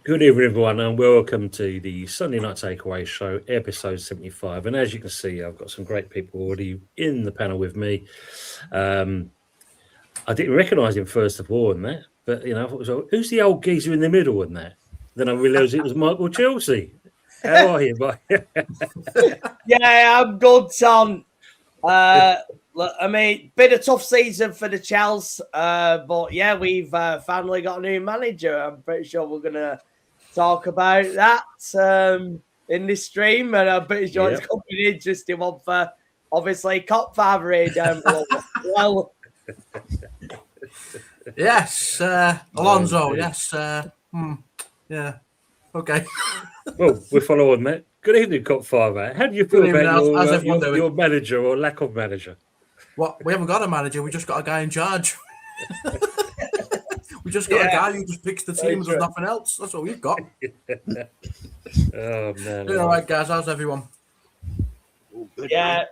Good evening, everyone, and welcome to the Sunday Night Takeaway Show, episode 75. And as you can see, I've got some great people already in the panel with me. I didn't recognise him first of all, and that, but I thought, who's the old geezer in the middle, and that? Then I realised it was Michael Chelsea. How are you, Mike? Yeah, I'm good, son. Look, I mean, been a tough season for the Chels, but yeah, we've finally got a new manager. I'm pretty sure we're gonna talk about that in this stream, and I'm pretty sure it's going to be an interesting one for obviously Cop Father down below. Well, yes, Alonso. Yes, yeah. Okay. Well, we're following that. Good evening, Cop Father. How do you feel about your manager or lack of manager? What? We haven't got a manager. We just got a guy in charge. We just got a guy who just picks the team and does nothing else. That's what we've got. Oh, man. All right, guys. How's everyone? Yeah,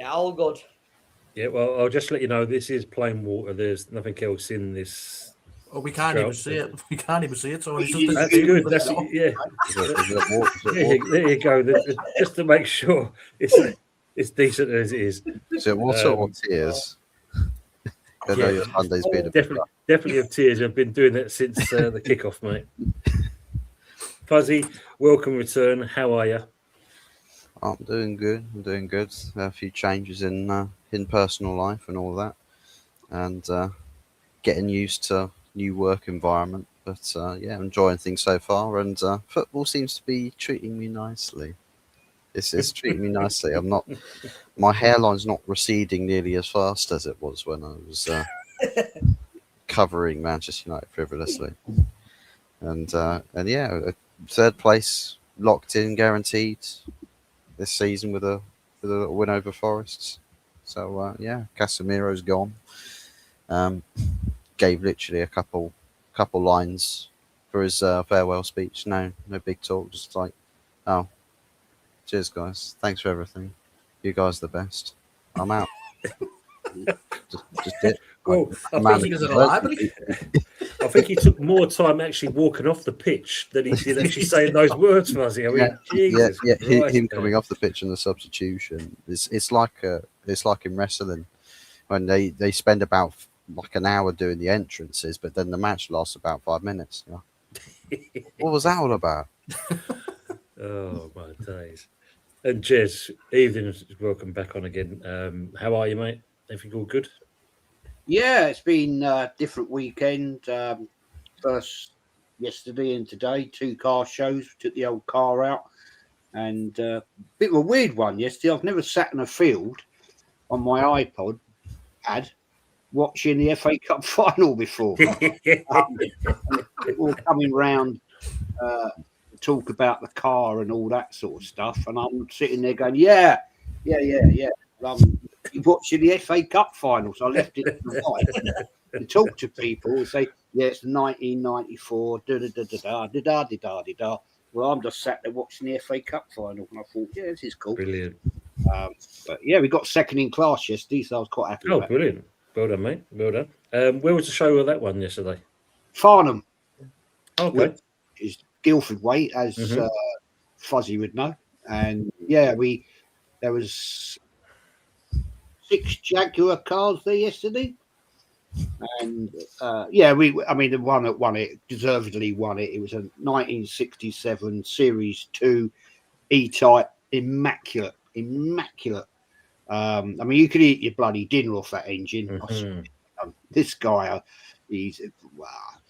all good. Yeah, well, I'll just let you know, this is plain water. There's nothing else in this. Oh, we can't even see it. We can't even see it. So it's just that's good. That's there you go. Just to make sure it's decent as it is. So water or tears? I know your Sunday's been definitely of tears. I've been doing that since the kickoff, mate. Fuzzy, welcome return. How are you? I'm doing good. A few changes in personal life and all that, and getting used to new work environment. But enjoying things so far, and football seems to be treating me nicely. It's treating me nicely. My hairline's not receding nearly as fast as it was when I was covering Manchester United frivolously. And third place locked in, guaranteed this season with a win over Forests. So Casemiro's gone. Gave literally a couple lines for his farewell speech. No big talk. Just like, oh, cheers, guys. Thanks for everything. You guys are the best. I'm out. just did. Well, I think he took more time actually walking off the pitch than he did actually saying those words, Fuzzy. I mean, Jesus Christ, him coming off the pitch and the substitution. It's like in wrestling when they spend about like an hour doing the entrances, but then the match lasts about 5 minutes. You know? What was that all about? Oh my days! And Jez, evening, welcome back on again. How are you, mate? Everything all good? Yeah, it's been a different weekend. First yesterday and today, 2 car shows. Took the old car out, and a bit of a weird one yesterday. I've never sat in a field on my iPod watching the FA Cup final before. People coming round to talk about the car and all that sort of stuff, and I'm sitting there going, yeah. Watching the FA Cup final, so I left it to the right and talk to people and say, yeah, it's 1994, da-da-da-da-da. Well, I'm just sat there watching the FA Cup final, and I thought, yeah, this is cool. Brilliant. But yeah, we got second in class yesterday, so I was quite happy with that. Brilliant. Well done, mate. Well done. Where was the show of that one yesterday? Farnham. Okay. Is Guildford way, as Fuzzy would know. And yeah, there was 6 Jaguar cars there yesterday. And the one that won it deservedly won it. It was a 1967 Series 2 E-Type, immaculate. I mean, you could eat your bloody dinner off that engine. Mm-hmm. This guy, he's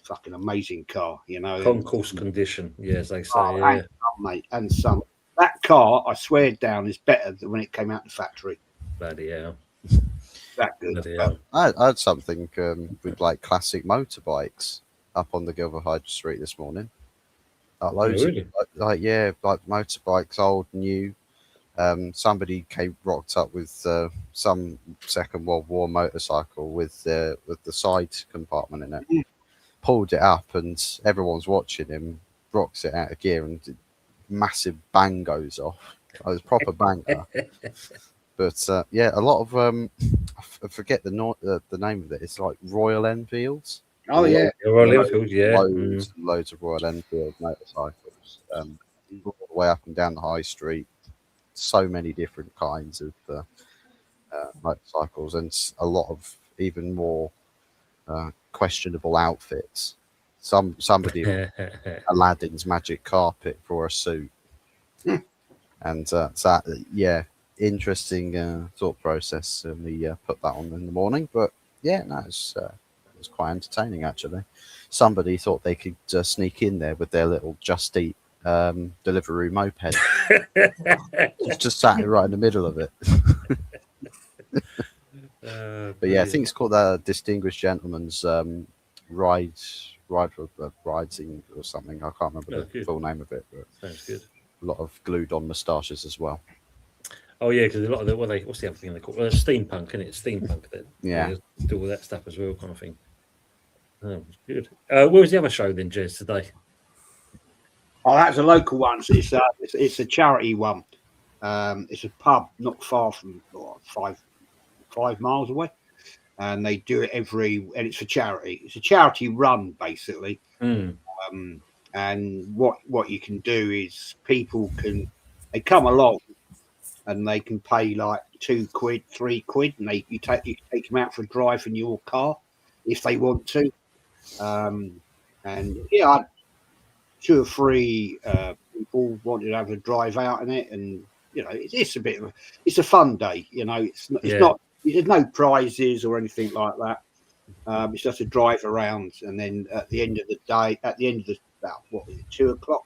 fucking amazing car, you know. Concourse condition, yes, they say. Mate, and some that car, I swear down, is better than when it came out the factory. Bloody hell. That good. Bloody hell. I had something with like classic motorbikes up on the Gilverhide Street this morning. Loads of like motorbikes, old, new. Somebody rocked up with some Second World War motorcycle with the side compartment in it. Pulled it up, and everyone's watching him. Rocks it out of gear, and massive bang goes off. It was proper banger. But a lot of I forget the name of it. It's like Royal Enfields. Oh yeah. Royal Enfield, yeah. Loads and loads of Royal Enfield motorcycles, all the way up and down the high street. So many different kinds of motorcycles, and a lot of even more questionable outfits. Somebody Aladdin's magic carpet for a suit, and so yeah, interesting thought process. And we put that on in the morning, but yeah, no, it was quite entertaining actually. Somebody thought they could sneak in there with their little Just Eat delivery moped. just sat right in the middle of it. But yeah, I think it's called Distinguished Gentleman's Riding or something. I can't remember the full name of it, but sounds good. A lot of glued-on moustaches as well. Oh yeah, because a lot of the what's the other thing they call steampunk, isn't it? Steampunk that do all that stuff as well, kind of thing. Oh, good. Where was the other show then, Jez, today? Oh, that's a local one. So it's a charity one. It's a pub not far from 5 miles away, and they do it and it's for charity. It's a charity run basically. And what you can do is they come along and they can pay like £2, £3, and you take them out for a drive in your car if they want to. And yeah, 2 or 3 people wanted to have a drive out in it, and it's a fun day. It's not there's no prizes or anything like that. It's just a drive around, and then at the end of the day, about 2 o'clock,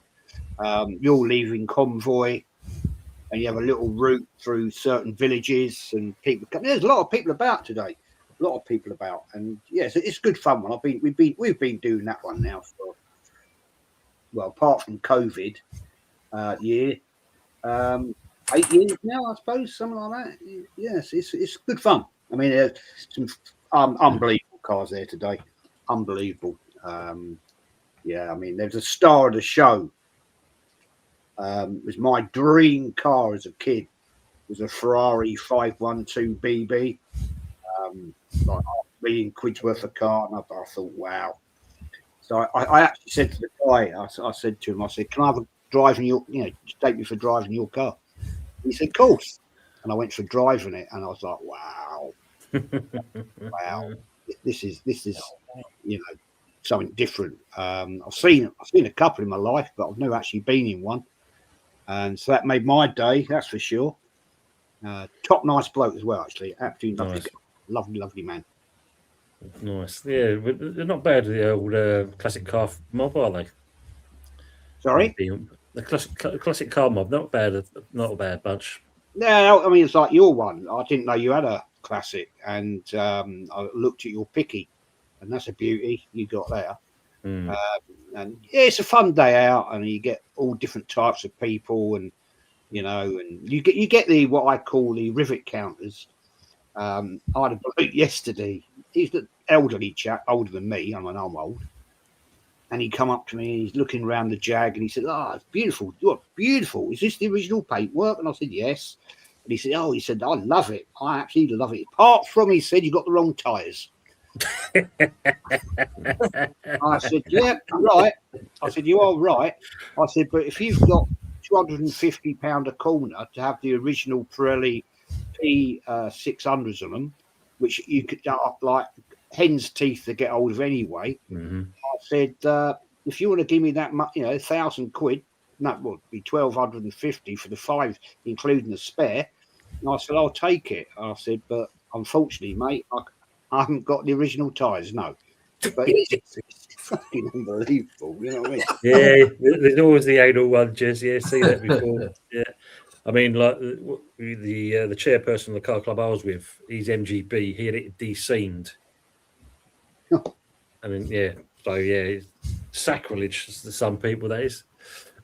you're leaving convoy, and you have a little route through certain villages, and people come. There's a lot of people about today. A lot of people about, and yes, it's good fun one. We've been doing that one now for, well, apart from COVID year, 8 years now, I suppose, something like that. Yes, it's good fun. I mean, there's some unbelievable cars there today, unbelievable. Yeah, I mean, there's a star of the show. It was my dream car as a kid. It was a Ferrari 512 BB. Like £500,000 worth of car, and I thought, wow. So I actually said to the guy, I said to him, I said, can I have a drive in your, just take me for driving your car? He said, of course. And I went for driving it, and I was like, wow, wow, this is something different. I've seen a couple in my life, but I've never actually been in one, and so that made my day. That's for sure. Top nice bloke as well, actually. Absolutely lovely, lovely man. Nice, yeah. But they're not bad. The old classic car mob, are they? Sorry, the classic car mob. Not bad. Not a bad bunch. No, I mean, it's like your one. I didn't know you had a classic, and I looked at your picky, and that's a beauty you got there. And yeah, it's a fun day out, and you get all different types of people, and and you get the what I call the rivet counters. I had a bloke yesterday. He's an elderly chap, older than me. I'm old. And he come up to me, and he's looking around the Jag, and he said, "Oh, it's beautiful. You're beautiful. Is this the original paintwork?" And I said, "Yes." And he said, "Oh," he said, "I love it. I absolutely love it. Apart from," he said, "you got the wrong tyres." I said, "Yeah, right." I said, "You are right." I said, "But if you've got £250 a corner to have the original Pirelli P600s on them, which you could like hen's teeth to get hold of anyway." I said, "If you want to give me that much, £1,000, that would be 1,250 for the 5, including the spare." And I said, "I'll take it." I said, "But unfortunately, mate, I haven't got the original tyres." No, but it's fucking unbelievable. You know what I mean? Yeah, there's always the anal one, Jez. Yeah, see that before. Yeah, I mean, like the chairperson of the car club I was with, he's MGB. He had it deseamed. I mean, yeah. So yeah, it's sacrilege to some people. That is.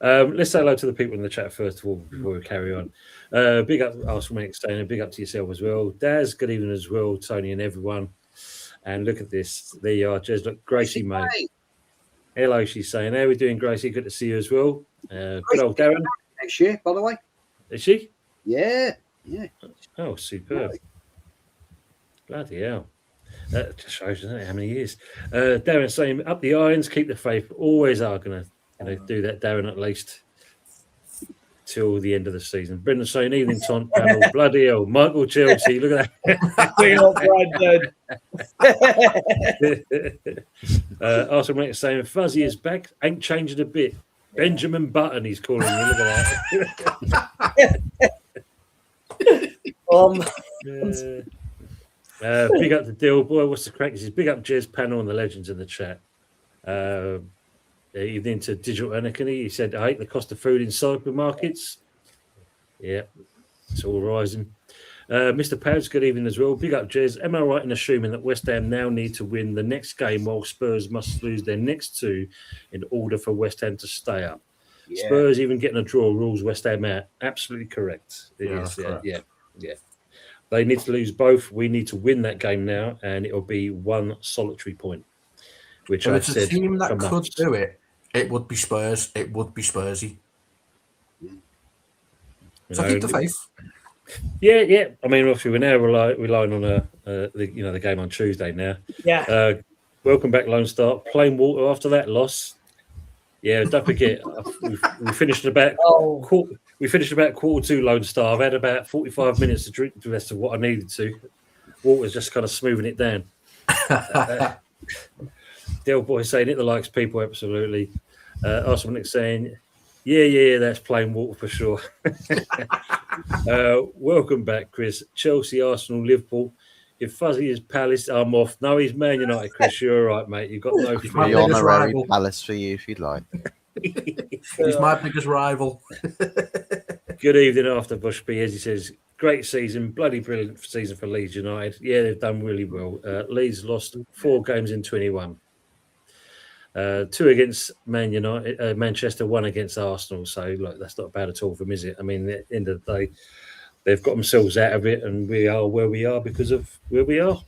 Let's say hello to the people in the chat first of all before we carry on. Big up, saying big up to yourself as well. Daz, good evening as well, Tony and everyone. And look at this. There you are, Jez. Look, Gracie, mate. Hello, she's saying. How are we doing, Gracie? Good to see you as well. Good old Darren. Next year, by the way. Is she? Yeah, yeah. Oh, superb. Bloody hell. That just shows, doesn't it, how many years. Darren saying, up the irons, keep the faith. Always are going to do that, Darren, at least till the end of the season. Brendan saying, evening, Tom panel. Bloody hell. Michael Chelsea, look at Big up, Brandon. Arsenal Mate saying, Fuzzy is back. Ain't changing a bit. Benjamin Button, he's calling you. Look at that. Big up the deal, boy. What's the crack? He says, big up Jez panel and the legends in the chat. Evening to Digital Anarchy. He said, I hate the cost of food in supermarkets. Yeah, it's all rising. Mr. Pads, good evening as well. Big up Jez. Am I right in assuming that West Ham now need to win the next game while Spurs must lose their next two in order for West Ham to stay up? Yeah. Spurs even getting a draw rules West Ham out. Absolutely correct. It is. Yeah. They need to lose both. We need to win that game now, and it'll be one solitary point. Which I said, a team that could do it. It would be Spurs. It would be Spursy. So keep the faith. Yeah. I mean, obviously, we're now relying on the game on Tuesday now. Yeah. Welcome back, Lone Star. Plain water after that loss. Yeah, don't forget, we finished about we finished about 1:45 Lone Star. I've had about 45 minutes to drink the rest of what I needed to. Water's just kind of smoothing it down. Del Boy saying it the likes people, absolutely. Arsenal Nick saying, yeah, that's plain water for sure. Welcome back, Chris. Chelsea, Arsenal, Liverpool. If Fuzzy is Palace, I'm off. No, he's Man United, Chris. You're all right, mate. You've got no fear. The honorary Palace for you, if you'd like. He's my biggest rival. Good evening after Bushby, as he says. Great season, bloody brilliant season for Leeds United. Yeah, they've done really well. Leeds lost 4 games in 21. 2 against Man United, Manchester, 1 against Arsenal. So, look, that's not bad at all for them, is it? I mean, at the end of the day, they've got themselves out of it, and we are where we are because of where we are.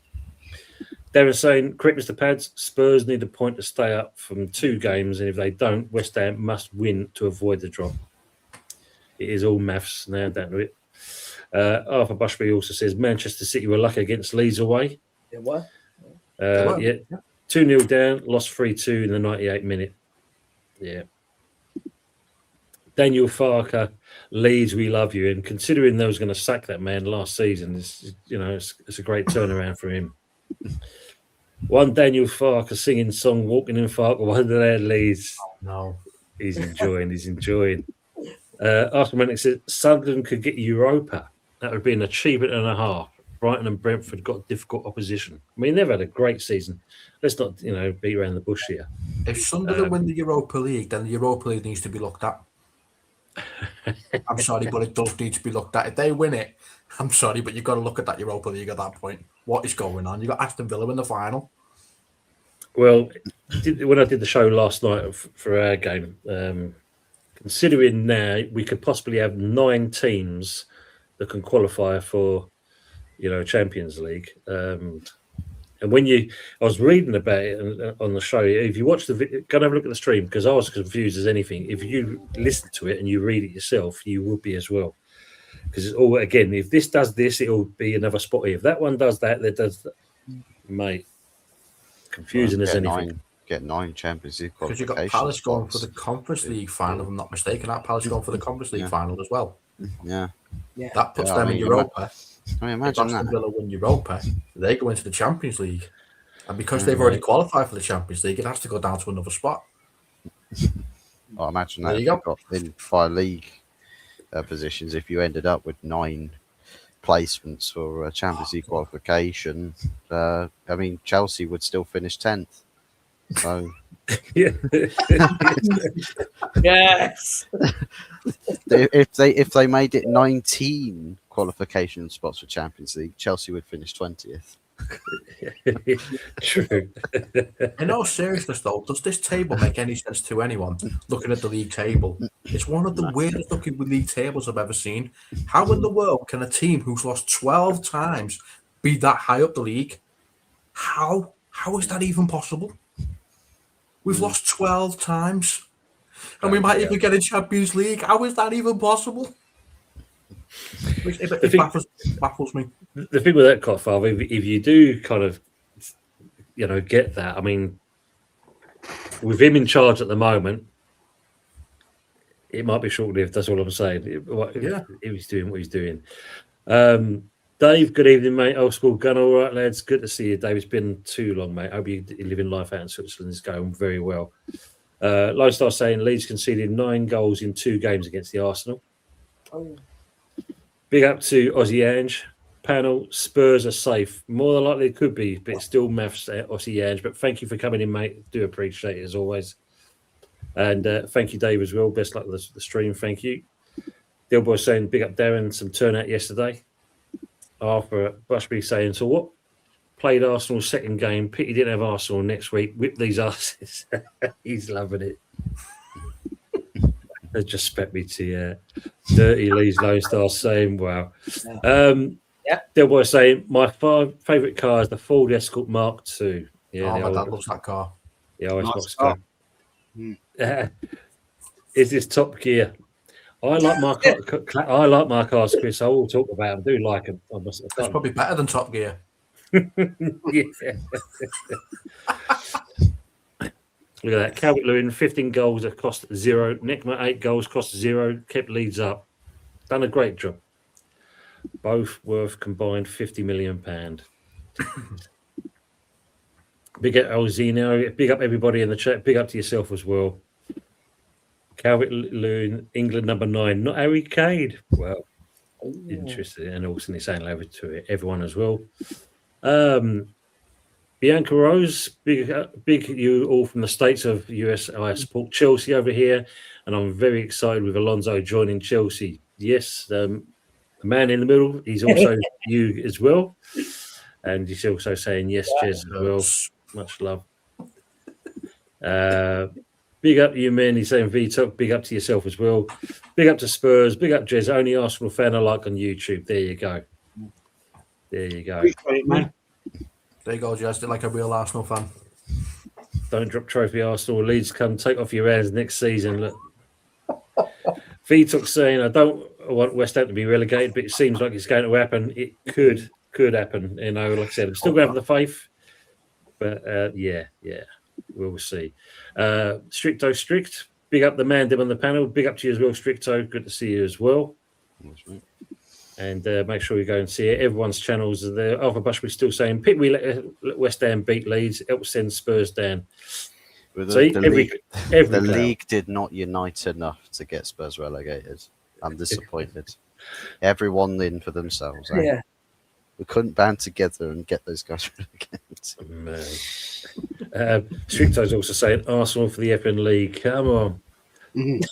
Darren saying, correct, Mr. Pads, Spurs need a point to stay up from 2 games, and if they don't, West Ham must win to avoid the drop. It is all maths now, don't we? Arthur Bushby also says Manchester City were lucky against Leeds away. It was? Yeah. 2-0 down, lost 3-2 in the 98th minute. Yeah. Daniel Farker, Leeds, we love you. And considering they was going to sack that man last season, it's a great turnaround for him. One Daniel Farker singing song, Walking in Farker, Wonderland Leeds. Oh, no. He's enjoying. Arthur says Sunderland could get Europa. That would be an achievement and a half. Brighton and Brentford got difficult opposition. I mean, they've had a great season. Let's not, beat around the bush here. If Sunderland win the Europa League, then the Europa League needs to be looked at. I'm sorry, but it does need to be looked at. If they win it, I'm sorry, but you've got to look at that Europa League at that point. What is going on? You've got Aston Villa in the final. Well, when I did the show last night for our game, considering now we could possibly have 9 teams that can qualify for, Champions League. And when I was reading about it on the show, if you watch the video, go and have a look at the stream, because I was confused as anything. If you listen to it and you read it yourself, you will be as well. Because it's all, again, if this does this, it'll be another spot. If that one does that, that does that. Mate, confusing as anything. Get 9 Champions League qualifications. Because you've got Palace going for the Conference League final, if I'm not mistaken. That Palace going for the Conference League final as well. Yeah. That puts them in Europa. Imagine if that. Aston Villa win Europa, they go into the Champions League. And because they've already qualified for the Champions League, it has to go down to another spot. Well, imagine that. You got in 5 league positions. If you ended up with 9 placements for a Champions League qualification, Chelsea would still finish 10th. So, yes. if they made it 19 qualification spots for Champions League, Chelsea would finish 20th. True. In all seriousness, though, does this table make any sense to anyone looking at the league table? It's one of the weirdest looking league tables I've ever seen. How in the world can a team who's lost 12 times be that high up the league? How is that even possible? We've lost 12 times, and we might even get a Champions League. How is that even possible? It baffles me. The thing with that, Godfather, if you do kind of get that. I mean, with him in charge at the moment, it might be short-lived. That's all I'm saying. He's doing what he's doing. Dave, good evening, mate. Old school gun, all right, lads. Good to see you, Dave. It's been too long, mate. Hope you're living life out in Switzerland. It's going very well. Lone Star saying Leeds conceded 9 goals in 2 games against the Arsenal. Oh. Big up to Aussie Ange. Panel, Spurs are safe. More than likely it could be, but it's still maths at Aussie Ange. But thank you for coming in, mate. Do appreciate it as always. And thank you, Dave, as well. Best luck with the stream. Thank you. Dilboy saying big up Darren. Some turnout yesterday. Arthur Bushby saying, so what? Played Arsenal's second game. Pity didn't have Arsenal next week. Whip these asses. He's loving it. They just spec me to Dirty Lee's Lone Star saying, wow. Dilboy saying, my favourite car is the Ford Escort Mark II. Yeah, my dad loves that car. Yeah, I Nice car. Is this Top Gear? I like my cars, Chris. I will talk about them. I do like them. It's probably better than Top Gear. Yeah. Look at that. Calvert Lewin, 15 goals that cost 0. Nickma, 8 goals, cost 0. Kept Leeds up. Done a great job. Both worth combined £50 million. Big up Elzino. Big up everybody in the chat. Big up to yourself as well. Calvert Lewin, England number 9. Not Harry Cade. Well, interesting. And also he's saying over to everyone as well. Bianca Rose, big you all from the States of US. I support Chelsea over here, and I'm very excited with Alonso joining Chelsea. Yes, the man in the middle, he's also you as well. And he's also saying yes, Jez as well. Much love. Big up you, man. He's saying VTalk. Big up to yourself as well. Big up to Spurs. Big up, Jez. Only Arsenal fan I like on YouTube. There you go. There you go. Appreciate it, man. There you go, Jez. Like a real Arsenal fan. Don't drop trophy Arsenal. Leeds come take off your hands next season. Look. VTalk saying, I don't want West Ham to be relegated, but it seems like it's going to happen. It could happen. Like I said, I'm still going for the faith. But yeah, we'll see. Strict. Big up the man them on the panel. Big up to you as well, Stricto. Good to see you as well. That's right. And make sure you go and see it. Everyone's channels are there. Arthur Bushby still saying, pick me, let West Ham beat Leeds. Help send Spurs down. The league did not unite enough to get Spurs relegated. I'm disappointed. Everyone in for themselves. Eh? Yeah. We couldn't band together and get those guys relegated. Man. Stricto's also saying Arsenal for the Epping League. Come on. Mhm.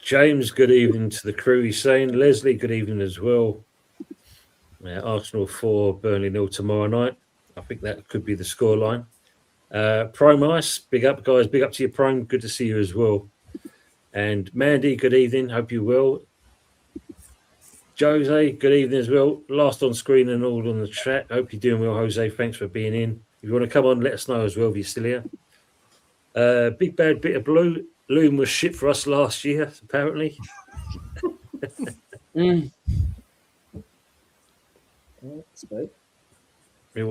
James, good evening to the crew. He's saying Leslie, good evening as well. Arsenal 4, Burnley 0 tomorrow night. I think that could be the scoreline. Prime Ice, big up, guys. Big up to you, Prime. Good to see you as well. And Mandy, good evening. Hope you will. Jose, good evening as well. Last on screen and all on the chat. Hope you're doing well, Jose. Thanks for being in. If you want to come on, let us know as well if you're still here. Big Bad Bit of Blue. Loom was shit for us last year, apparently. Real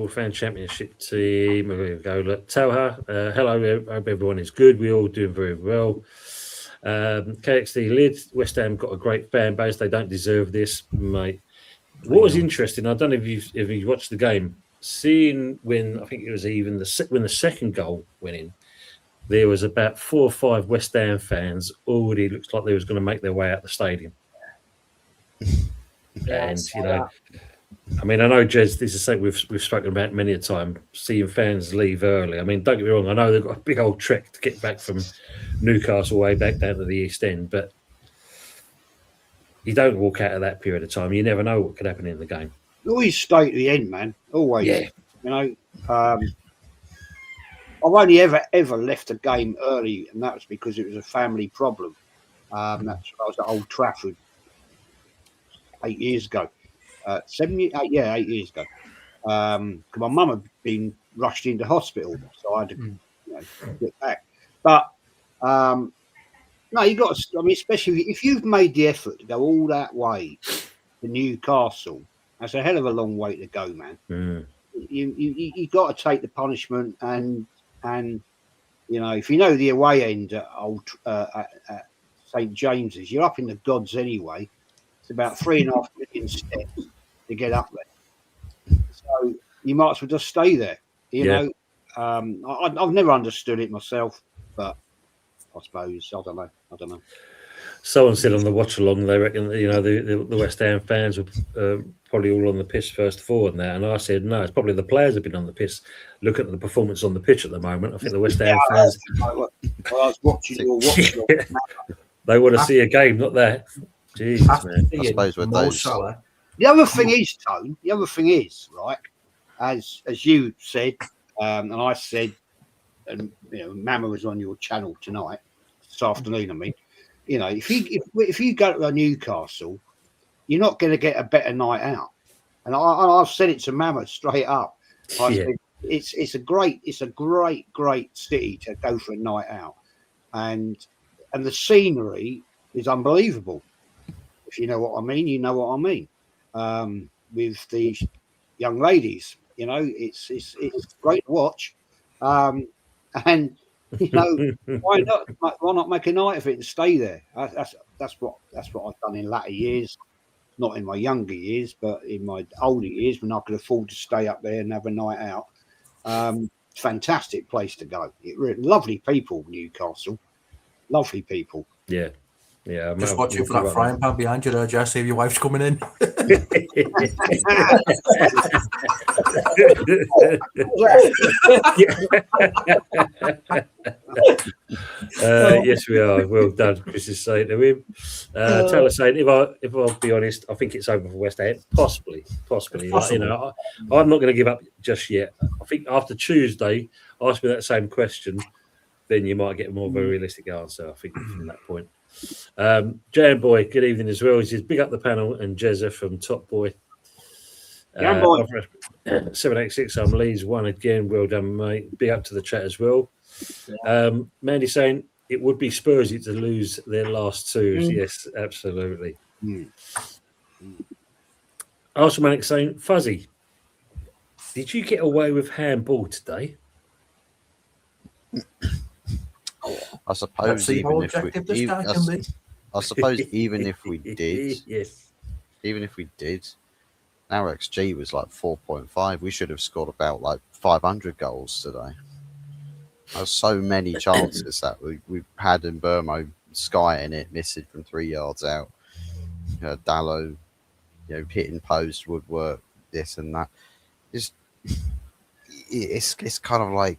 Fan Championship team. There we go. Look, Talha, hello. Hope everyone is good. We're all doing very well. KXD Lid, West Ham got a great fan base. They don't deserve this, mate. What was interesting, I don't know if you watched the game, seeing when I think it was even when the second goal went in, there was about 4 or 5 West Ham fans already looks like they was going to make their way out the stadium. And I mean, I know, Jez, this is something we've spoken about many a time, seeing fans leave early. I mean, don't get me wrong, I know they've got a big old trek to get back from Newcastle way back down to the East End, but you don't walk out of that period of time. You never know what could happen in the game. Always stay at the end, man. Always. Yeah. You know, I've only ever left a game early, and that was because it was a family problem. That's when I was at Old Trafford 8 years ago. 8 years ago. Because my mum had been rushed into hospital, so I had to get back. But no, you got to. I mean, especially if you've made the effort to go all that way to Newcastle, that's a hell of a long way to go, man. you got to take the punishment, and if you know the away end at at St James's, you're up in the gods anyway. It's about 3.5 million steps to get up there, so you might as well just stay there. I've never understood it myself, but I suppose I don't know. Someone said on the watch along, they reckon the West Ham fans were probably all on the piss first forward now, and I said no, it's probably the players have been on the piss. Look at the performance on the pitch at the moment. I think the West Ham fans. I was watching your watch. They want to see a game, not that. Jesus, man. I suppose with those. The other thing is, Tone. The other thing is, right, as you said, and I said, and Mama was on your channel tonight, this afternoon. I mean, if you go to Newcastle, you're not going to get a better night out. And I've said it to Mama straight up. I said, it's a great city to go for a night out, and the scenery is unbelievable. If you know what I mean, you know what I mean. With the young ladies, it's great to watch, and why not make a night of it and stay there? That's what I've done in latter years, not in my younger years, but in my older years when I could afford to stay up there and have a night out. Fantastic place to go. Lovely people, Newcastle. Lovely people. Yeah. Just watching for that frying pan behind you there, Jesse, if your wife's coming in. Yes, we are. Well done, Chris is saying to him. Taylor saying, if I'll be honest, I think it's over for West Ham. Possibly. I'm not going to give up just yet. I think after Tuesday, ask me that same question, then you might get a more of a realistic answer, I think, from that point. Jan Boy, good evening as well. He says, big up the panel and Jezza from Top Boy. Jan Boy. 786, I'm Lee's one again. Well done, mate. Big up to the chat as well. Mandy saying it would be Spursy to lose their last two. Yes, absolutely. Arsenal saying, Fuzzy, did you get away with handball today? I suppose even if we did, yes. Even if we did, our XG was like 4.5. We should have scored about like 500 goals today. There's so many chances that we had in Burmo, Sky in it, missing from 3 yards out. Dallo, hitting post, woodwork, this and that. It's kind of like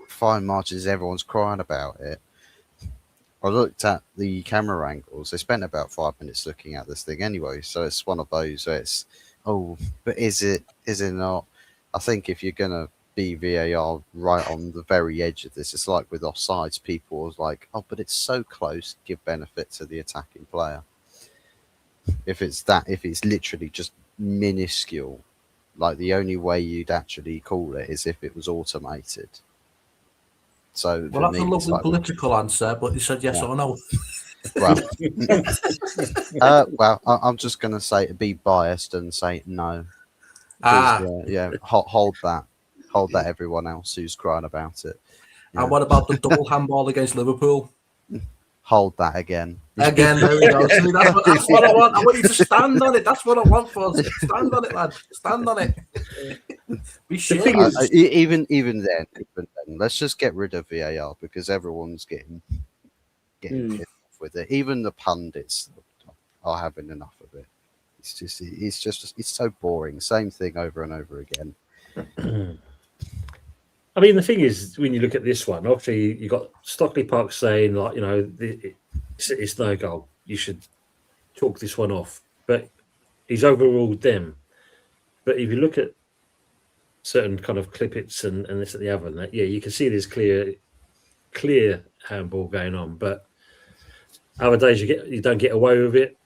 fine marches. Everyone's crying about it. I looked at the camera angles. They spent about 5 minutes looking at this thing anyway. So it's one of those where it's, but is it not? I think if you're gonna be VAR right on the very edge of this, it's like with offsides. People was like, but it's so close. Give benefit to the attacking player. If it's literally just minuscule, like the only way you'd actually call it is if it was automated. So that's a lovely political answer, but you said yes or no. Well, I'm just going to say to be biased and say no. Hold that, everyone else who's crying about it. And what about the double handball against Liverpool? Hold that again. There we go. See, that's what I want. I want you to stand on it. That's what I want for us. Stand on it, lad. Stand on it. Be sure. Even then, let's just get rid of VAR because everyone's getting pissed off with it. Even the pundits are having enough of it. It's so boring. Same thing over and over again. I mean, the thing is, when you look at this one, obviously you got Stockley Park saying, like, it's no goal. You should chalk this one off. But he's overruled them. But if you look at certain kind of clippets and this and the other, and that, you can see there's clear handball going on. But other days you don't get away with it.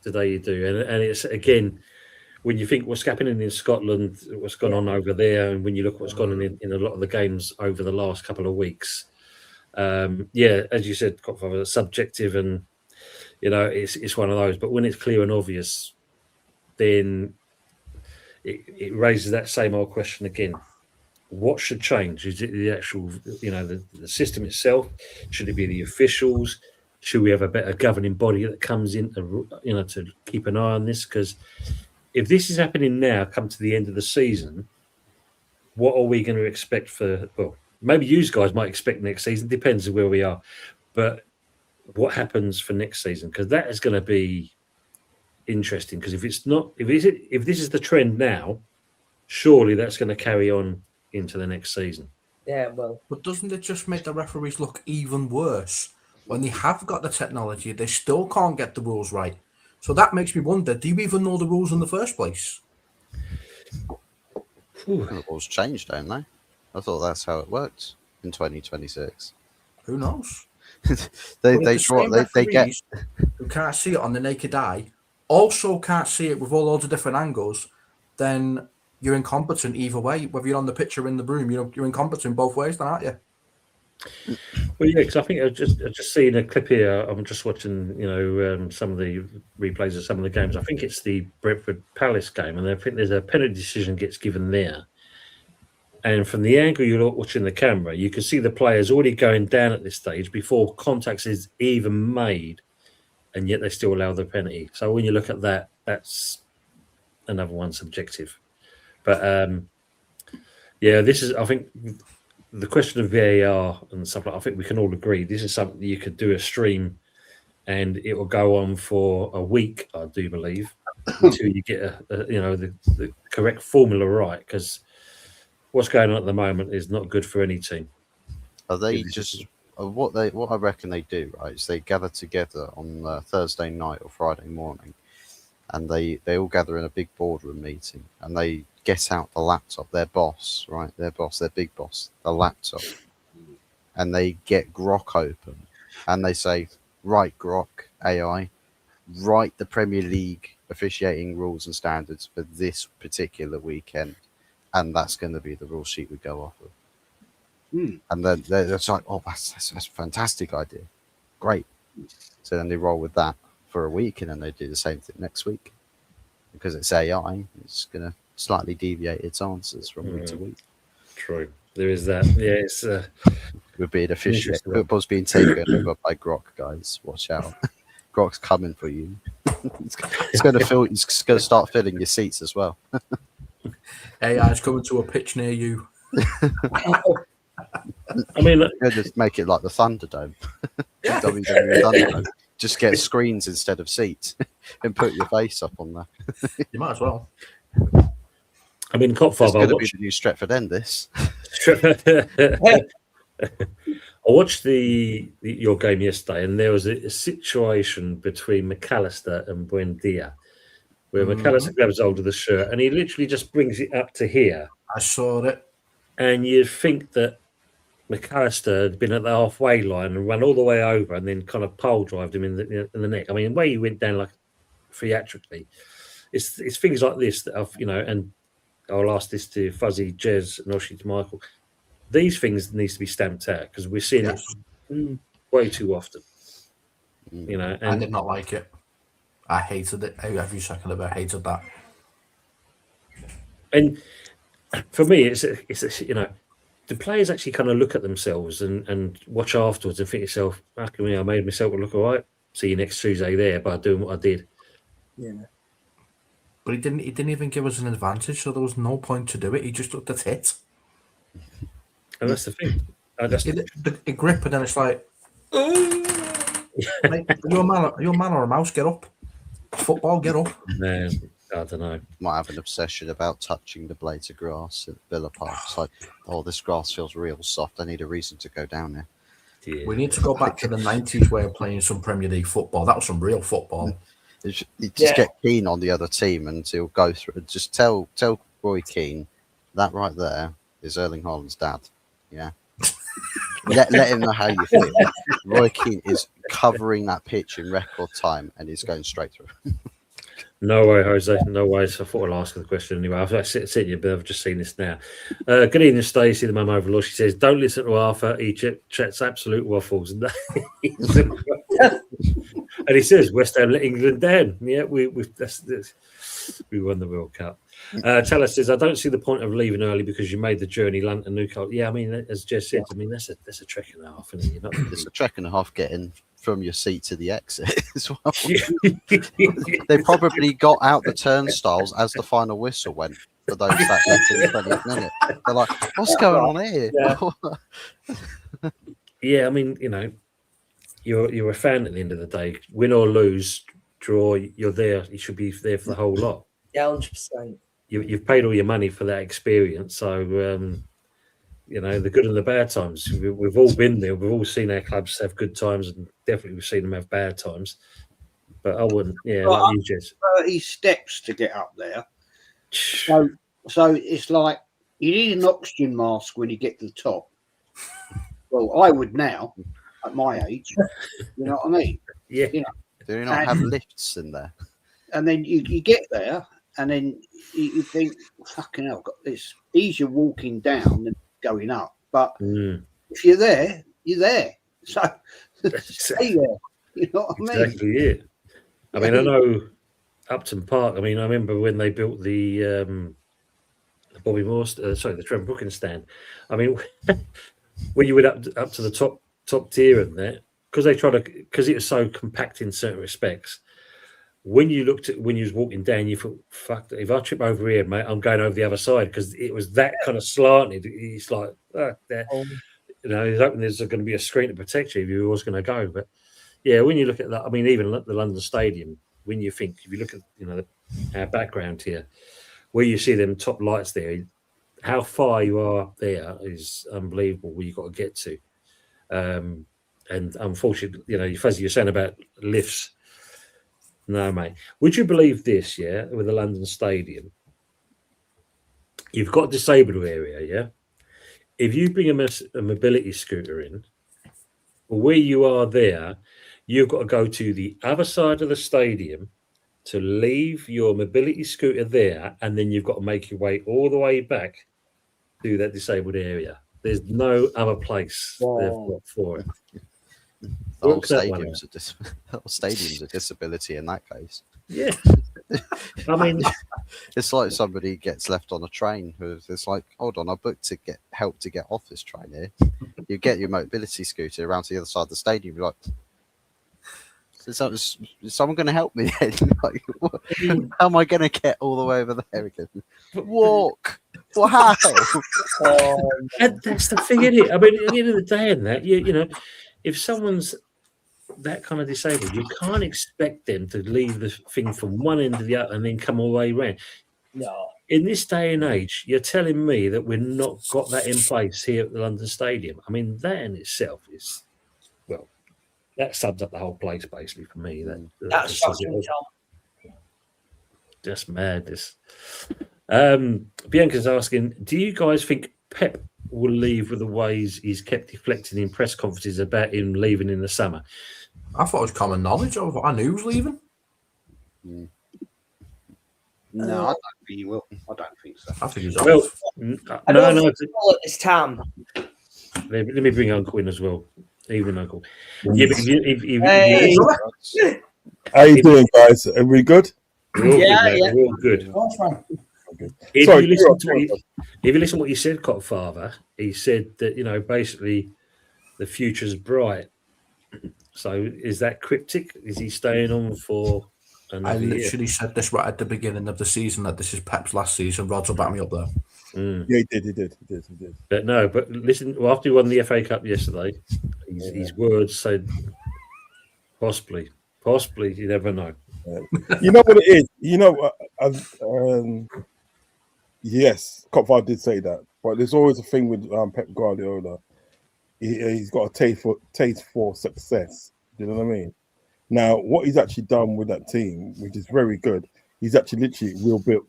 Today you do, and it's again. When you think what's happening in Scotland, what's gone on over there, and when you look what's gone on in a lot of the games over the last couple of weeks, as you said, Cockfather, subjective, and it's one of those. But when it's clear and obvious, then it raises that same old question again. What should change? Is it the actual, the system itself? Should it be the officials? Should we have a better governing body that comes in to keep an eye on this? Because if this is happening now, come to the end of the season, what are we going to expect for? Well, maybe you guys might expect next season. Depends on where we are. But what happens for next season? Because that is going to be interesting. Because if this is the trend now, surely that's going to carry on into the next season. Yeah, well, but doesn't it just make the referees look even worse when they have got the technology? They still can't get the rules right. So that makes me wonder: do you even know the rules in the first place? The rules change, don't they? I thought that's how it worked in 2026. Who knows? they get who can't see it on the naked eye, also can't see it with all loads of different angles. Then you're incompetent either way. Whether you're on the pitch or in the room, you're incompetent both ways, then, aren't you? Well, yeah, because I think I've just seen a clip here. I'm just watching, some of the replays of some of the games. I think it's the Brentford Palace game, and I think there's a penalty decision gets given there. And from the angle you're watching the camera, you can see the players already going down at this stage before contact is even made, and yet they still allow the penalty. So when you look at that, that's another one subjective. But this is, I think, the question of VAR and stuff like that, I think we can all agree this is something you could do a stream and it will go on for a week, I do believe, until you get the correct formula right, because what's going on at the moment is not good for any team. Are they just what I reckon they do, right, is they gather together on Thursday night or Friday morning, and they all gather in a big boardroom meeting, and they get out the laptop, their boss, their big boss, the laptop, and they get Grok open, and they say, right, Grok, AI, write the Premier League officiating rules and standards for this particular weekend, and that's going to be the rule sheet we go off of. And then they're like, oh, that's a fantastic idea. Great. So then they roll with that for a week, and then they do the same thing next week. Because it's AI, it's going to slightly deviate its answers from week to week. True. There is that. Yeah, it's... We're being officiated. Football's being taken over by Grok, guys. Watch out. Grok's coming for you. It's going to start filling your seats as well. AI is coming to a pitch near you. I mean, just make it like the Thunderdome. WWE Thunderdome. Just get screens instead of seats and put your face up on there. You might as well. I mean, Cop 5. It's going to be the new Stretford End, this. I watched your game yesterday, and there was a situation between McAllister and Buendia, where McAllister grabs hold of the shirt, and he literally just brings it up to here. I saw it. And you'd think that McAllister had been at the halfway line and run all the way over, and then kind of pole drived him in the neck. I mean, the way he went down, like, theatrically, it's things like this that I've, and I'll ask this to Fuzzy, Jez, and Oshi, to Michael. These things needs to be stamped out, because we're seeing it way too often. And I did not like it. I hated it. Every second of it, I hated that. And for me, it's the players actually kind of look at themselves and watch afterwards and think to yourself, I made myself look all right. See you next Tuesday there by doing what I did. Yeah. But he didn't even give us an advantage, so there was no point to do it. He just looked at it. And that's the thing. The grip, and then it's like, mate, are you a man or a mouse? Get up. Football, get up. Man, I don't know. Might have an obsession about touching the blades of grass at Villa Park. It's like, oh, this grass feels real soft. I need a reason to go down there. Yeah. We need to go back to the 90s way of playing some Premier League football. That was some real football. You just get Keane on the other team, and he'll go through. Just tell Roy Keane that right there is Erling Haaland's dad. Yeah. let him know how you feel. Roy Keane is covering that pitch in record time, and he's going straight through. No way, Jose. No way. So I thought I'll ask the question anyway. I've seen you, but I've just seen this now. Good evening, Stacey, the mum overlord. She says, don't listen to Arthur. He chats absolute waffles. And he says, West Ham let England down. Yeah, we won the World Cup. Taylor says, I don't see the point of leaving early because you made the journey London, Newcastle. Yeah, I mean, as Jess said, I mean, that's a trek and a half, isn't it? You're not It's a trek and a half getting from your seat to the exit as well. They probably got out the turnstiles as the final whistle went for those that left in the 20th minute. They're like, what's going on here? Yeah, I mean, you know, you're a fan at the end of the day. Win or lose, draw, you're there. You should be there for the whole lot. Yeah, 100%. You've paid all your money for that experience. So, you know, the good and the bad times. We've all been there. We've all seen our clubs have good times, and definitely we've seen them have bad times. But I wouldn't, like you, Jess. 30 steps to get up there. So it's like you need an oxygen mask when you get to the top. Well, I would now, at my age. You know what I mean? Yeah. You know, Do you not have lifts in there? and then you get there, and then you think, fucking hell, it's easier walking down than going up. But if you're there, you're there. So stay there. You know what I mean? Exactly it. I mean, I know Upton Park. I mean, I remember when they built the Bobby Moore, the Trent Brookings stand. I mean, when you went up to the top tier in there, because it was so compact in certain respects. When you was walking down, you thought, "Fuck! If I trip over here, mate, I'm going over the other side," because it was that kind of slanted. It's like, you know, there's going to be a screen to protect you if you was going to go. But yeah, when you look at that, I mean, even the London Stadium, when you look at, you know, our background here, where you see them top lights there, how far you are up there is unbelievable. Where you've got to get to, and unfortunately, you know, Fuzzy, you're saying about lifts. No, mate. Would you believe this? Yeah, with the London Stadium, you've got a disabled area. Yeah, if you bring a mobility scooter in, where you are there, you've got to go to the other side of the stadium to leave your mobility scooter there, and then you've got to make your way all the way back to that disabled area. There's no other place they've got for it. The whole stadium's a disability in that case. Yeah. I mean, it's like somebody gets left on a train it's like, hold on, I booked to get help to get off this train here. You get your mobility scooter around to the other side of the stadium, you're like, is someone going to help me? Like, how am I going to get all the way over there again? Walk. Wow. And that's the thing, isn't it? I mean, at the end of the day, in that, you know, if someone's that kind of disabled, you can't expect them to leave the thing from one end to the other and then come all the way around. No. In this day and age, you're telling me that we've not got that in place here at the London Stadium. I mean, that in itself is, well, that sums up the whole place basically for me. That's shocking, Tom. Just madness. Bianca's asking, do you guys think Pep will leave with the ways he's kept deflecting in press conferences about him leaving in the summer? I thought it was common knowledge. I knew he was leaving. No, I don't think he will. I don't think so. I think he's well, off. I don't think he will at this time. Let me bring Uncle in as well. Even Uncle. Yeah, but how you doing, guys? Are we good? We're all good. If you listen to what he said, Cotfather, he said that, you know, basically the future's bright. So is that cryptic? Is he staying on for another year? I literally said this right at the beginning of the season, that this is Pep's last season. Rods will back me up there. Yeah, he did. But listen, after he won the FA Cup yesterday, his words said possibly, you never know. You know what it is? You know, yes, Copvar did say that, but there's always a thing with Pep Guardiola. He's got a taste for success. Do you know what I mean? Now, what he's actually done with that team, which is very good, he's actually literally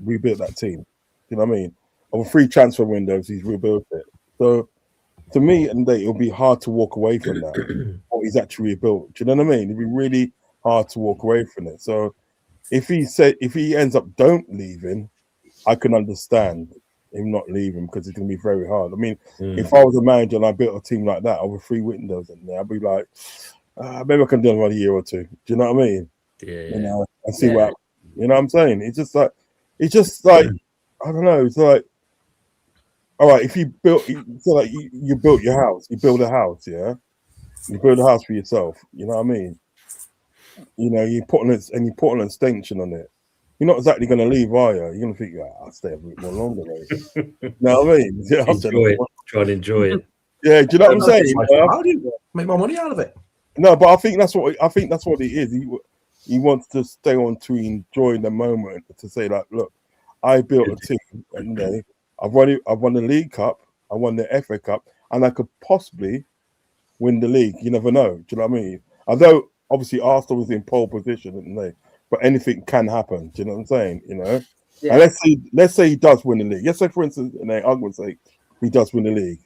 rebuilt that team. Do you know what I mean? Over 3 transfer windows, he's rebuilt it. So, to me, it'll be hard to walk away from that. What he's actually rebuilt. Do you know what I mean? It'd be really hard to walk away from it. So, if he ends up don't leaving, I can understand him not leaving, because it's going to be very hard. I mean, if I was a manager and I built a team like that over 3 windows in there, I'd be like, maybe I can do another year or 2. Do you know what I mean? Yeah. You know, and see what, you know what I'm saying? It's just like I don't know. It's like, all right, if you built, so like you built your house, you build a house, yeah, you build a house for yourself. You know what I mean? You know, you put an extension on it. You're not exactly going to leave, are you? You're going to think, I'll stay a bit more longer, mate. You know what I mean? Yeah, Enjoy it. Try and enjoy it. Yeah, do you know what I'm saying? How do you make more money out of it? No, but I think that's what it is. He wants to stay on to enjoy the moment, to say like, look, I built a team, and I've won the League Cup, I won the FA Cup, and I could possibly win the league. You never know. Do you know what I mean? Although obviously Arsenal was in pole position, didn't they? But anything can happen. Do you know what I'm saying? You know. Yeah. And let's say he does win the league. Let's say, for instance, in an argument's sake, he does win the league.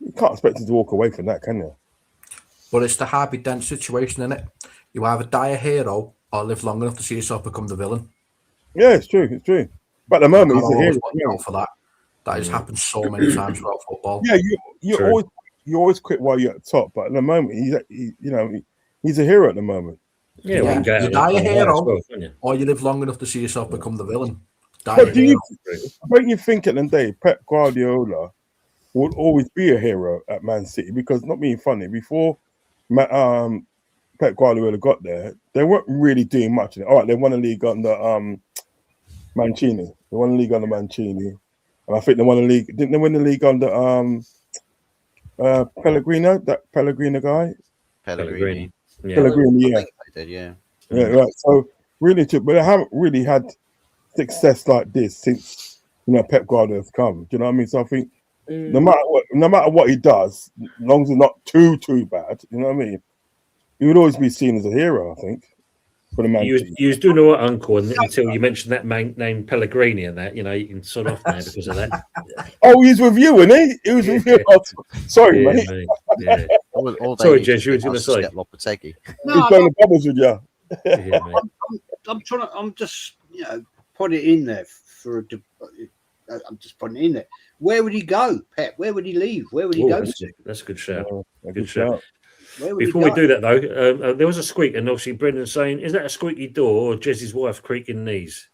You can't expect him to walk away from that, can you? But it's the Harvey Dent situation, isn't it? You either die a hero or live long enough to see yourself become the villain. Yeah, it's true. It's true. But at the moment, he's a hero. For that. That has happened so many times throughout football. Yeah, you always quit while you're at the top, but at the moment, he's a hero at the moment. Yeah, you die a hero, or you live long enough to see yourself become the villain. But don't you think at the end of the day, Pep Guardiola would always be a hero at Man City? Because, not being funny, before Pep Guardiola got there, they weren't really doing much. All right, they won a league under Mancini. They won the league under Mancini, and I think they won the league. Didn't they win the league under Pellegrino? That Pellegrino guy. Pellegrini. Yeah. Pellegrini, yeah. I think they did, yeah. Yeah, right. So really, but they haven't really had success like this since Pep Guardiola's come. Do you know what I mean? So I think no matter what he does, as long as it's not too bad, you know what I mean, he would always be seen as a hero. I think for the man. You was doing all right, Uncle, until you mentioned that man named Pellegrini and that. You know, you can sort off now because of that. Oh, he's with you, isn't he? He was with you. Sorry, mate. Yeah. Sorry, Jez, you were going to say. Lopetegui. He's playing the bubbles with you. I'm just putting it in there I'm just putting it in there. Where would he go, Pep? Where would he leave? Where would he go to? That's a good shout. Good shout. Before we do that, though, there was a squeak, and obviously Brendan's saying, "Is that a squeaky door or Jez's wife creaking knees?"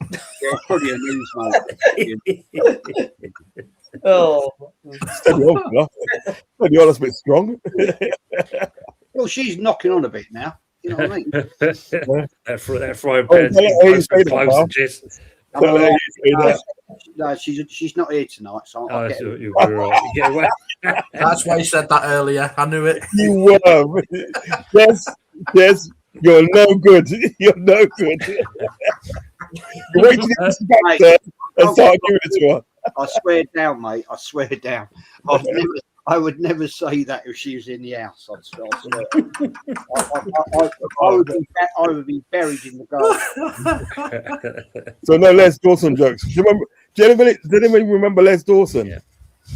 Yeah, it's probably a news, mate. Oh, Steady on, that's a bit strong. Well, she's knocking on a bit now. You know what I mean? that frying pan is close to Jez. No, she's not here tonight, so I'll get you'll be right. You get away. That's why you said that earlier. I knew it. You were. Yes, you're no good. You're no good. You're waiting to get back there and start giving it to her. I swear down, mate. I swear down. I would never say that if she was in the house. I swear. I would be buried in the garden. So no Les Dawson jokes. Do you remember? Did anybody remember Les Dawson?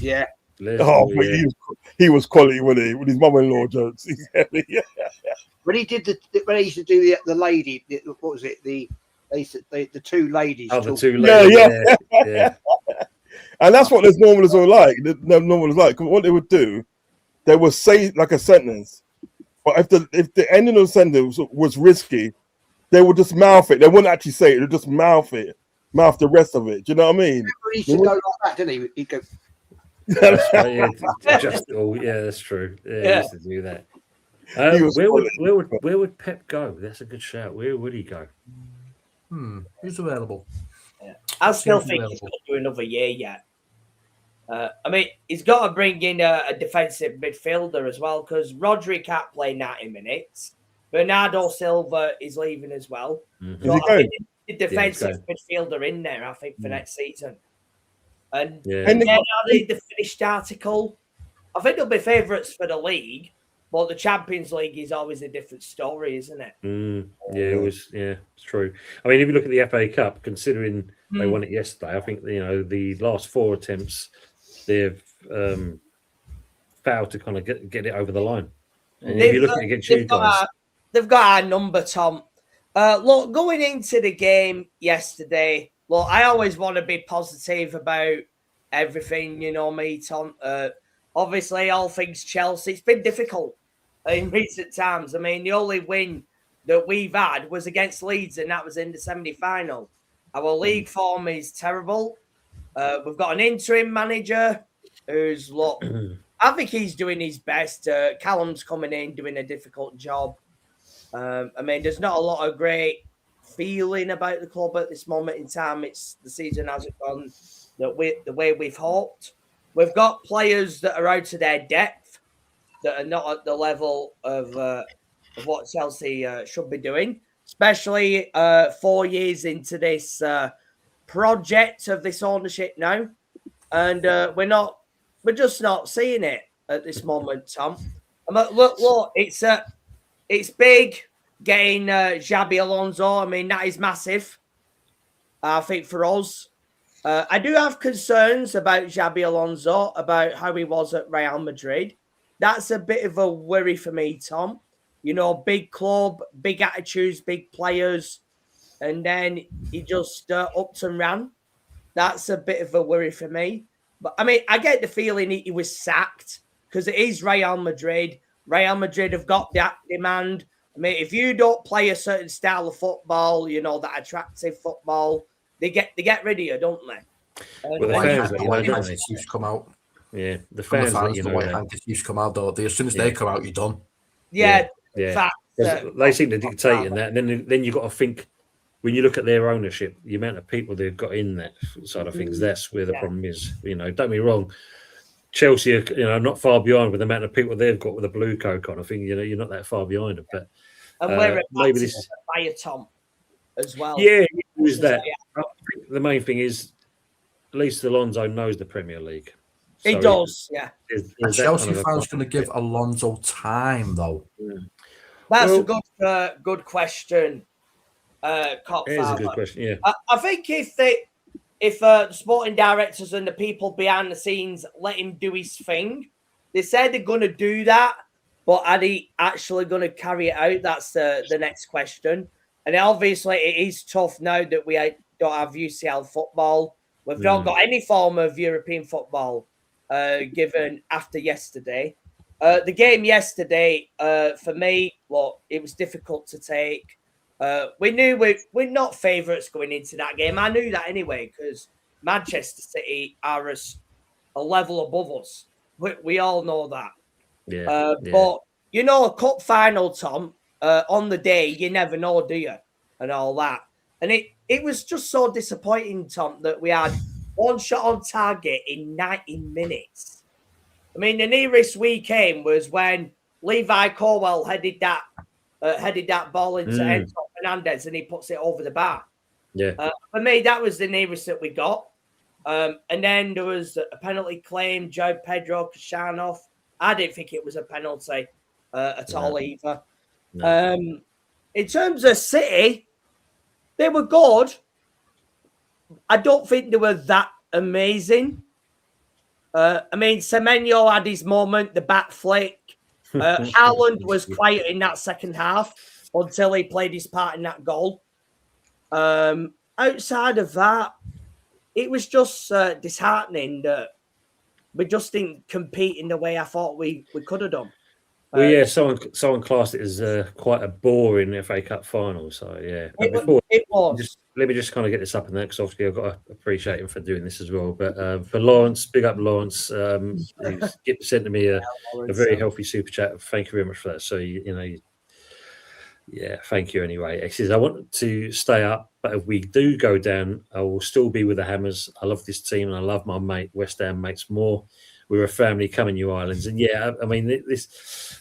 Yeah. He was quality, wasn't he? With his mother-in-law jokes. When he did when he used to do the lady, what was it? The two ladies. Oh, the two ladies. Yeah. And that's what Les Normals are like. The Normals like, because what they would do, they would say like a sentence, but if the ending of the sentence was risky, they would just mouth it. They wouldn't actually say it. They would just mouth it, mouth the rest of it. Do you know what I mean? He used to go like that, didn't he? He'd go. That's right, that's true. Yeah, he used to do that. Where would Pep go? That's a good shout. Where would he go? Who's available? Yeah. I still think he's got to do another year yet. I mean, he's got to bring in a defensive midfielder as well, because Rodri can't play 90 minutes. Bernardo Silva is leaving as well. Mm-hmm. So I think the defensive midfielder in there, I think, for next season. And the finished article, I think they'll be favourites for the league, but the Champions League is always a different story, isn't it? It's true. I mean, if you look at the FA Cup, considering they won it yesterday, I think the last 4 attempts they've failed to kind of get it over the line. And if you look at against you guys, they've got our number, Tom. Look, going into the game yesterday, look, I always want to be positive about everything. You know me, Tom. Obviously, all things Chelsea. It's been difficult in recent times. I mean, the only win that we've had was against Leeds, and that was in the semi-final. Our league form is terrible. We've got an interim manager who's I think he's doing his best. Callum's coming in doing a difficult job. I mean, there's not a lot of great feeling about the club at this moment in time. It's the season hasn't gone the way we've hoped. We've got players that are out of their depth, that are not at the level of what Chelsea should be doing, especially 4 years into this project of this ownership now, and we're just not seeing it at this moment, Tom. Look, it's big getting Xabi Alonso. I mean, that is massive. I think for us, I do have concerns about Xabi Alonso, about how he was at Real Madrid. That's a bit of a worry for me, Tom. You know, big club, big attitudes, big players, and then he just upped and ran. That's a bit of a worry for me. But I mean, I get the feeling he was sacked because it is Real Madrid. Real Madrid have got that demand. I mean, if you don't play a certain style of football, you know, that attractive football, they get rid of you, don't they? Well, the fans, the white handkerchiefs come out. Yeah, the fans, the white handkerchiefs come out, though. As soon as they come out, you're done. Yeah. Fact, they seem to dictate in that. And then you've got to think, when you look at their ownership, the amount of people they've got in that side of things, that's where the problem is. You know, don't be wrong. Chelsea are, you know, not far behind with the amount of people they've got with the blue coat kind of thing. You know, you're not that far behind them. But and we're maybe this is by a Tom as well. Yeah, it was that. I think the main thing is, at least Alonso knows the Premier League. He does, yeah. Are Chelsea fans going to give Alonso time, though? That's a good question. It's a good question. Yeah, I think if the sporting directors and the people behind the scenes let him do his thing, they said they're going to do that, but are they actually going to carry it out? That's the next question. And obviously, it is tough now that we don't have UCL football. We've not got any form of European football given after yesterday. The game yesterday, for me, well, it was difficult to take. We knew we're not favourites going into that game. I knew that anyway, because Manchester City are a level above us. We all know that. Yeah. But, you know, a cup final, Tom, on the day, you never know, do you? And all that. And it was just so disappointing, Tom, that we had one shot on target in 90 minutes. I mean, the nearest we came was when Levi Colwell headed that ball into Enzo Fernandez and he puts it over the bar. Yeah. For me, that was the nearest that we got. And then there was a penalty claim, Joe Pedro Kashanov. I didn't think it was a penalty at all either. No. In terms of City, they were good. I don't think they were that amazing. I mean, Semenyo had his moment, the back flick. Haaland was quiet in that second half until he played his part in that goal. Outside of that, it was just disheartening that we just didn't compete in the way I thought we could have done. Well, yeah, someone classed it as quite a boring FA Cup final. So yeah, it was. Let me just kind of get this up in there because obviously I've got to appreciate him for doing this as well. But for Lawrence, big up Lawrence. He sent to me a very healthy super chat. Thank you very much for that. So yeah, thank you anyway. He says, I want to stay up, but if we do go down, I will still be with the Hammers. I love this team and I love my mate, West Ham mates more. We're a family coming you islands. And yeah, I mean, this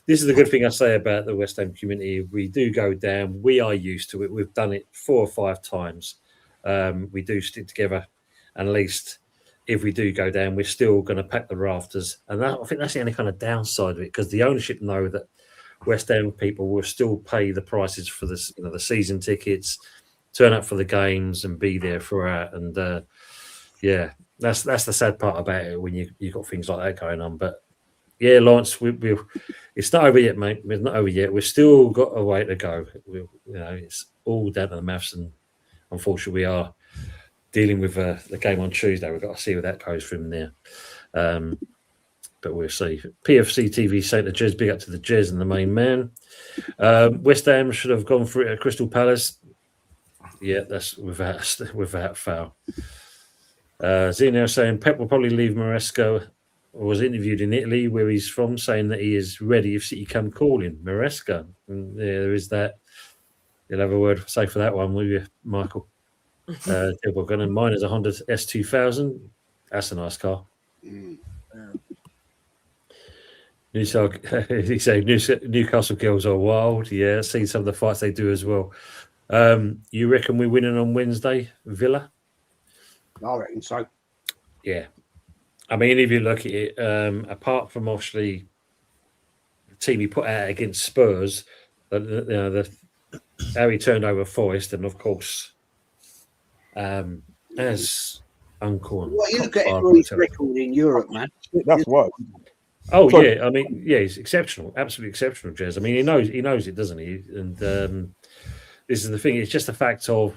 is the good thing I say about the West Ham community. If we do go down, we are used to it. We've done it 4 or 5 times. We do stick together. And at least if we do go down, we're still going to pack the rafters. And I think that's the only kind of downside of it, because the ownership know that West Ham people will still pay the prices for this, the season tickets, turn up for the games and be there throughout. And yeah, that's the sad part about it when you've got things like that going on. But yeah, Lawrence, it's not over yet, mate. It's not over yet. We've still got a way to go. It's all down to the maths, and unfortunately, we are dealing with the game on Tuesday. We've got to see where that goes from there. But we'll see. PFC TV saying the Jez, big up to the Jez and the main man. West Ham should have gone through it at Crystal Palace. Yeah, that's without foul. Zeno saying Pep will probably leave Maresca, or was interviewed in Italy, where he's from, saying that he is ready if City come calling. Maresca. And there is that. You'll have a word say for that one, will you, Michael? And mine is a Honda S2000. That's a nice car. He said Newcastle girls are wild. Yeah, seen some of the fights they do as well. You reckon we're winning on Wednesday, Villa? I reckon so. Yeah. I mean, if you look at it, apart from obviously the team he put out against Spurs, how he turned over Forest, and of course, as Uncle. Well, you look at Emery's record in Europe, man. That's right. Oh yeah, I mean, yeah, he's exceptional, absolutely exceptional, Jez. I mean, he knows it, doesn't he? And this is the thing; it's just a fact of.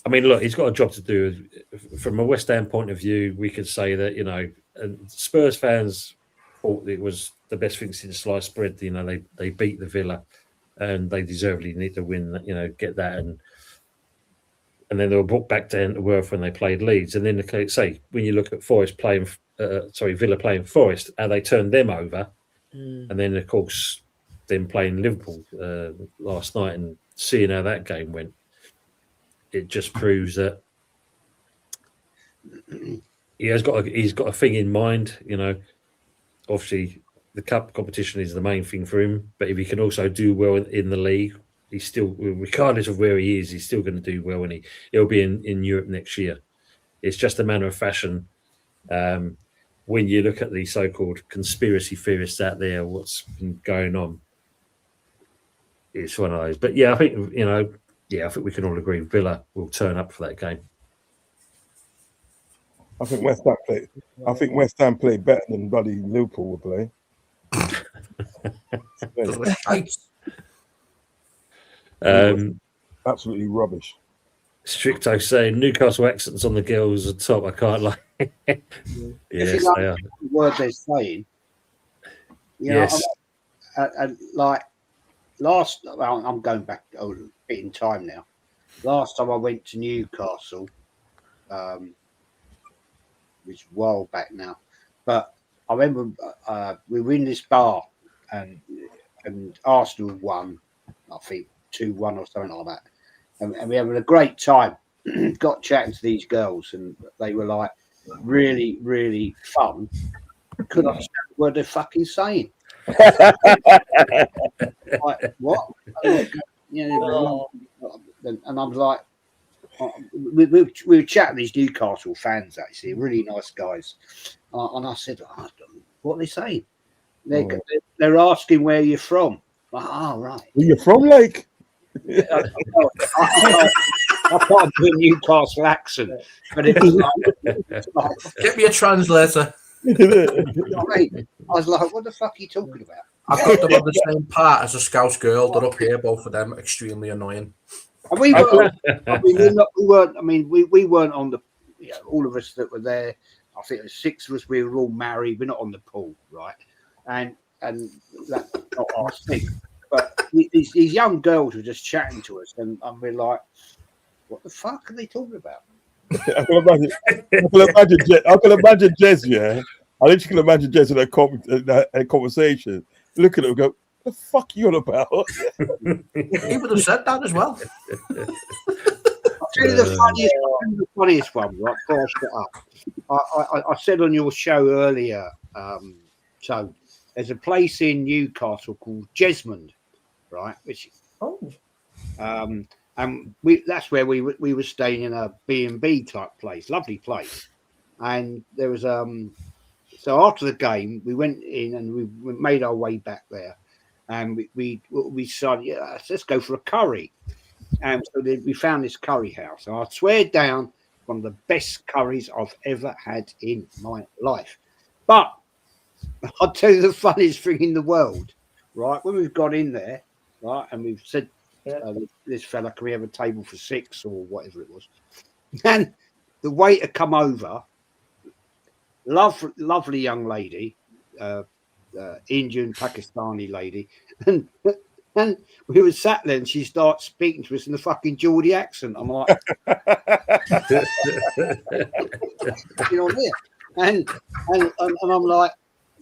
I mean, look, he's got a job to do. From a West Ham point of view, we could say that and Spurs fans thought it was the best thing since sliced bread. They beat the Villa, and they deservedly need to win. Get that, and then they were brought back down to earth when they played Leeds. And then, say, when you look at Villa playing Forest, how they turned them over, and then of course, them playing Liverpool last night and seeing how that game went. It just proves that he's got a thing in mind. Obviously the cup competition is the main thing for him. But if he can also do well in the league, he's still, regardless of where he is, he's still going to do well, and he'll be in Europe next year. It's just a matter of fashion. When you look at the so-called conspiracy theorists out there, what's been going on, it's one of those. But yeah, I think I think we can all agree Villa will turn up for that game. I think West Ham play better than bloody Liverpool will play. Absolutely rubbish. Stricto saying Newcastle accents on the girls are top. I can't lie. Yes, they are. The word they're saying. Yes. Like last, I'm going back a bit in time now. Last time I went to Newcastle, which is a while back now, but I remember we were in this bar and Arsenal won, I think 2-1 or something like that. And we had a great time. Got chatting to these girls, and they were like really, really fun. Couldn't understand what they're fucking saying. Like, what? And I was like, we were chatting these Newcastle fans, actually, really nice guys. And I said, what are they saying? They're asking where you're from. Like, right. Where you from, like? I can't do a Newcastle accent, but it was like, Get me a translator. I was like, what the fuck are you talking about? I put them on the same part as a Scouse girl. They're up here, both of them extremely annoying. And we weren't. We weren't on the. All of us that were there. I think there's 6 of us. We were all married. We're not on the pool, right? And that's not our thing. But these young girls were just chatting to us, and we're like, "What the fuck are they talking about?" I can imagine Jez. Yeah, I literally can imagine Jez in a conversation, looking at him, go, "The fuck are you on about?" He would have said that as well. I'll tell you the funniest one, right? Before I shut up, I said on your show earlier. So there's a place in Newcastle called Jesmond, right? And that's where we were staying in a B&B type place, lovely place. And there was so after the game we went in and we made our way back there, and we decided, let's go for a curry. And so we found this curry house, and I swear down, one of the best curries I've ever had in my life. But I'll tell you the funniest thing in the world, right? When we've got in there, right, and we've said, this fella, can we have a table for 6 or whatever it was? And the waiter come over, lovely young lady, Indian, Pakistani lady, and And we were sat there, and she starts speaking to us in the fucking Geordie accent. I'm like, you know, here, and I'm like,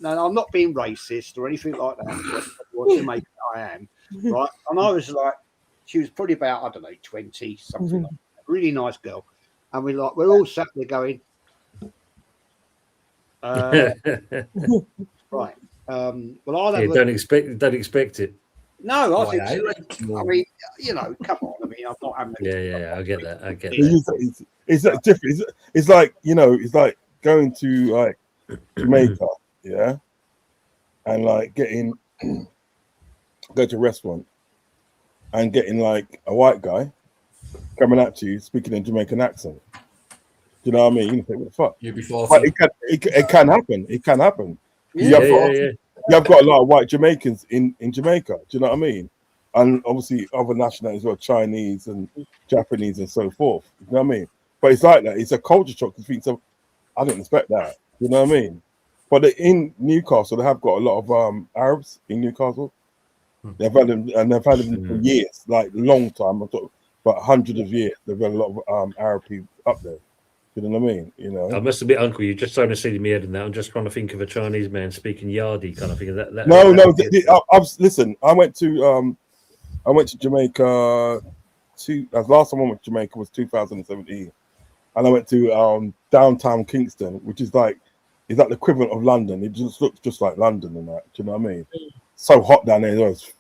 no, I'm not being racist or anything like that. What to make it, I am, right? And I was like, she was probably about, I don't know, 20 something. Like that. Really nice girl, and we're all sat there going, right. Well, I'll have don't expect it. No, I Why, think. I like you. I mean, you know, come on. I mean, I'm not having. Yeah. I get that. It's different. It's like, you know, it's like going to like Jamaica, yeah, and like go to a restaurant and getting like a white guy coming at you speaking in Jamaican accent. Do you know what I mean? You think, what the fuck? You before. But it can happen. It can happen. Yeah. You have got a lot of white Jamaicans in Jamaica. Do you know what I mean? And obviously other nationalities as well, Chinese and Japanese and so forth. You know what I mean? But it's like that. It's a culture shock. So I didn't expect that. You know what I mean? But in Newcastle, they have got a lot of Arabs in Newcastle. They've had them, and they've had them for years, like long time. I'm talking about hundreds of years. They've had a lot of Arab people up there. You know what I mean? You know. I must admit, Uncle, you're just throwing a seed in my head in that. I'm just trying to think of a Chinese man speaking Yardi kind of thing. Listen, I went to Jamaica. Last time I went to Jamaica was 2017, and I went to downtown Kingston, which is like the equivalent of London. It just looks just like London and that. Do you know what I mean? So hot down there. It's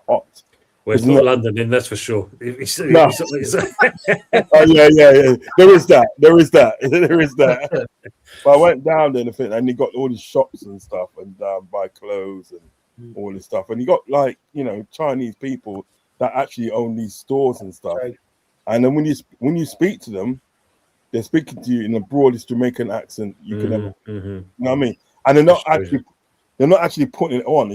hot. Well, it's not London, then that's for sure. Oh yeah. There is that. But I went down there and you got all these shops and stuff, and buy clothes and all this stuff. And you got like, you know, Chinese people that actually own these stores and stuff. Right. And then when you speak to them, they're speaking to you in the broadest Jamaican accent you can ever. You know what I mean? And they're not actually putting it on.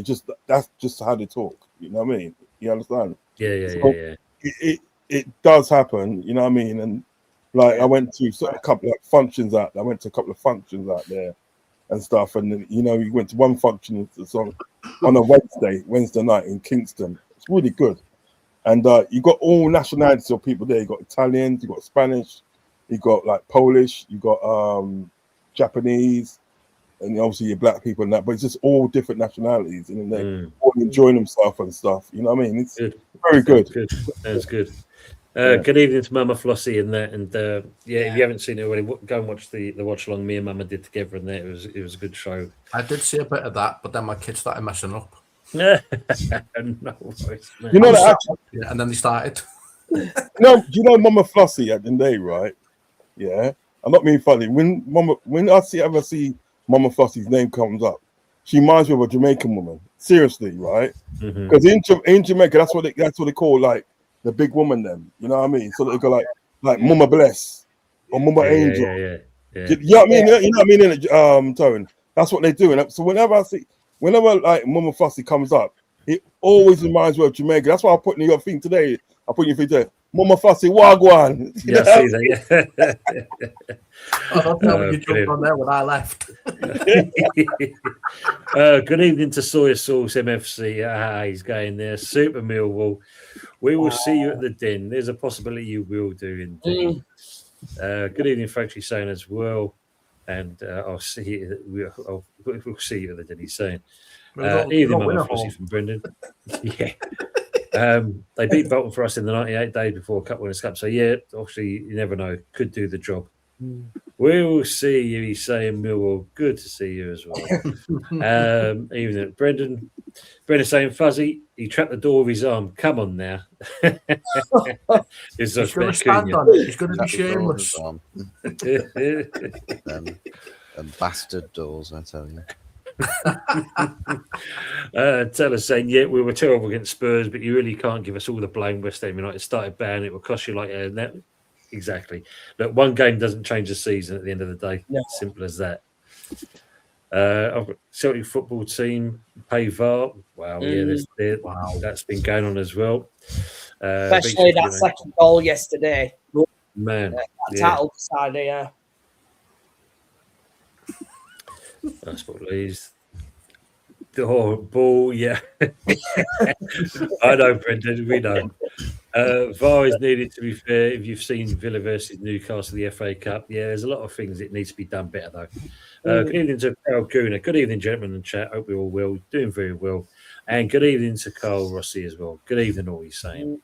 That's just how they talk. You know what I mean? You understand? Yeah. It does happen. You know what I mean? And like I went to a couple of functions out there. I went to a couple of functions out there and stuff. And then, you know, we went to one function on a Wednesday night in Kingston. It's really good. And you got all nationalities of people there. You got Italians, you got Spanish, you got like Polish, you got Japanese, and obviously your black people and that, but it's just all different nationalities, and they all enjoying themselves and stuff. You know what I mean? It's good. Very good. That's good. Good evening to Mama Flossie and that, and if you haven't seen it already, go and watch the watch along me and Mama did together, and that it was a good show. I did see a bit of that, but then my kids started messing up. No, you know that and then they started. Do you know Mama Flossie at the day, right? Yeah, I'm not being funny. When I ever see Mama Flossie's name comes up, she reminds me of a Jamaican woman. Seriously, right? Because in Jamaica, that's what they call like the big woman. Then you know what I mean. So they go like Mama Bless or Mama Angel. Yeah. You know what I mean? You know what I mean? Tone. That's what they do. And so whenever like Mama Flossie comes up, it always reminds me of Jamaica. That's why I put in your thing today. I put in your thing today. Mama Flossie Wagwan. Yeah, I see that. Yeah. I'll tell you jumped on there when I left. Good evening to Soy Sauce MFC. He's going there. Super Millwall. We will see you at the Den. There's a possibility you will do indeed. Good evening, folks. He's saying as well. And I'll see you. We'll see you at the Den. He's saying. Evening, Mama Flossie from Brendan. Yeah. They beat Bolton for us in the 98 days before Cup Winners' Cup. So, yeah, obviously, you never know. Could do the job. We'll see you, he's saying, Millwall. Good to see you as well. Evening, Brendan. Brendan saying, Fuzzy, he trapped the door with his arm. Come on now. He's going to stand on it. He's going to be shameless. And bastard doors, I tell you. Teller saying, yeah, we were terrible against Spurs, but you really can't give us all the blame. West Ham United started bad, it will cost you like that. Exactly. Look, one game doesn't change the season at the end of the day. No. Simple as that. I've got Celtic football team pay VAR. Wow, that's been going on as well. Especially that second goal yesterday. Man, title decided, yeah. That's what Lee's. Oh, Ball, yeah. I know, Brendan, we know. VAR is needed, to be fair. If you've seen Villa versus Newcastle, the FA Cup, yeah, there's a lot of things that needs to be done better, though. Good evening to Carl Guna. Good evening, gentlemen in chat. Hope we all well. Doing very well. And good evening to Carl Rossi as well. Good evening, all he's saying.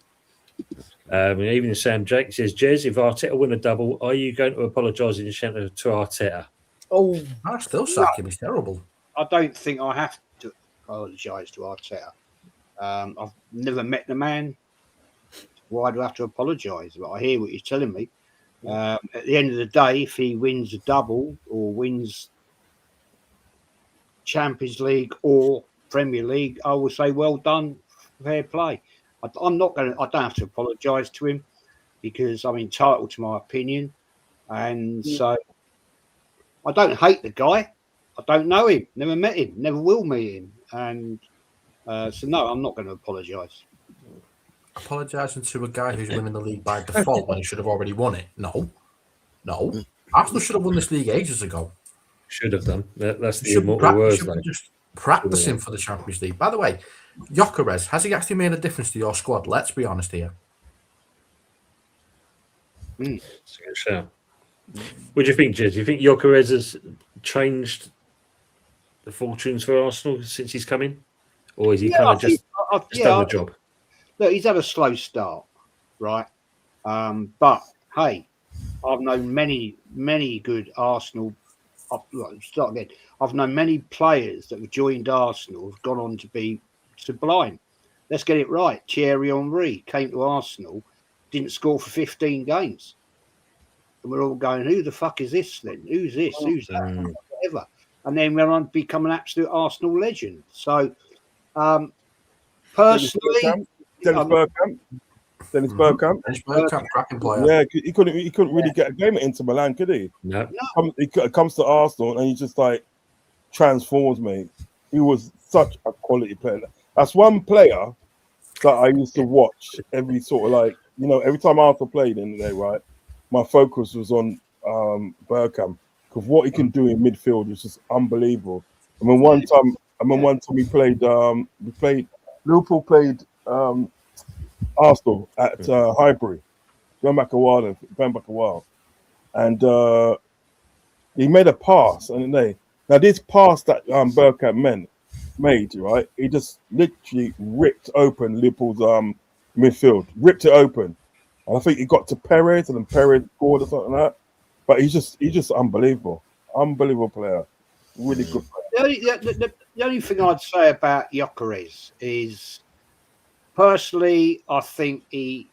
Good evening, Sam Jake. He says, Jez, if Arteta win a double, are you going to apologise in the centre to Arteta? Oh, I still sack him. He's terrible. I don't think I have to apologise to Arteta. I've never met the man. Why do I have to apologise? But I hear what you're telling me. At the end of the day, if he wins a double or wins Champions League or Premier League, I will say, well done, fair play. I'm not going to. I don't have to apologise to him because I'm entitled to my opinion, and so I don't hate the guy. I don't know him, never met him, never will meet him, and so no, I'm not going to apologise. Apologising to a guy who's winning the league by default when he should have already won it? No. Arsenal should have won this league ages ago. Should have done. That's the immortal words, though. Just practicing for the Champions League. By the way, Gyökeres, has he actually made a difference to your squad? Let's be honest here. It's a good shout. What do you think, Jez? Do you think Gyökeres has changed the fortunes for Arsenal since he's come in? Or is he kind of just done the job? Look, he's had a slow start, right? But, hey, I've known many good Arsenal. Start again. I've known many players that have joined Arsenal have gone on to be sublime. Let's get it right. Thierry Henry came to Arsenal, didn't score for 15 games. And we're all going, who the fuck is this then? Who's this? Who's that? Whatever. And then went on to become an absolute Arsenal legend. So, personally... Dennis Bergkamp, cracking player. Yeah, he couldn't really get a game at Inter Milan, could he? No. He comes to Arsenal and he just like transforms me. He was such a quality player. That's one player that I used to watch every sort of like, every time Arsenal played in the day, right? My focus was on Bergkamp because what he can do in midfield was just unbelievable. I mean, one time we played Liverpool played Arsenal at Highbury, going back a while, and he made a pass, and now this pass that Bergkamp made, right? He just literally ripped open Liverpool's midfield, ripped it open, and I think he got to Perez, and then Perez scored or something like that. But he's just unbelievable player, really good player. The only thing I'd say about Gyökeres is, personally, I think he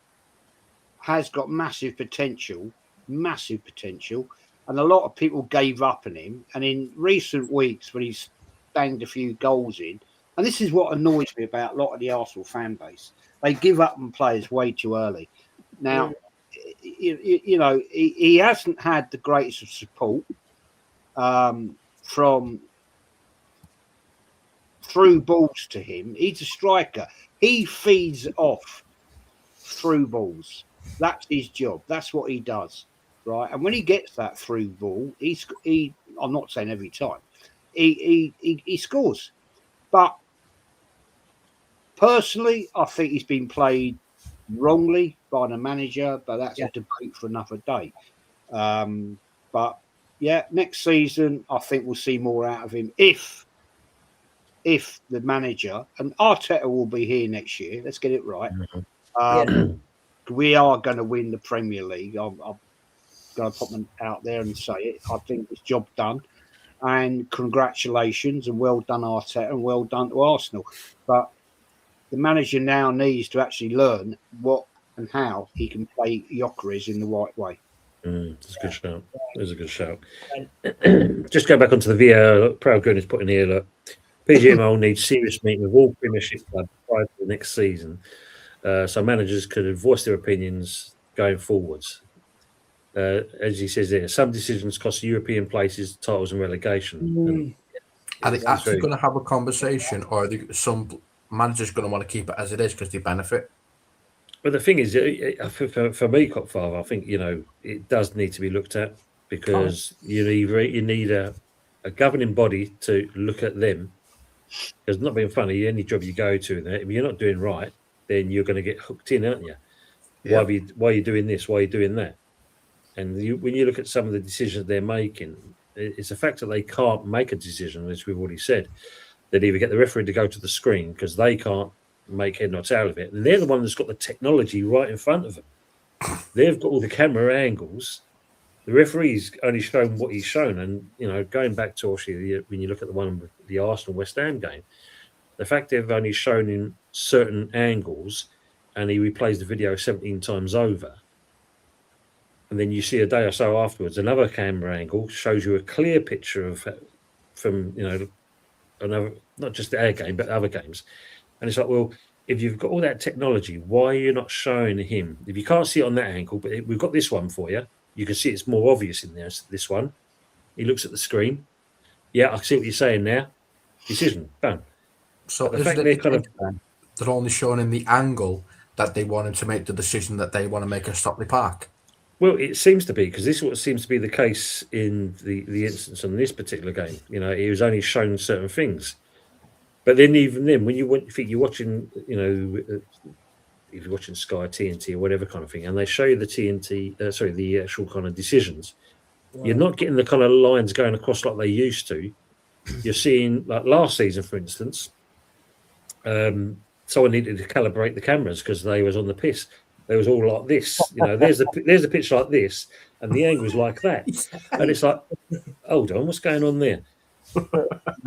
has got massive potential, and a lot of people gave up on him. And in recent weeks, when he's banged a few goals in, and this is what annoys me about a lot of the Arsenal fan base, they give up on players way too early. Now, he hasn't had the greatest of support from through balls to him. He's a striker. He feeds off through balls. That's his job. That's what he does, right? And when he gets that through ball, I'm not saying every time, he scores. But personally, I think he's been played wrongly by the manager, but that's a debate for another day. But yeah, next season, I think we'll see more out of him if the manager, and Arteta will be here next year. Let's get it right. We are going to win the Premier League. I'm going to put them out there and say it. I think it's job done. And congratulations and well done, Arteta, and well done to Arsenal. But the manager now needs to actually learn what and how he can play Gyökeres in the right way. That's a good shout. That's a good shout. Just go back onto the VAR. Proud Goon is putting here, look. PGMO needs serious meeting with all Premiership clubs prior to the next season, so managers could voice their opinions going forwards. As he says there, some decisions cost European places, titles, and relegation. Are they actually going to have a conversation, or are some managers going to want to keep it as it is because they benefit? But the thing is, for me, Copfather, I think it does need to be looked at because you need a governing body to look at them Because not being funny, any job you go to, if you're not doing right, then you're going to get hooked in, aren't you? Yeah. Why are you doing this? Why are you doing that? And when you look at some of the decisions they're making, it's a fact that they can't make a decision, as we've already said. They'd either get the referee to go to the screen because they can't make head or tail of it. And they're the one that's got the technology right in front of them. They've got all the camera angles. The referee's only shown what he's shown. And, going back to actually when you look at the one with the Arsenal West Ham game, the fact they've only shown in certain angles and he replays the video 17 times over. And then you see a day or so afterwards, another camera angle shows you a clear picture from another, not just our game, but other games. And it's like, well, if you've got all that technology, why are you not showing him? If you can't see it on that angle, but we've got this one for you, you can see it's more obvious in there. This one, he looks at the screen. Yeah, I see what you're saying now. Decision, done. So the fact they're only showing in the angle that they wanted to make the decision that they want to make a Stockley Park. Well, it seems to be, because this is what seems to be the case in the instance on this particular game. He was only shown certain things. But then even then, when you're watching, if you're watching Sky TNT or whatever kind of thing, and they show you the the actual kind of decisions, you're not getting the kind of lines going across like they used to. You're seeing, like last season, for instance, someone needed to calibrate the cameras because they was on the piss. They was all like this, there's a pitch like this, and the angle was like that, and it's like, hold on, what's going on there?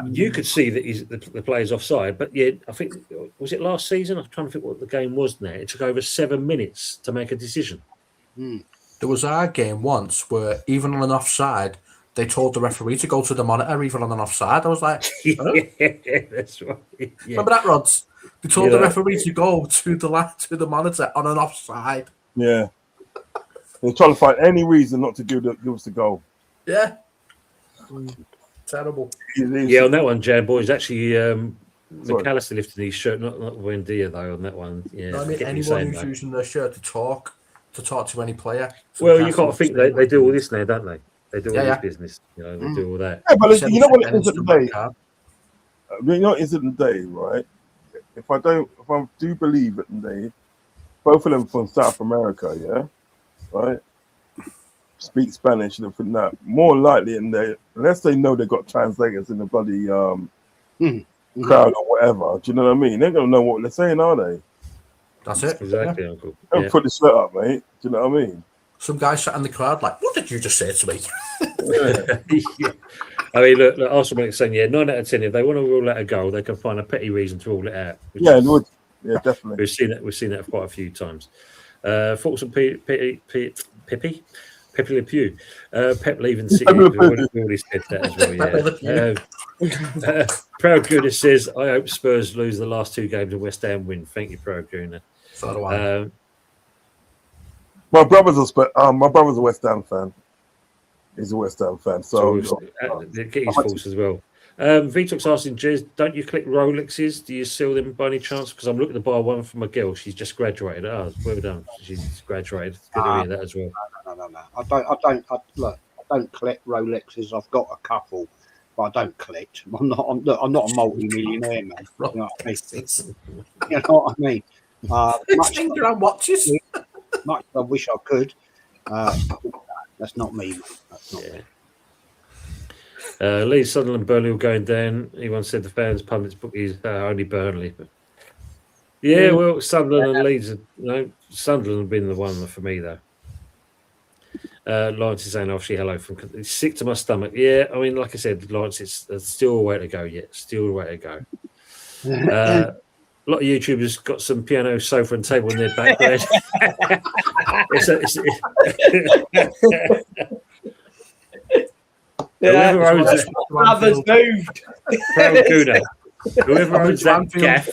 You could see that the player's offside, but yeah, I think, was it last season? I'm trying to think what the game was now. It took over 7 minutes to make a decision. There was our game once where even on an offside, they told the referee to go to the monitor even on an offside. I was like, huh? Yeah, that's right. Yeah. Remember that, Rods? They told the referee to go to the monitor on an offside. Yeah. They're trying to find any reason not to give us the goal. Yeah. Terrible. Yeah, on that one, Jan Boy, is actually McAllister lifting his shirt, not Wendia though. On that one, yeah. I mean, anyone who's using their shirt to talk to any player. Well, you can't think they do all this now, don't they? They do all this business. They do all that. Yeah, but you know what it is at the day. You know what it is at the day, right? If I do believe it, they both of them from South America, yeah, right? Speak Spanish and everything that. More likely in there, unless they know they've got translators in the bloody crowd or whatever. Do you know what I mean? They're gonna know what they're saying, are they? That's it. Exactly, Uncle. Don't put the shirt up, mate. Do you know what I mean? Some guy sat in the crowd like, what did you just say to me? Yeah. I mean, look, Arsenal are saying, 9 out of 10. If they want to rule out a goal, they can find a petty reason to rule it out. Yeah, it would. Yeah, definitely. We've seen that quite a few times. Thoughts on Pepe Le Pew. Pep leaving City. We already said that as well. Yeah. Proud Guna says, I hope Spurs lose the last 2 games and West Ham win. Thank you, Proud Guna. So do I. My brother's a West Ham fan. He's a West Ham fan, so get his thoughts as well. Vitox asking, Jez, don't you click Rolexes? Do you seal them by any chance? Because I'm looking to buy one for my girl. She's just graduated. Oh, well done. She's graduated. Good to hear that as well. No. I don't collect Rolexes. I've got a couple, but I don't collect. I'm not a multi-millionaire, man. You know what I mean? Instagram watches. Much I wish I could. That's not me. That's not me. Lee Sunderland, Burnley were going down. He once said the fans, pundits, bookies, only Burnley. But well, Sunderland and Leeds, Sunderland have been the one for me though. Lawrence is saying, obviously, hello from. It's sick to my stomach. Yeah, I mean, like I said, Lawrence, it's still a way to go yet. Still a way to go. A lot of YouTubers got some piano, sofa, and table in their background. Whoever owns that gaff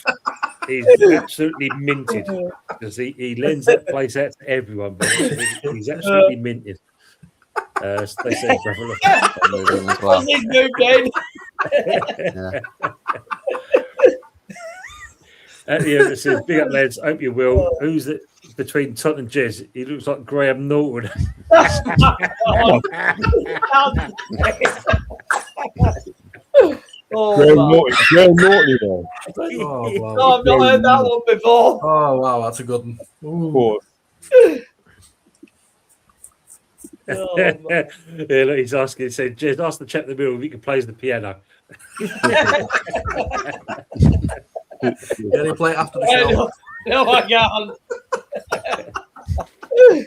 is absolutely minted because he lends that place out to everyone. But he's absolutely minted. They say, What's his move, Dane? At the end, it says, big up, lads. Hope you will. Who's it between Todd and Jez? He looks like Graham Norton. Graham Norton, though. Oh, wow. No, I've not heard that one before. Oh, wow, that's a good one. Of Ooh. course. Oh, Yeah, look, he's asking. He said, "Just ask the chap in the middle if he can play the piano." Can he play it after the show? No, I can't.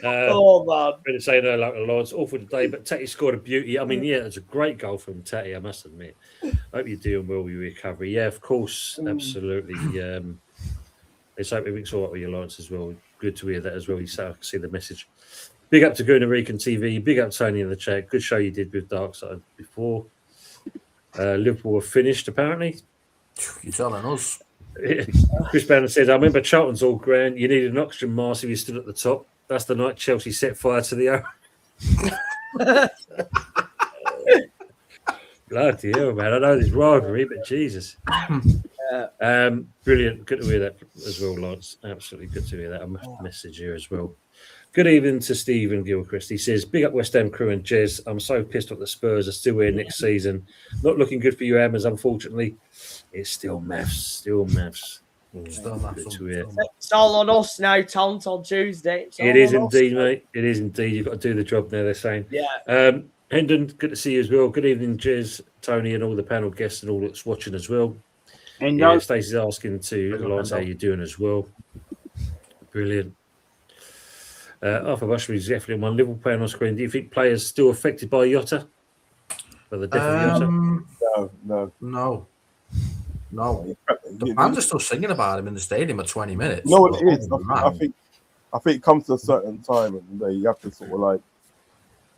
Oh man! Going to say no, like the Lords, awful today, but Tatty scored a beauty. I mean, yeah, it's a great goal from Tatty, I must admit. Hope you're doing well with your recovery. Yeah, of course, absolutely. Let's hope everything's all right with your Lawrence as well. Good to hear that as well. You say I can see the message. Big up to Guna Rican TV. Big up Tony in the chat. Good show you did with Darkside before. Liverpool were finished apparently. You're telling us. Chris Bannon said, I remember Charlton's all grand. You needed an oxygen mask if you stood at the top. That's the night Chelsea set fire to the Bloody hell, man. I know there's rivalry, but Jesus. Brilliant. Good to hear that as well, Lance. Absolutely good to hear that. A message here as well. Good evening to Stephen Gilchrist. He says, big up West Ham crew and Jez. I'm so pissed off the Spurs are still here next season. Not looking good for you, Hammers, unfortunately. It's still maths. Still maths. It's all on us now, Taunt, on Tuesday. It is indeed, mate. It is indeed. You've got to do the job now, they're saying. Yeah. Hendon, good to see you as well. Good evening, Jez, Tony, and all the panel guests and all that's watching as well. And yeah, Stacey's asking to Lawrence how you're doing as well. Brilliant. Arthur Bushby is definitely one. Liverpool playing on screen. Do you think players still affected by Jota? By the death of Jota? No. The fans are still singing about him in the stadium at 20 minutes. No, it is. I think it comes to a certain time and you have to sort of like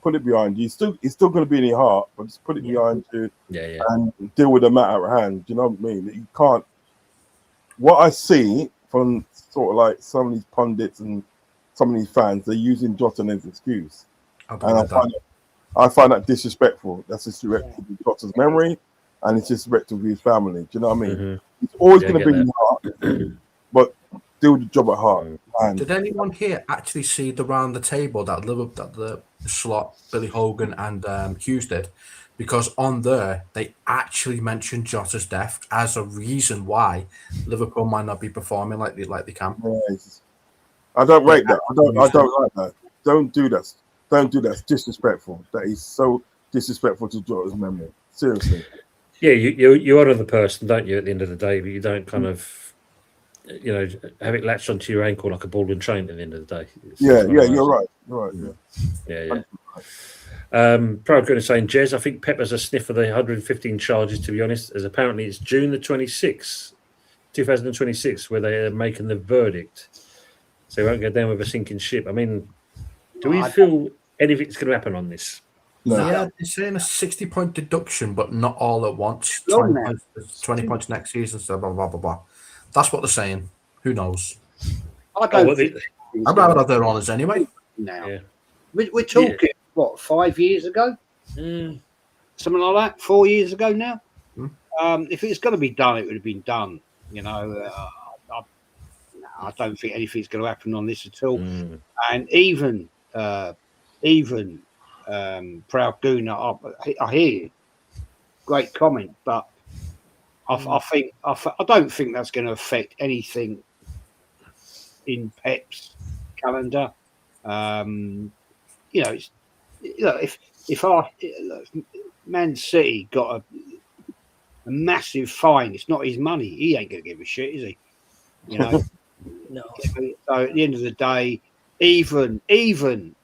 put it behind you. It's still going to be in your heart, but just put it behind you and deal with the matter at hand. Do you know what I mean? You can't. What I see from sort of like some of these pundits and some of these fans, they're using Jota as an excuse, and I find that disrespectful. That's disrespectful to Jota's memory, and it's disrespectful to his family. Do you know what I mean? Mm-hmm. It's always going to be in your heart, but do the job at heart. And did anyone here actually see the round the table that the slot Billy Hogan and Hughes did? Because on there they actually mentioned Jota's death as a reason why Liverpool might not be performing like they can. Yes. I don't rate that. I don't like that. Don't do that. Don't do that. It's disrespectful. That is so disrespectful to Jota's memory. Seriously. Yeah, you honour the person, don't you? At the end of the day, but you don't kind of, have it latched onto your ankle like a ball and chain. At the end of the day. You're right. You're right. Yeah. Proud going to say, Jez, I think Pep has a sniff of the 115 charges. To be honest, as apparently it's June the 26th, 2026, where they are making the verdict. So they won't go down with a sinking ship. I mean, do we feel anything's going to happen on this? No. Yeah, they're saying a 60-point deduction, but not all at once. 20 points next season, so blah, blah, blah, blah. That's what they're saying. Who knows? I don't think I'd rather have their honours anyway. Now. Yeah. We're talking, 5 years ago? Something like that? 4 years ago now? If it's going to be done, it would have been done. I don't think anything's going to happen on this at all. And even Proud Guna, I hear you. Great comment, but I don't think that's going to affect anything in Pep's calendar. If Man City got a massive fine, it's not his money. He ain't going to give a shit, is he? No. So at the end of the day, even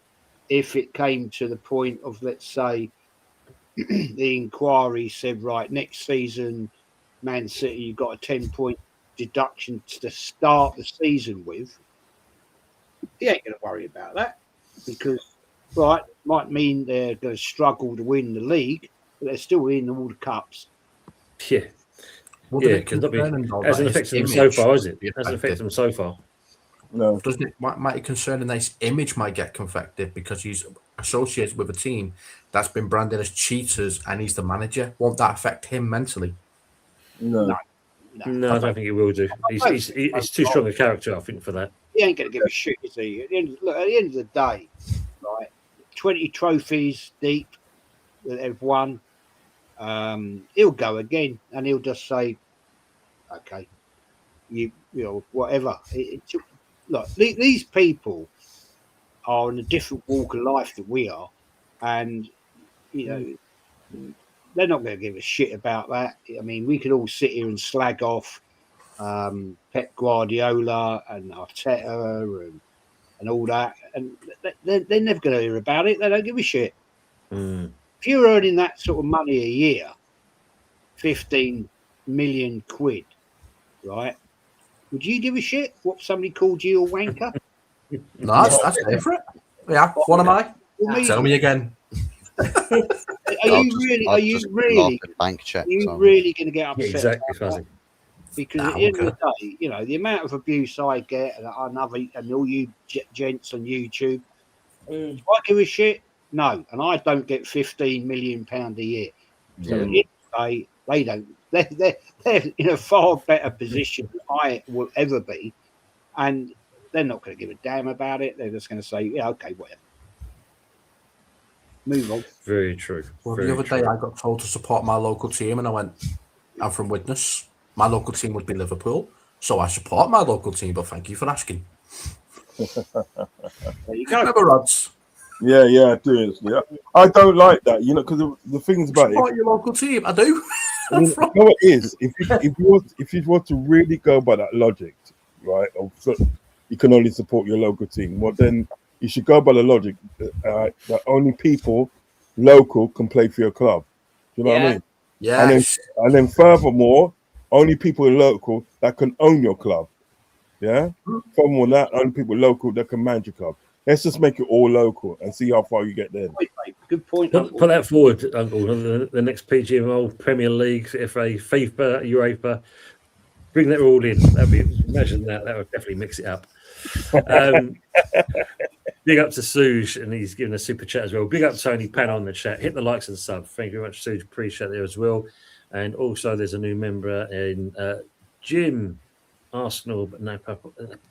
if it came to the point of, let's say, the inquiry said, right, next season, Man City, you've got a 10-point deduction to start the season with, he ain't going to worry about that because, might mean they're going to struggle to win the league, but they're still in all the cups. Yeah. Because it hasn't affected them so far, is it? It hasn't affected them so far. No. Doesn't it might be concerning that his image might get affected because he's associated with a team that's been branded as cheaters and he's the manager? Won't that affect him mentally? No, I don't think it will do. He's too strong a character, I think, for that. He ain't going to give a shit, is he? At the end of the day, right, 20 trophies deep that they've won. he'll go again, and he'll just say, "Okay, you know, whatever." Look, these people are in a different walk of life that we are, and you know, they're not going to give a shit about that. I mean, we could all sit here and slag off Pep Guardiola and Arteta and all that, and they're never going to hear about it. They don't give a shit. If you're earning that sort of money a year, 15 million quid, right? Would you give a shit what somebody called you a wanker? No, that's different. Yeah, what am I? Well, Tell me again. Are you really bank check? Really going to get upset? Yeah, exactly, Fuzzy. Because at the end of the day, you know, the amount of abuse I get and all you gents on YouTube, do I give a shit? No, and I don't get 15 million pound a year. So at the end of the day, they don't. They're in a far better position than I will ever be, and they're not going to give a damn about it. They're just going to say, yeah, okay, whatever. Move on. Very true. Well, the other day I got told to support my local team, and I went, I'm from Widnes. My local team would be Liverpool, so I support my local team, but thank you for asking. There you go. Remember, Rods? Yeah, I do. Yeah. I don't like that, you know, because the things about support your local team. I do. I mean, you know what it is? If you want to really go by that logic, right, you can only support your local team. Well, then you should go by the logic that only people local can play for your club. Do you know what I mean? Yeah. And then furthermore, only people local that can own your club. Yeah. Furthermore, that only people local that can manage your club. Let's just make it all local and see how far you get there. Good point. Put that forward, Uncle. The next PGMO, Premier League, FA, FIFA, Europa. Bring that all in. Imagine that. That would definitely mix it up. Big up to Suge, and he's giving a super chat as well. Big up to Tony Pan on the chat. Hit the likes and sub. Thank you very much, Suge. Appreciate it as well. And also, there's a new member in Jim Arsenal, but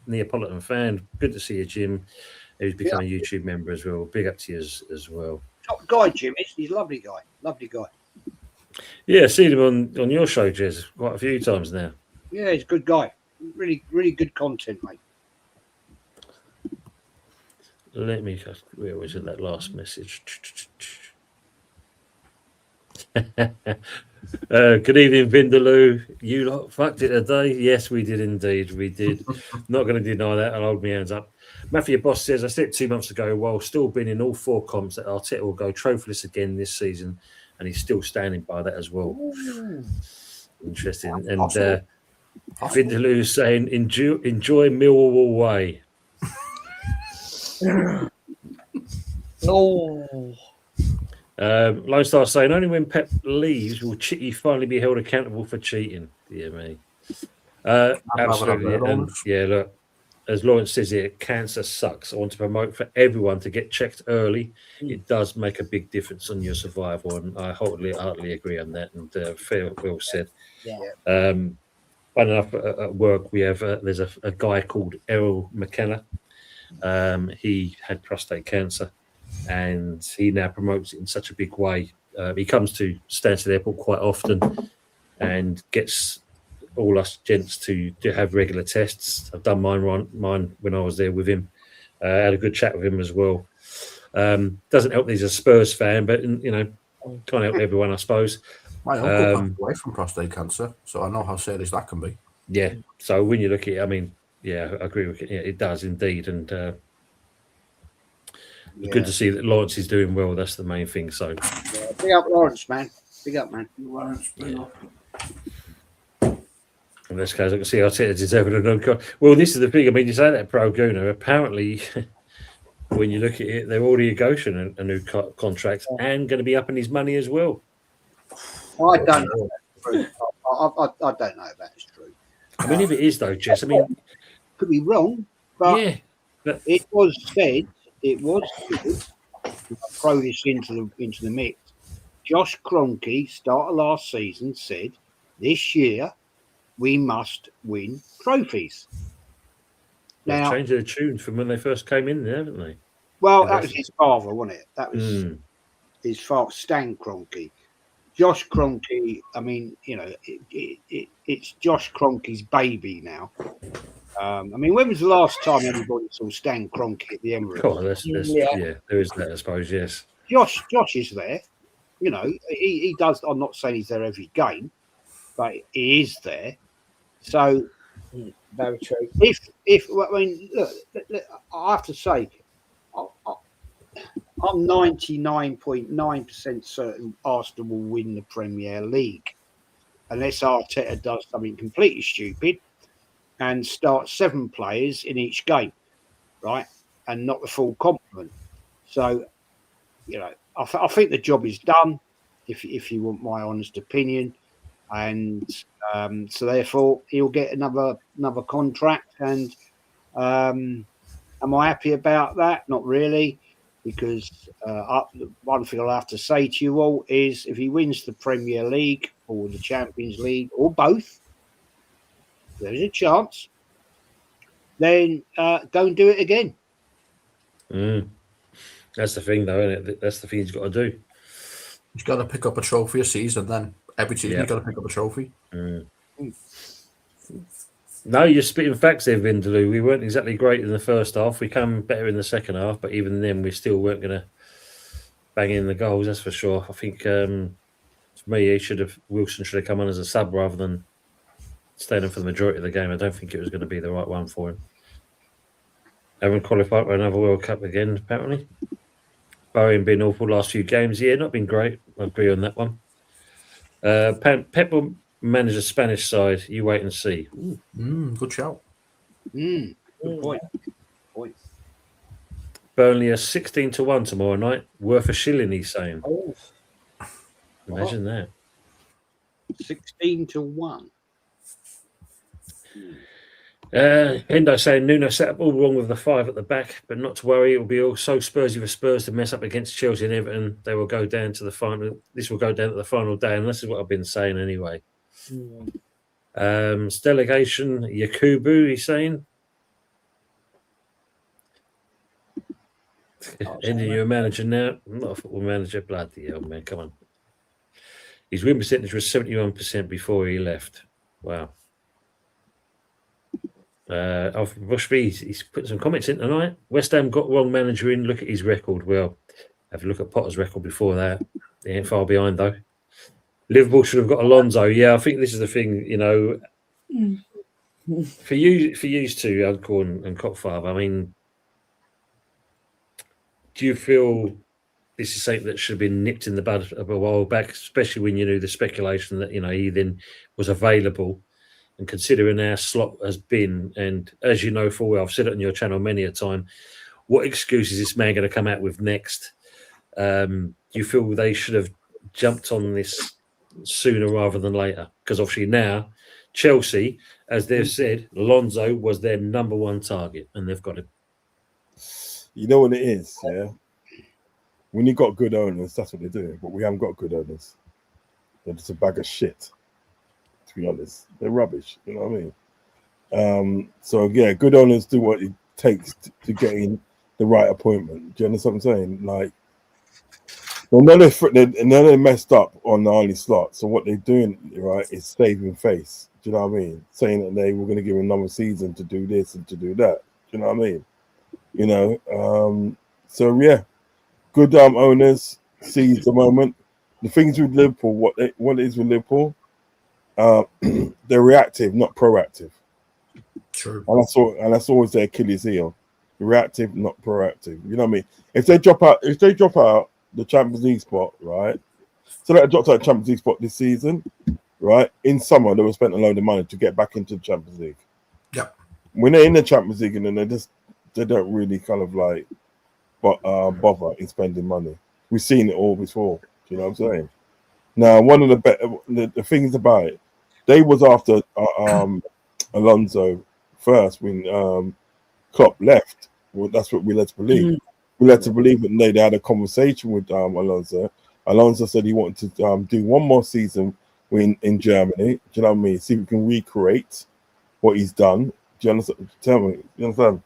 Neapolitan fan. Good to see you, Jim. Who's become a YouTube member as well. Big up to you as well. Top guy, Jim. He's a lovely guy. Lovely guy. Yeah, seen him on your show, Jez, quite a few times now. Yeah, he's a good guy. Really, really good content, mate. Let me. Where was it? That last message. Good evening, Vindaloo. You lot fucked it today. Yes, we did indeed. We did. Not going to deny that. I'll hold my hands up. Matthew Boss says, I slipped 2 months ago while still being in all 4 comps that Arteta will go trophyless again this season, and he's still standing by that as well. Interesting. And Vindaloo is saying, enjoy Millwall way. No. Lone Star saying, only when Pep leaves will Chitty finally be held accountable for cheating. Dear me. Absolutely. And yeah, look, as Lawrence says here, cancer sucks. I want to promote for everyone to get checked early. It does make a big difference on your survival, and I heartily agree on that. And fair, well said. Yeah. Fun enough, at work we have there's a guy called Errol McKenna. He had prostate cancer, and he now promotes it in such a big way. He comes to Stansted Airport quite often and gets all us gents to have regular tests. I've done mine when I was there with him. I had a good chat with him as well. Doesn't help that he's a Spurs fan, but you know, can't help everyone, I suppose. My uncle passed away from prostate cancer, so I know how serious that can be. Yeah. So when you look at it, I mean, yeah, I agree with it. Yeah, it does indeed, and good to see that Lawrence is doing well. That's the main thing. So big up Lawrence, man. Big up, man. Lawrence, in this case, I can see Arteta deserving a non-con. Well, this is the thing. I mean, you say that Pro Guna. Apparently, when you look at it, they're already negotiating a new contract and going to be upping his money as well. I don't know. I don't know if that's true. I mean, if it is though, Jess, I mean, could be wrong, but yeah, it was said. It was said. I'll throw this into the mix. Josh Kroenke, start of last season, said this year we must win trophies. They've Now, changed their tune from when they first came in there, haven't they? well, that was his father, wasn't it? That was his father, Stan Kroenke. Josh Kroenke, I mean, it's Josh Kroenke's baby now. I mean, when was the last time anybody saw Stan Kroenke at the Emirates? Cool, yeah, there is that, I suppose. Yes, Josh is there. He does. I'm not saying he's there every game, but he is there. So, very true. If I mean, look, I have to say, I'm 99.9% certain Arsenal will win the Premier League, unless Arteta does something completely stupid and start 7 players in each game, right, and not the full complement. So, I think the job is done. If you want my honest opinion, and so therefore he'll get another contract. And am I happy about that? Not really, because one thing I'll have to say to you all is if he wins the Premier League or the Champions League or both, there's a chance. Then go and do it again. That's the thing, though, isn't it? That's the thing he's got to do. He's got to pick up a trophy a season. Then every season he's got to pick up a trophy. No, you're spitting facts there, Vindaloo. We weren't exactly great in the first half. We come better in the second half, but even then, we still weren't going to bang in the goals. That's for sure. I think for me, Wilson should have come on as a sub rather than staying in for the majority of the game. I don't think it was going to be the right one for him. Haven't qualified for another World Cup again, apparently. Bowen been awful last few games. Yeah, not been great. I agree on that one. Pep will manage a Spanish side. You wait and see. Good shout. Good point. Burnley are 16-1 tomorrow night. Worth a shilling, he's saying. Oh. Imagine that. 16-1. Hendo saying Nuno set up all wrong with the 5 at the back, but not to worry. It will be all so Spursy for Spurs to mess up against Chelsea and Everton. They will go down to the final. This will go down to the final day, and this is what I've been saying anyway. Delegation Yakubu, he's saying. Ending your manager now. I'm not a football manager. Bloody hell, man. Come on. His win percentage was 71% before he left. Wow. Bushby, he's put some comments in tonight. West Ham got wrong manager in. Look at his record. Well, have a look at Potter's record before that. He ain't far behind, though. Liverpool should have got Alonso. Yeah, I think this is the thing, for you two, Uncle and Cockfather, I mean, do you feel this is something that should have been nipped in the bud a while back, especially when you knew the speculation that, he then was available? And considering our slot has been, and as you know full well, I've said it on your channel many a time, what excuse is this man going to come out with next? Do you feel they should have jumped on this sooner rather than later? Because obviously now, Chelsea, as they've said, Alonso was their number 1 target, and they've got him. You know what it is, yeah? When you got good owners, that's what they're doing. But we haven't got good owners. They're just a bag of shit. To be honest, they're rubbish. You know what I mean? So yeah, good owners do what it takes to get in the right appointment. Do you understand what I'm saying? Like, they messed up on the early slot. So what they're doing, right, is saving face. Do you know what I mean? Saying that they were going to give another season to do this and to do that. Do you know what I mean? So yeah, good owners seize the moment. The things with Liverpool, what it is with Liverpool. They're reactive, not proactive. True. And that's always their Achilles heel. Reactive, not proactive. You know what I mean? If they drop out the Champions League spot, right? So they dropped out the Champions League spot this season, right? In summer, they would spend a load of money to get back into the Champions League. Yeah. When they're in the Champions League, and then they don't really kind of like bother in spending money. We've seen it all before. Do you know what I'm saying? Now, one of the things about it, they was after Alonso first when Klopp left. Well, that's what we led to believe. We led to believe that they had a conversation with Alonso. Alonso said he wanted to do one more season in Germany. Do you know what I mean? See if we can recreate what he's done. Do you understand? Tell me, you understand?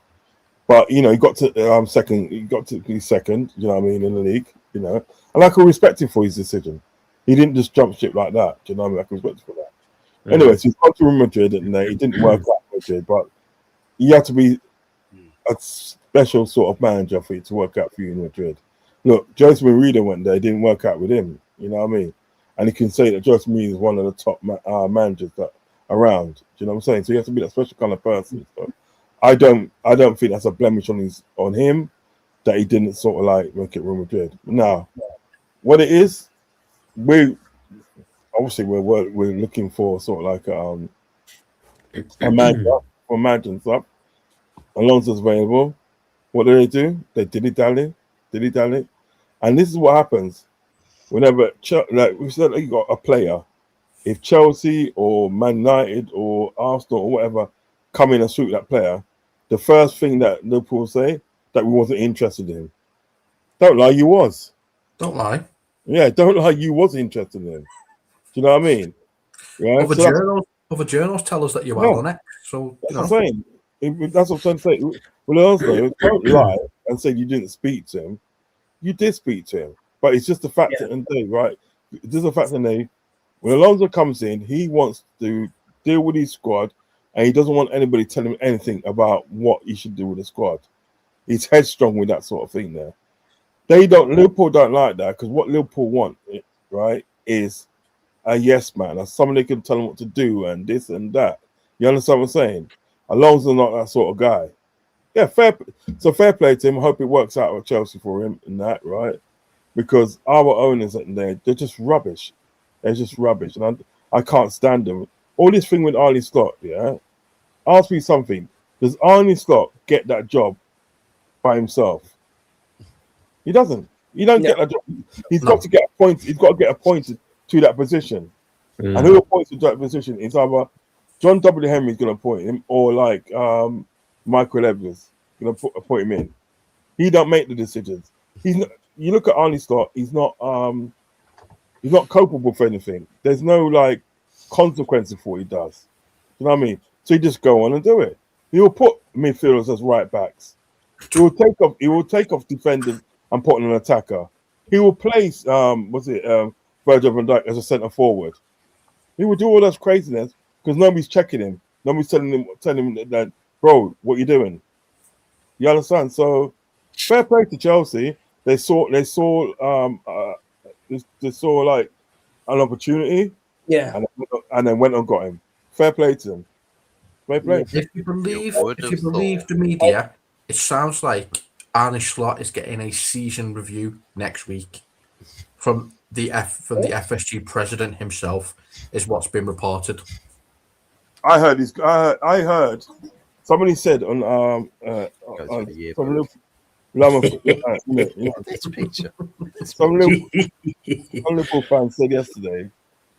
But he got to second. He got to be second. You know what I mean, in the league. And I can respect him for his decision. He didn't just jump ship like that. Do you know what I mean? I can respect for that. Anyway, so he's gone to Real Madrid, and it didn't work out for Madrid, but you have to be a special sort of manager for it to work out for you in Madrid. Look, Jose Mourinho went there; it didn't work out with him. You know what I mean? And you can say that Jose Mourinho is one of the top managers that around. Do you know what I'm saying? So you have to be that special kind of person. So I don't think that's a blemish on him that he didn't sort of like make it Real Madrid. Now, what it is, we're looking for sort of like a manager for managing stuff. Alonso's available. What do? They dilly-dally. And this is what happens whenever, like we said, you got a player. If Chelsea or Man United or Arsenal or whatever come in and swoop that player, the first thing that Liverpool will say that we wasn't interested in him. Don't lie, you was. Don't lie. Yeah, don't lie, you was interested in him. Do you know what I mean? Right? Other journals tell us that you are on it. So that's what I'm saying. That's what I'm trying to say. Well, also, don't lie and say you didn't speak to him. You did speak to him, but it's just the fact that day, right? It's just the fact that day. When Alonso comes in, he wants to deal with his squad, and he doesn't want anybody telling him anything about what he should do with the squad. He's headstrong with that sort of thing there. Liverpool don't like that, because what Liverpool want, right, is a yes man, or somebody can tell them what to do and this and that. You understand what I'm saying? Alonso's not that sort of guy. Yeah, fair play to him. I hope it works out with Chelsea for him and that, right? Because our owners they're just rubbish. They're just rubbish, and I can't stand them. All this thing with Arne Slot, yeah? Ask me something. Does Arne Slot get that job by himself? He doesn't. He don't get that job. He's got to get appointed. He's got to get appointed to that position. And who appoints to that position is either John W. Henry's going to appoint him, or like Michael Evans going to appoint him in. He don't make the decisions. He's not, you look at Arne Slot. He's not culpable for anything. There's no like consequences for what he does. You know what I mean? So he just go on and do it. He will put midfielders as right backs. He will take off defenders and put on an attacker. He will place Virgil van Dijk as a centre forward. He will do all that craziness because nobody's checking him. Nobody's telling him that, bro, what you doing? You understand? So fair play to Chelsea. They saw like an opportunity, and then went and got him. Fair play to them. Fair play. If you believe the media, it sounds like Arne Slot is getting a season review next week from the FSG president himself, is what's been reported. I heard somebody said on this picture. Some Liverpool fans said yesterday,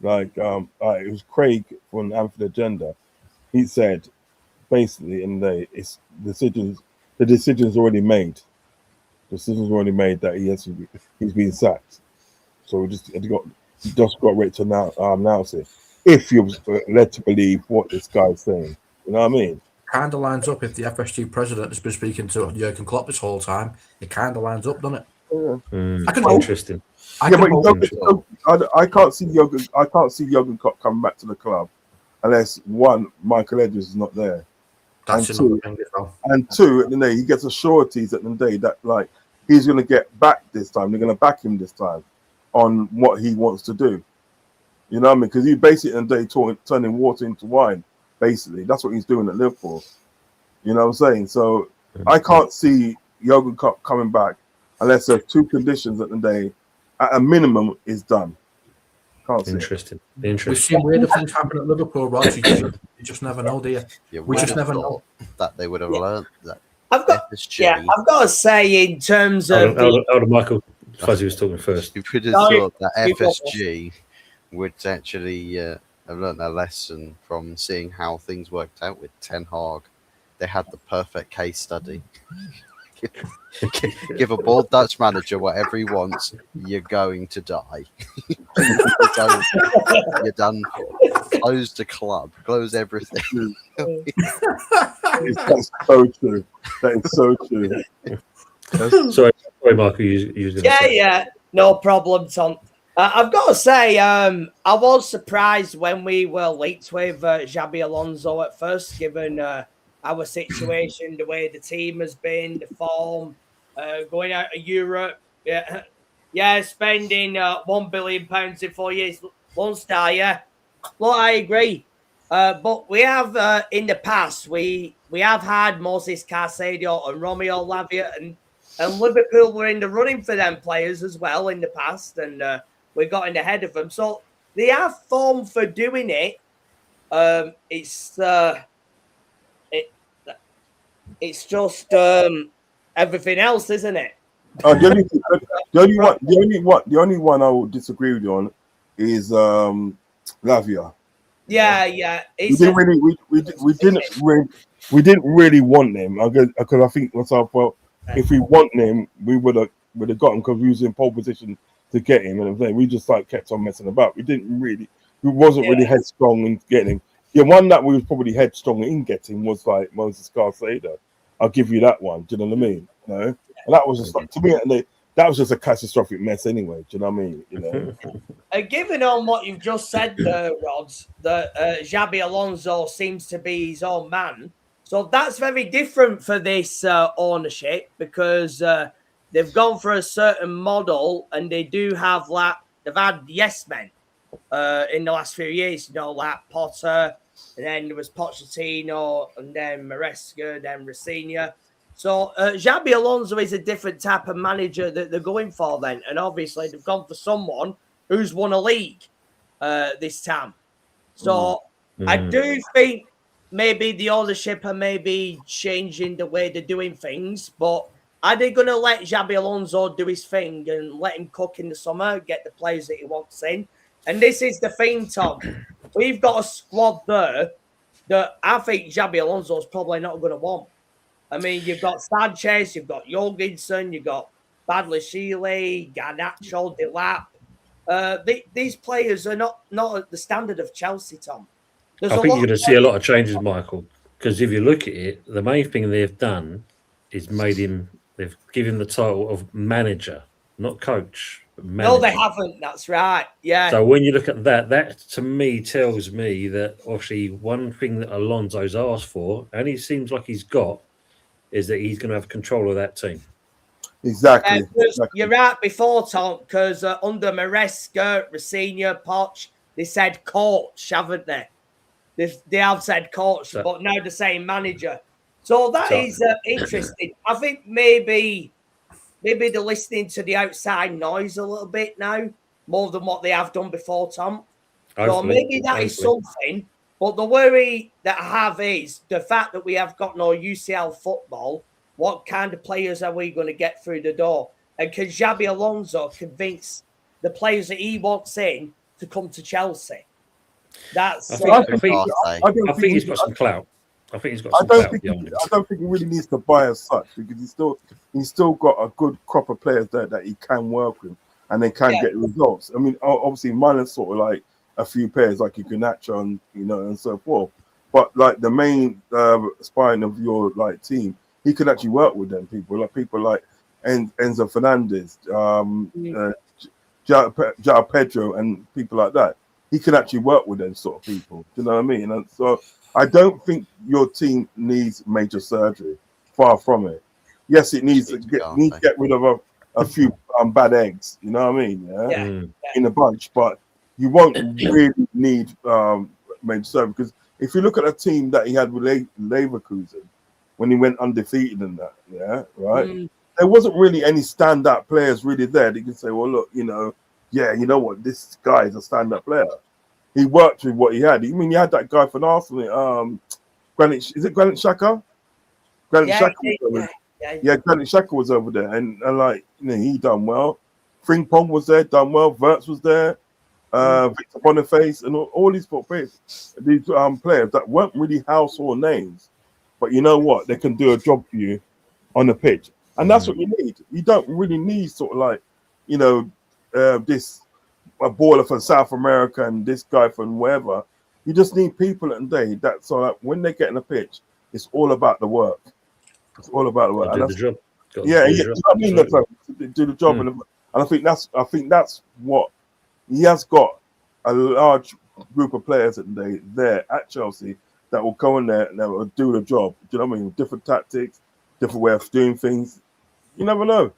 like it was Craig from Anfield Agenda. He said basically, the decision's already made. The decision's already made that he's been sacked. So we just got ready to announce it. If you're led to believe what this guy's saying, you know what I mean? Kind of lines up. If the FSG president has been speaking to Jurgen Klopp this whole time, it kind of lines up, doesn't it? Interesting. I can't see Jurgen Klopp coming back to the club unless one, Michael Edwards is not there. That's another thing as well. And two, at the day, he gets assurances at the day that like he's going to get back this time. They're going to back him this time on what he wants to do. You know what I mean? Because he basically at the day turning water into wine. Basically, that's what he's doing at Liverpool. You know what I'm saying? So I can't see Jurgen Klopp coming back unless there's two conditions at the day. At a minimum, is done. Can't see. Interesting. We've seen weird things happen at Liverpool, Ross. You just never know, do you? Yeah, we just never know that they would have learned that. I've got to say, in terms of Michael Fuzzy was talking first. You could have thought that FSG would actually have learned their lesson from seeing how things worked out with Ten Hag. They had the perfect case study. Give a bold Dutch manager whatever he wants, you're going to die. You're done. Close the club. Close everything. That's so true. That is so true. Sorry, Michael. You yeah, no problem, Tom. I've got to say, I was surprised when we were linked with Xabi Alonso at first, given our situation, the way the team has been, the form, going out of Europe. Yeah, yeah, spending £1 billion in 4 years. One star, yeah. Well, I agree. But we have in the past we have had Moses Caicedo and Romeo Lavia, and Liverpool were in the running for them players as well in the past, and we got in ahead of them. So they have form for doing it. It's just everything else, isn't it? The only one I will disagree with you on is Lavia. Yeah, yeah. We didn't really want them because I think myself, well, if we want them, we would have got him because we was in pole position to get him, and everything. We just kept on messing about. We wasn't really headstrong in getting him. The one that we was probably headstrong in getting was Moses Caicedo. I'll give you that one. Do you know what I mean? You know, and that was just to me, that was just a catastrophic mess anyway. Do you know what I mean? You know. Given on what you've just said, Rods, that Xabi Alonso seems to be his own man. So that's very different for this ownership because they've gone for a certain model and they do have they've had yes men in the last few years, you know, like Potter, and then there was Pochettino, and then Maresca, then Rafinha. So Xabi Alonso is a different type of manager that they're going for then. And obviously they've gone for someone who's won a league this time. So I do think maybe the ownership are maybe changing the way they're doing things. But are they going to let Xabi Alonso do his thing and let him cook in the summer, get the players that he wants in? And this is the thing, Tom. We've got a squad there that I think Xabi Alonso's probably not going to want. I mean, you've got Sanchez, you've got Jorgensen, you've got Badlashile, Garnacho, Delap. These players are not at the standard of Chelsea, Tom. I think you're going to see a lot of changes, Michael, because if you look at it, the main thing they've done is they've given him the title of manager, not coach. No, they haven't. That's right. Yeah. So when you look at that to me tells me that obviously one thing that Alonso's asked for, and he seems like he's got, is that he's going to have control of that team. Exactly. You're right before, Tom, because under Maresca, Rafinha, Poch, they said coach, haven't they? They have said coach, but now they're saying manager. So that is interesting. I think maybe they're listening to the outside noise a little bit now, more than what they have done before, Tom. So maybe that is something. But the worry that I have is the fact that we have got no UCL football. What kind of players are we going to get through the door? And can Xabi Alonso convince the players that he wants in to come to Chelsea? I think he's got some clout. I think he's got some clout behind him. I don't think he really needs to buy as such because he's still got a good crop of players there that he can work with and they can get results. I mean, obviously, mine is sort of like a few players like Garnacho and and so forth. But like the main spine of your team, he could actually work with them people like Enzo Fernandez, João Pedro, and people like that. He can actually work with them sort of people. Do you know what I mean? And so I don't think your team needs major surgery. Far from it. Yes, it needs to get rid of a few bad eggs. You know what I mean? Yeah. In a bunch, but you won't really need major surgery because if you look at a team that he had with Leverkusen when he went undefeated in that, there wasn't really any stand-up players really there. They could say, well, look, you know what, this guy is a stand-up player. He worked with what he had. I mean, you had that guy from Arsenal, Granit Xhaka? Granit Xhaka was over there, and he done well. Frimpong was there, done well. Wirtz was there. Victor Boniface, and all these players that weren't really household names, but you know what? They can do a job for you on the pitch, and that's what you need. You don't really need this a baller from South America and this guy from wherever. You just need people at the day that so that when they get in the pitch, it's all about the work. It's all about the work. Do the job. Do the job, and I think that's what he has got a large group of players there at Chelsea that will go in there and that will do the job. Do you know what I mean? Different tactics, different way of doing things. You never know.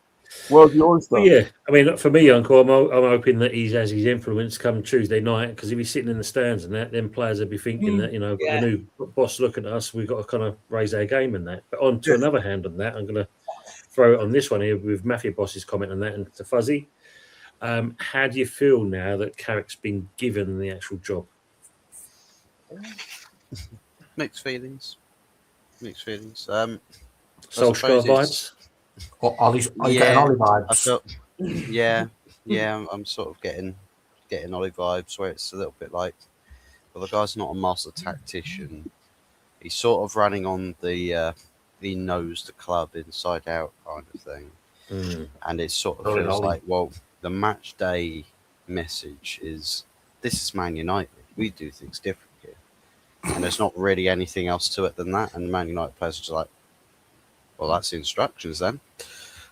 World's the oyster. Well, yeah, I mean, for me, Uncle, I'm hoping that he has his influence come Tuesday night, because if he's sitting in the stands and that, then players will be thinking that, the new boss looking at us, we've got to kind of raise our game in that. But on to another hand on that, I'm going to throw it on this one here with Matthew Boss's comment on that, and to Fuzzy. How do you feel now that Carrick's been given the actual job? Mixed feelings. Solskjaer vibes? Are you getting Ollie vibes? I'm sort of getting Ollie vibes, where it's a little bit like, well, the guy's not a master tactician. He's sort of running on the he knows the club inside out kind of thing. And it sort of feels like, well, the match day message is, this is Man United. We do things different here. And there's not really anything else to it than that. And Man United players are just like, well, that's the instructions then.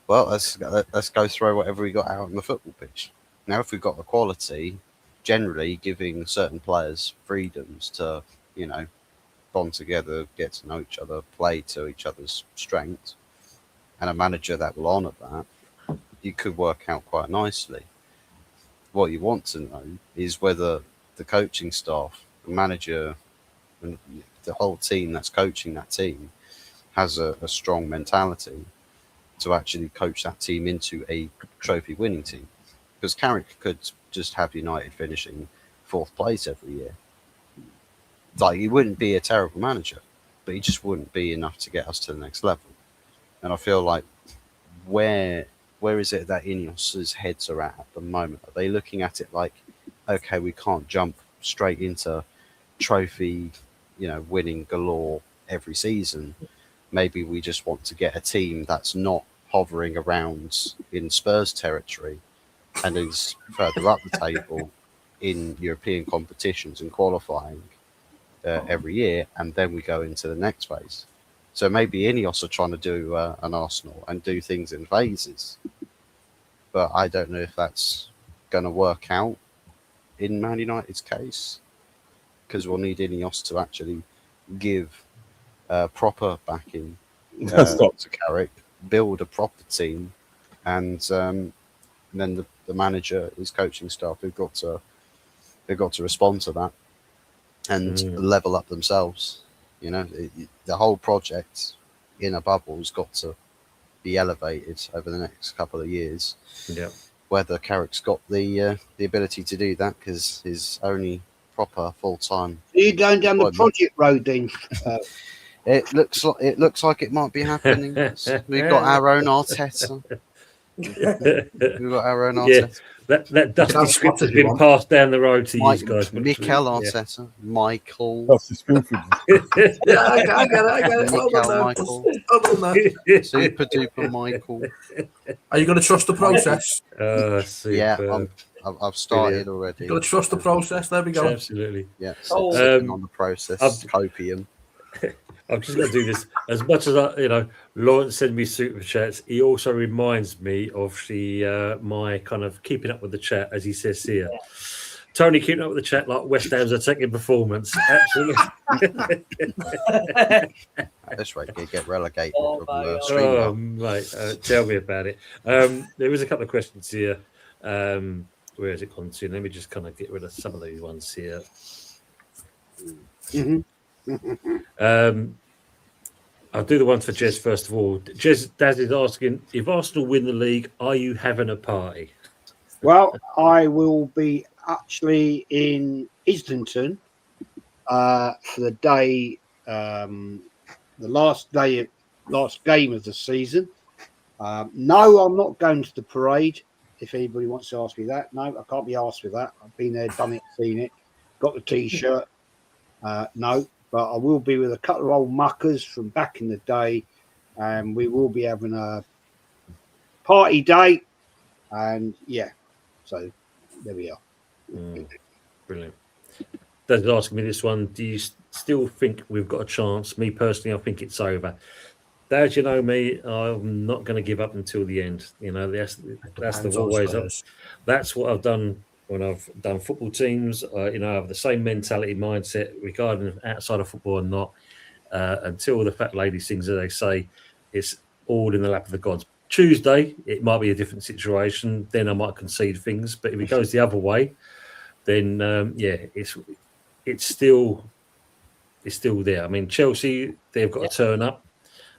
Well, let's go throw whatever we got out on the football pitch. Now, if we've got the quality, generally giving certain players freedoms to, bond together, get to know each other, play to each other's strengths, and a manager that will honour that, it could work out quite nicely. What you want to know is whether the coaching staff, the manager, and the whole team that's coaching that team has a strong mentality to actually coach that team into a trophy winning team. Because Carrick could just have United finishing 4th place every year. Like, he wouldn't be a terrible manager, but he just wouldn't be enough to get us to the next level. And I feel like, where is it that Ineos's heads are at the moment? Are they looking at it like, okay, we can't jump straight into trophy, winning galore every season. Maybe we just want to get a team that's not hovering around in Spurs territory and is further up the table in European competitions and qualifying every year, and then we go into the next phase. So maybe Ineos are trying to do an Arsenal and do things in phases, but I don't know if that's going to work out in Man United's case, because we'll need Ineos to actually give proper backing to Carrick, build a proper team, and then the manager, his coaching staff, they've got to respond to that and level up themselves. The whole project in a bubble has got to be elevated over the next couple of years. Yeah. Whether Carrick's got the ability to do that, because his only proper full-time. Are you going down the project road then? It looks like it might be happening. We've got our own Arteta. We've got our own Arteta. That dusty script has been passed down the road to you guys. Mikel Arteta, Michael. Dusty Springfield. I get it. Michael. Super duper Michael. Are you going to trust the process? Yeah, I've started already. You've got to trust the process. There we go. Absolutely. Yeah. Sitting on the process. Copium. I'm just going to do this. As much as Lawrence sends me super chats, he also reminds me of my kind of keeping up with the chat, as he says here. Yeah. Tony keeping up with the chat like West Ham's attacking performance. Absolutely. At this rate, you get relegated. Mate, tell me about it. There is a couple of questions here. Where has it gone to? Let me just kind of get rid of some of these ones here. I'll do the one for Jez first of all. Daz is asking, if Arsenal win the league, are you having a party? Well, I will be actually in Islington for the day, the last game of the season. No, I'm not going to the parade. If anybody wants to ask me that, no, I can't be asked with that. I've been there, done it, seen it, got the T-shirt. No, but I will be with a couple of old muckers from back in the day, and we will be having a party day. And yeah, so there we are. Brilliant. Dad's asking me this one. Do you still think we've got a chance? Me personally, I think it's over. Dad, you know me, I'm not going to give up until the end. That's the always up. That's what I've done when I've done football teams, I have the same mentality mindset regarding outside of football or not. Until the fat lady sings, as they say, it's all in the lap of the gods. Tuesday, it might be a different situation. Then I might concede things, but if it goes the other way, then it's still there. I mean, Chelsea, they've got to turn up.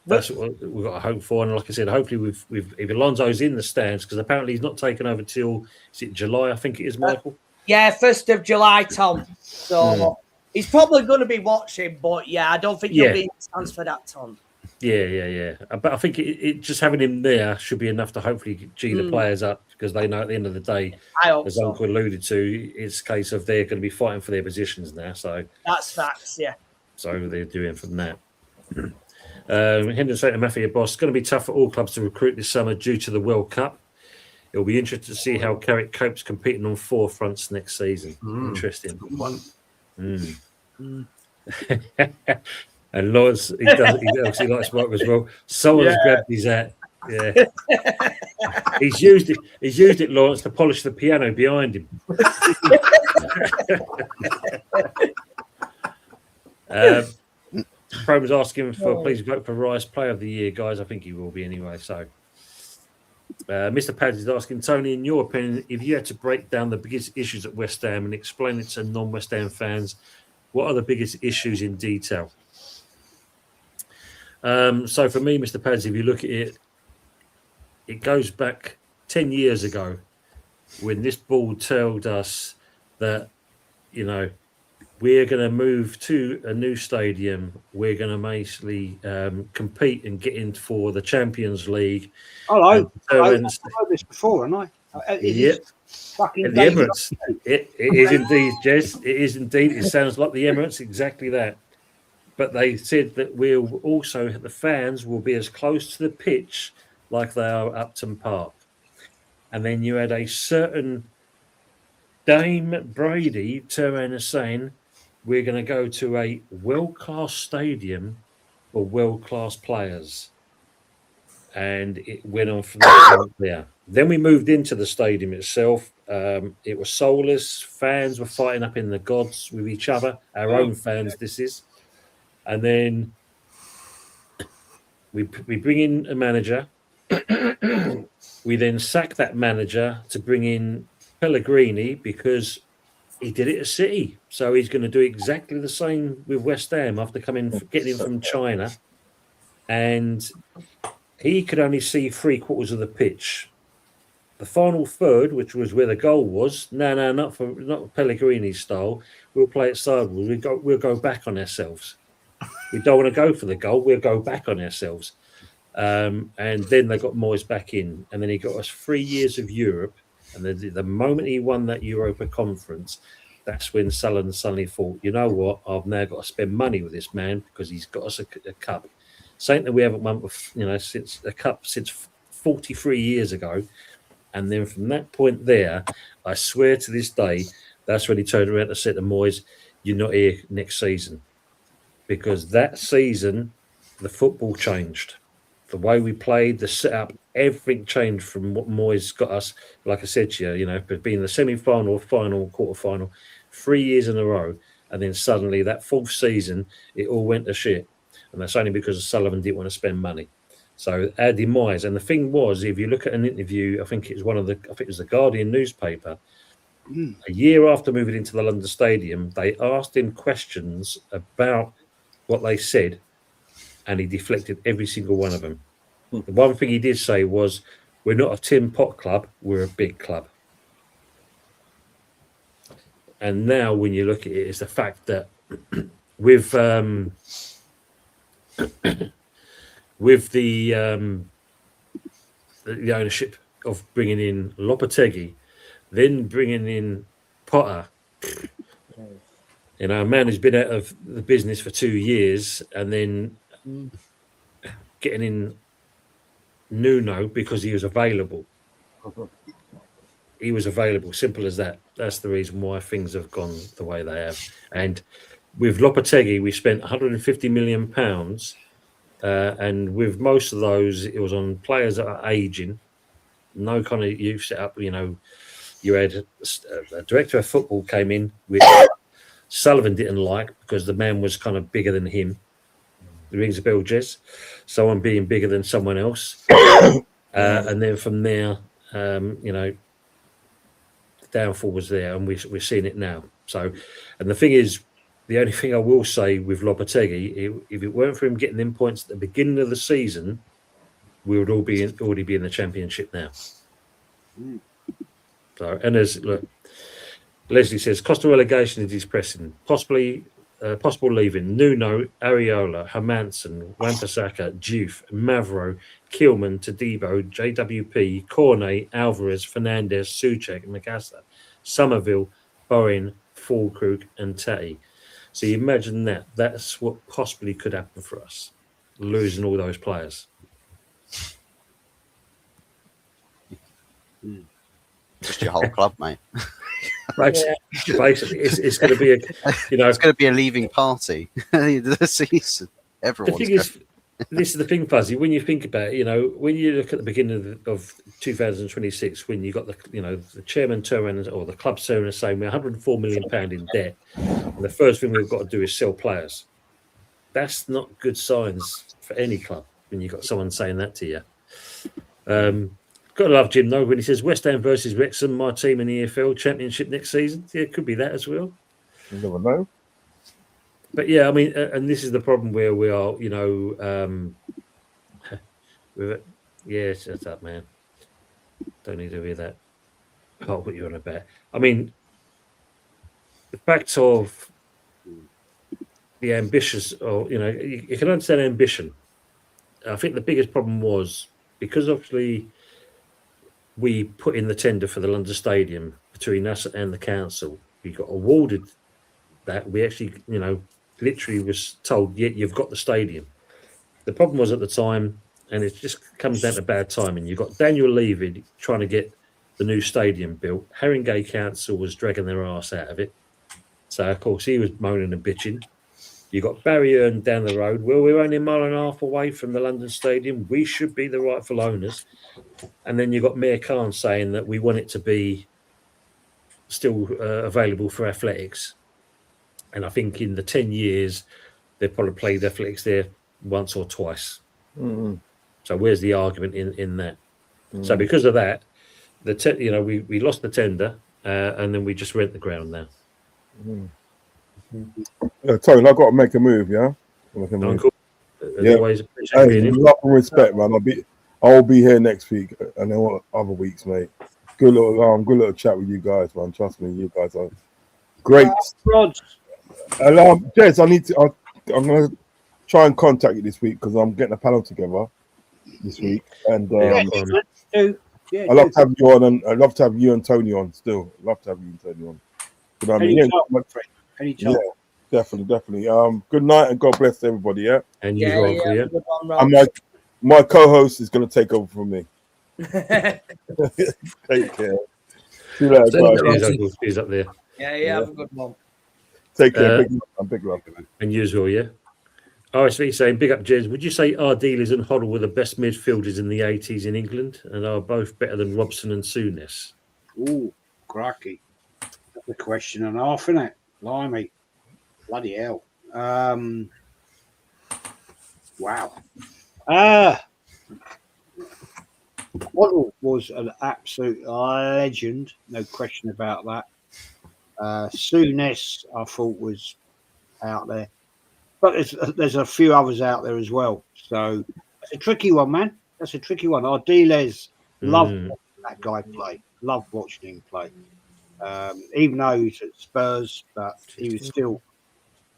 That's what we've got to hope for. And like I said, hopefully if Alonso's in the stands, because apparently he's not taken over till, is it July? I think it is, Michael. 1st of July, Tom. So he's probably going to be watching, but I don't think he'll be in the stands for that, Tom. Yeah. But I think it just having him there should be enough to hopefully G the players up, because they know at the end of the day, as Uncle alluded to, it's a case of they're going to be fighting for their positions now. So that's facts, yeah. So they're doing from that. Hendon St. Mafia boss, going to be tough for all clubs to recruit this summer due to the World Cup. It'll be interesting to see how Carrick copes competing on 4 fronts next season. Interesting. And Lawrence, he obviously likes Mark as well. Someone's grabbed his hat. Yeah. He's used it, Lawrence, to polish the piano behind him. Pro was asking for please vote for Rice Player of the Year, guys. I think he will be anyway. So, Mr. Pads is asking, Tony, in your opinion, if you had to break down the biggest issues at West Ham and explain it to non-West Ham fans, what are the biggest issues in detail? So for me, Mr. Pads, if you look at it, it goes back 10 years ago when this board told us that, we're going to move to a new stadium. We're going to basically compete and get in for the Champions League. I've heard this before, haven't I? Yeah. Fucking the Emirates. It is indeed, Jez. It is indeed. It sounds like the Emirates, exactly that. But they said that the fans will be as close to the pitch like they are at Upton Park. And then you had a certain Dame Brady turn around and saying, we're going to go to a world-class stadium for world-class players. And it went on from there. Then we moved into the stadium itself. It was soulless. Fans were fighting up in the gods with each other. Our own fans, this is. And then we bring in a manager. We then sack that manager to bring in Pellegrini because he did it at City. So he's going to do exactly the same with West Ham after getting him from China. And he could only see 3/4 of the pitch. The final third, which was where the goal was, no, not Pellegrini style. We'll play it sideways. We'll go back on ourselves. We don't want to go for the goal. We'll go back on ourselves. And then they got Moyes back in, and then he got us 3 years of Europe. And the moment he won that Europa Conference, that's when suddenly thought, you know what? I've now got to spend money with this man because he's got us a cup. Something that we haven't won, since a cup since 43 years ago. And then from that point there, I swear to this day, that's when he turned around and said to Moyes, "You're not here next season," because that season, the football changed. The way we played, the setup, everything changed from what Moyes got us. Like I said to you, being the semi-final, final, quarter-final, 3 years in a row, and then suddenly that 4th season, it all went to shit. And that's only because Sullivan didn't want to spend money. So our demise. And the thing was, if you look at an interview, I think it was the Guardian newspaper, a year after moving into the London Stadium, they asked him questions about what they said, and he deflected every single one of them. The one thing he did say was, we're not a tin pot club, we're a big club. And now when you look at it, it's the fact that with the ownership of bringing in Lopetegui, then bringing in Potter, a man who's been out of the business for 2 years, and then getting in Nuno because he was available. He was available, simple as that. That's the reason why things have gone the way they have. And with Lopetegui, we spent £150 million. And with most of those, it was on players that are aging, no kind of youth set up, You had a director of football came in, which Sullivan didn't like because the man was kind of bigger than him. The rings a bell, Jez. Someone being bigger than someone else. And then from there, the downfall was there, and we're seeing it now. So, and the thing is, the only thing I will say with Lopetegui, if it weren't for him getting them points at the beginning of the season, we would already be in the championship now. So, and Leslie says, cost of relegation is depressing. Possible leaving. Nuno, Areola, Hermansen, Wan-Bissaka, Juve, Mavro, Kilman, Todibo, JWP, Cornet, Alvarez, Fernandez, Souček, Magassa, Somerville, Bowen, Fulkrug, and Tati. So you imagine that. That's what possibly could happen for us, losing all those players. Just your whole club, mate. Basically, it's going to be it's going to be a leaving party. The season, everyone's. The thing is, this is the thing, Fuzzy. When you think about it, when you look at the beginning of 2026, when you got the chairman turning or the club turning and saying we're 104 million pound in debt, and the first thing we've got to do is sell players. That's not good signs for any club when you've got someone saying that to you. Got to love Jim though when he says West Ham versus Wrexham, my team in the EFL Championship next season. Yeah, it could be that as well. You never know. But yeah, I mean, and this is the problem where we are. Shut up, man. Don't need to hear that. I'll put you on a bet. I mean, the fact of the ambitious, or you can understand ambition. I think the biggest problem was because obviously we put in the tender for the London Stadium between us and the council. We got awarded that. We actually, literally was told, yeah, you've got the stadium. The problem was at the time, and it just comes down to bad timing. You've got Daniel Levy trying to get the new stadium built. Haringey Council was dragging their arse out of it. So, of course, he was moaning and bitching. You got Barry Earn down the road. Well, we're only a mile and a half away from the London Stadium. We should be the rightful owners. And then you got Mayor Khan saying that we want it to be still available for athletics. And I think in the 10 years, they've probably played athletics there once or twice. Mm-hmm. So where's the argument in that? Mm-hmm. So because of that, we lost the tender and then we just rent the ground now. Mm-hmm. Tony, I've got to make a move, yeah? Cool. Yeah. Always appreciate being in. Love and respect, man. I'll be here next week and then other weeks, mate. Good little chat with you guys, man. Trust me, you guys are great. And Jez, I'm gonna try and contact you this week because I'm getting a panel together this week, and I'd love to have you on, and I'd love to have you and Tony on still. I'd love to have you and Tony on. But I mean, Anytime. Yeah, definitely. Good night and God bless everybody. Yeah, and you yeah. And my co-host is going to take over from me. Take care. See you later, guys. He's up there. Yeah. Have a good one. Take care. Big love. And you as well, yeah. RSV saying, big up, Jez. Would you say Ardiles and Hoddle were the best midfielders in the 80s in England and are both better than Robson and Souness? Ooh, cracky. That's a question and a half, isn't it? Blimey. Bloody hell. Wow. Waddle was an absolute legend, no question about that. Souness, I thought, was out there. But there's a few others out there as well. So it's a tricky one, man. That's a tricky one. Ardiles, loved watching that guy play. Loved watching him play. Even though he's at Spurs, but he was still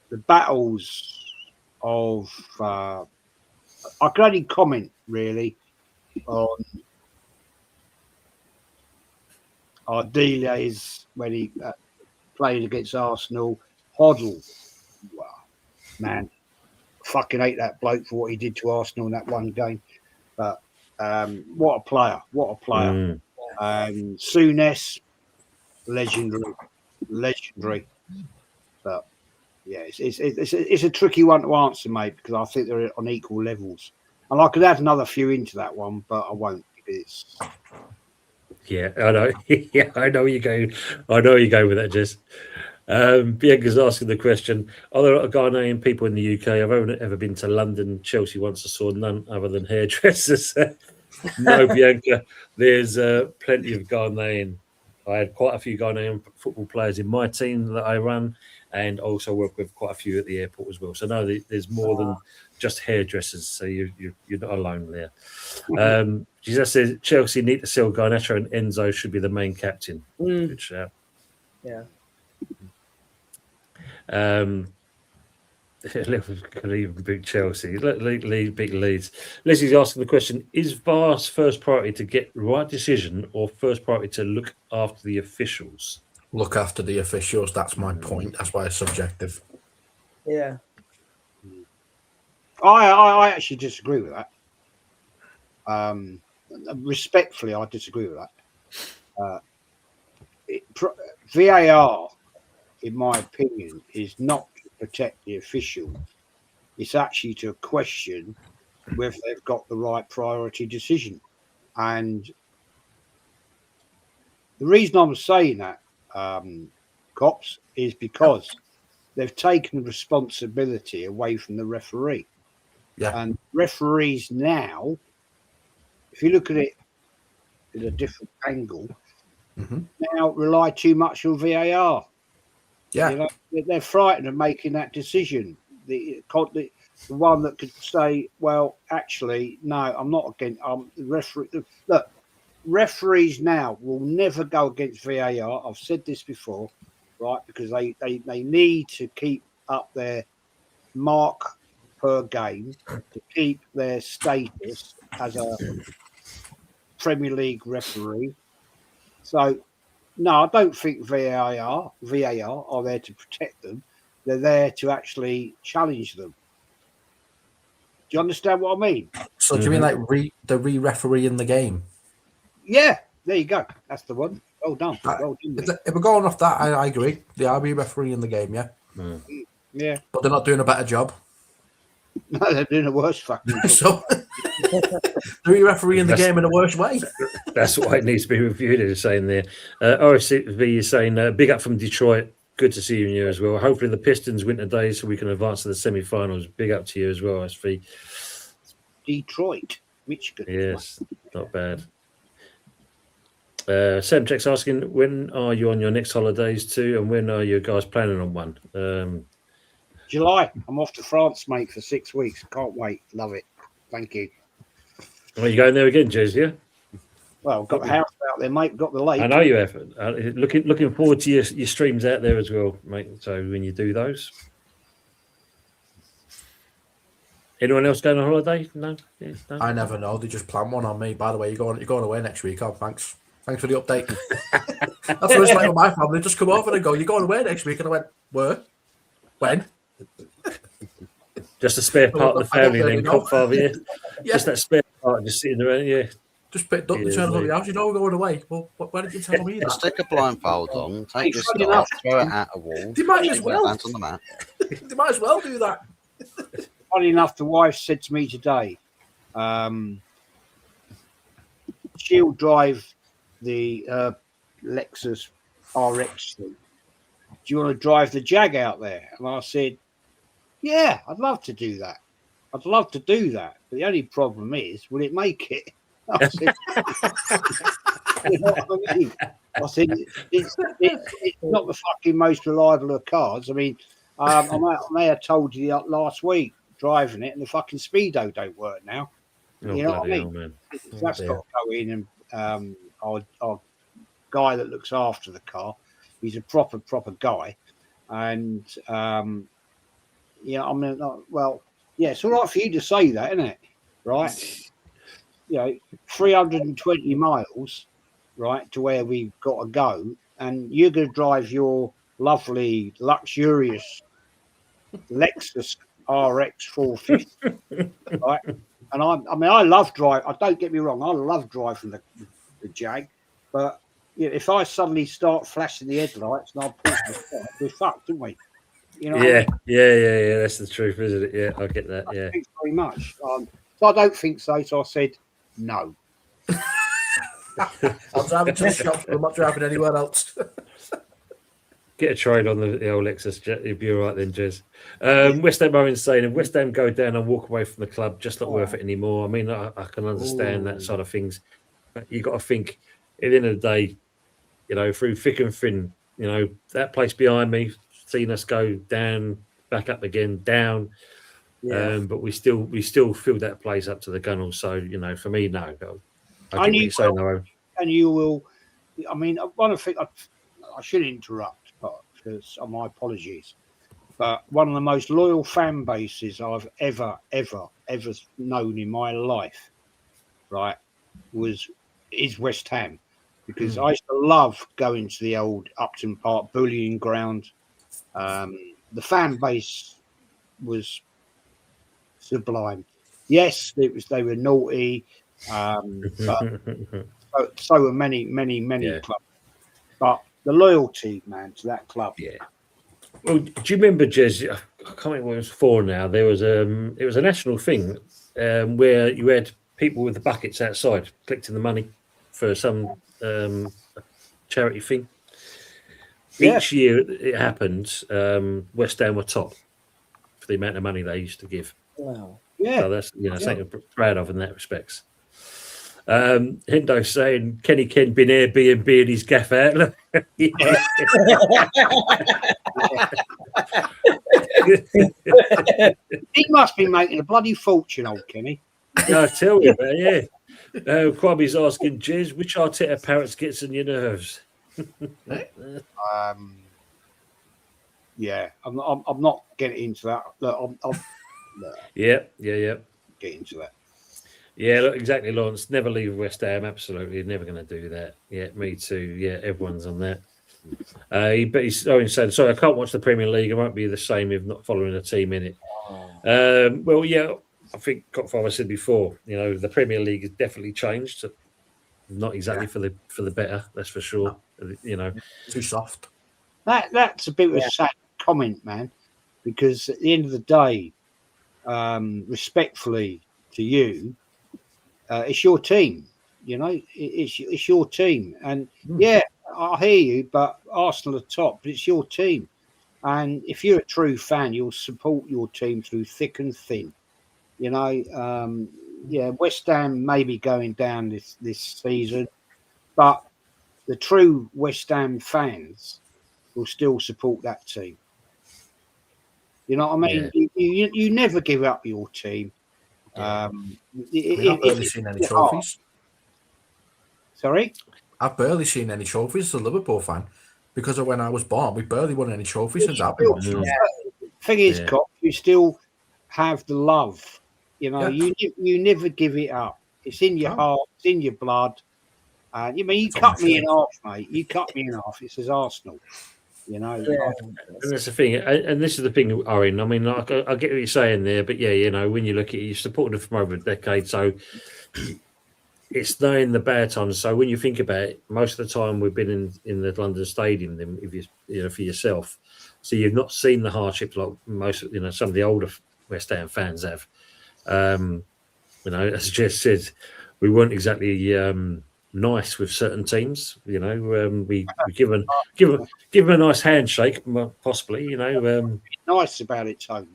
the battles of. I could only comment really on Ardiles when he played against Arsenal. Hoddle, wow, man, fucking hate that bloke for what he did to Arsenal in that one game. But what a player! Souness, legendary. But yeah, it's a tricky one to answer, mate, because I think they're on equal levels. And I could add another few into that one, but I won't because Yeah, I know. Yeah, I know where you're going. I know where you're going with that, Jess. Bianca's asking the question: are there a lot of Ghanaian people in the UK? I've only ever been to London, Chelsea once. I saw none other than hairdressers. No, Bianca. There's plenty of Ghanaian. I had quite a few Ghanaian football players in my team that I run, and also work with quite a few at the airport as well. So no, there's more than just hairdressers. So you're not alone there. Jesus says Chelsea need to sell Garnacho and Enzo should be the main captain. Good shout. Yeah. Could even beat Chelsea. Lead beat Leeds. Leslie's asking the question: is VAR's first priority to get the right decision, or first priority to look after the officials? Look after the officials. That's my point. That's why it's subjective. Yeah. I actually disagree with that. Respectfully, I disagree with that. VAR, in my opinion, is not to protect the official. It's actually to question whether they've got the right priority decision. And the reason I'm saying that, Cops, is because they've taken responsibility away from the referee. Yeah. And referees now, if you look at it in a different angle, now rely too much on VAR. Yeah. You know, they're frightened of making that decision. The one that could say, well, actually, no, I'm not against the referee. Look, referees now will never go against VAR. I've said this before, right? Because they need to keep up their mark per game to keep their status as a Premier League referee. So, no, I don't think VAR are there to protect them. They're there to actually challenge them. Do you understand what I mean? So do you mean like the re-referee in the game? Yeah, there you go. That's the one. Well done. Well done. Mate. If we're going off that, I agree. They are re-referee in the game, yeah. Yeah. But they're not doing a better job. No, they're doing a worse fucking job. So the re-referee in the game in a worse way. That's why it needs to be reviewed, as you're saying there. RSV is saying, big up from Detroit. Good to see you in here as well. Hopefully the Pistons win today so we can advance to the semi-finals. Big up to you as well, SV. Detroit, Michigan. Yes, not bad. Sam Jack's asking, when are you on your next holidays too, and when are you guys planning on one? July. I'm off to France, mate, for 6 weeks. Can't wait. Love it. Thank you. Are you going there again, Jez? Yeah. Well, got the house out there, mate. Got the lake. I know you have. Looking forward to your streams out there as well, mate. So when you do those. Anyone else going on holiday? No? Yeah, no? I never know. They just plan one on me. By the way, you're going away next week. Oh, thanks. Thanks for the update. That's what it's like with my family. Just come over and go, you're going away next week. And I went, where? When? Just a spare part of the family then, Godfather, yeah? Yeah. Just that spare part just sitting around, yeah. Just picked up the turn of the house. You know we're going away. Well, why didn't you tell me that? Stick a blindfold on, take your stuff, throw it at a wall. They might as well. Lands on the mat. They might as well do that. Funny enough, the wife said to me today, she'll drive the Lexus RX thing. Do you want to drive the Jag out there? And I said, yeah, I'd love to do that. I'd love to do that. But the only problem is, will it make it? I said, you know what I mean? I said, it's not the fucking most reliable of cars. I mean, I may have told you last week driving it, and the fucking speedo don't work now. You know what I mean? Man. That's got to go in, and our guy that looks after the car, he's a proper guy, and yeah, I mean, well, yeah, it's all right for you to say that, isn't it? Right? You know, 320 miles, right, to where we've got to go, and you're going to drive your lovely, luxurious Lexus RX 450, right? And I love driving. Don't get me wrong, I love driving the Jag, but you know, if I suddenly start flashing the headlights and I'll push the start, we're fucked, don't we? You know? Yeah. That's the truth, isn't it? Yeah, I get that. Yeah. Thanks very much. So I don't think so. So I said no. I'm driving to the shops, but I'm not driving anywhere else. Get a trade on the old Lexus. You'd be all right then, Jez. West Ham are insane. If West Ham go down and walk away from the club, just not worth it anymore. I mean, I can understand that side of things. But you got to think, at the end of the day, you know, through thick and thin, you know, that place behind me, seen us go down, back up again, down. Yeah. But we still filled that place up to the gunnels. So, you know, for me, no. I get what And you're saying, though. And you will. I mean, one of the things I should interrupt, but because my apologies. But one of the most loyal fan bases I've ever known in my life, right, is West Ham, because I used to love going to the old Upton Park bullying ground. The fan base was sublime. Yes, they were naughty, but so were many clubs. But the loyalty, man, to that club. Yeah. Well, do you remember, Jez? I can't remember what it was for now. There was it was a national thing where you had people with the buckets outside collecting the money for some charity thing. Yeah. Each year it happened. West Ham were top for the amount of money they used to give. Wow. Yeah. So that's something I'm proud of in that respects. Hindo saying Kenny Ken been Airbnb in his gaff out. He must be making a bloody fortune, old Kenny. Yeah, I tell you, man, yeah. Kwame's asking, Jez, which Arteta parrots gets on your nerves? Yeah, I'm not getting into that. Look, I'm Yeah. get into that. Yeah, look, exactly, Lawrence. Never leave West Ham. Absolutely, never going to do that. Yeah, me too. Yeah, everyone's on that. But he's saying, sorry, I can't watch the Premier League. It won't be the same if not following a team in it. Well, yeah, I think Cockfather said before. You know, the Premier League has definitely changed. Not exactly for the better. That's for sure. No. You know, Too soft. That's a bit of a sad comment, man, because at the end of the day, respectfully to you, it's your team. You know, it's your team, and yeah, I hear you. But Arsenal are top, but it's your team, and if you're a true fan, you'll support your team through thick and thin. You know, yeah, West Ham may be going down this season, but the true West Ham fans will still support that team. You know what I mean? Yeah. You never give up your team. I've barely seen any trophies. Sorry? I've barely seen any trophies as a Liverpool fan because of when I was born. We barely won any trophies since I've been watching. Thing is, Cop, you still have the love. You know, you never give it up. It's in your heart. It's in your blood. You mean you cut me in half, mate? You cut me in half. It says Arsenal. You know, and that's the thing, and this is the thing, Owen. I mean, I get what you're saying there, but yeah, you know, when you look at it, you've supported them for over a decade, so it's knowing the bad times. So when you think about it, most of the time we've been in the London Stadium, then if you know for yourself, so you've not seen the hardships like most, you know, some of the older West Ham fans have. You know, as Jess said, we weren't exactly nice with certain teams. You know, we give them a nice handshake, possibly. You know, nice about it, Tone.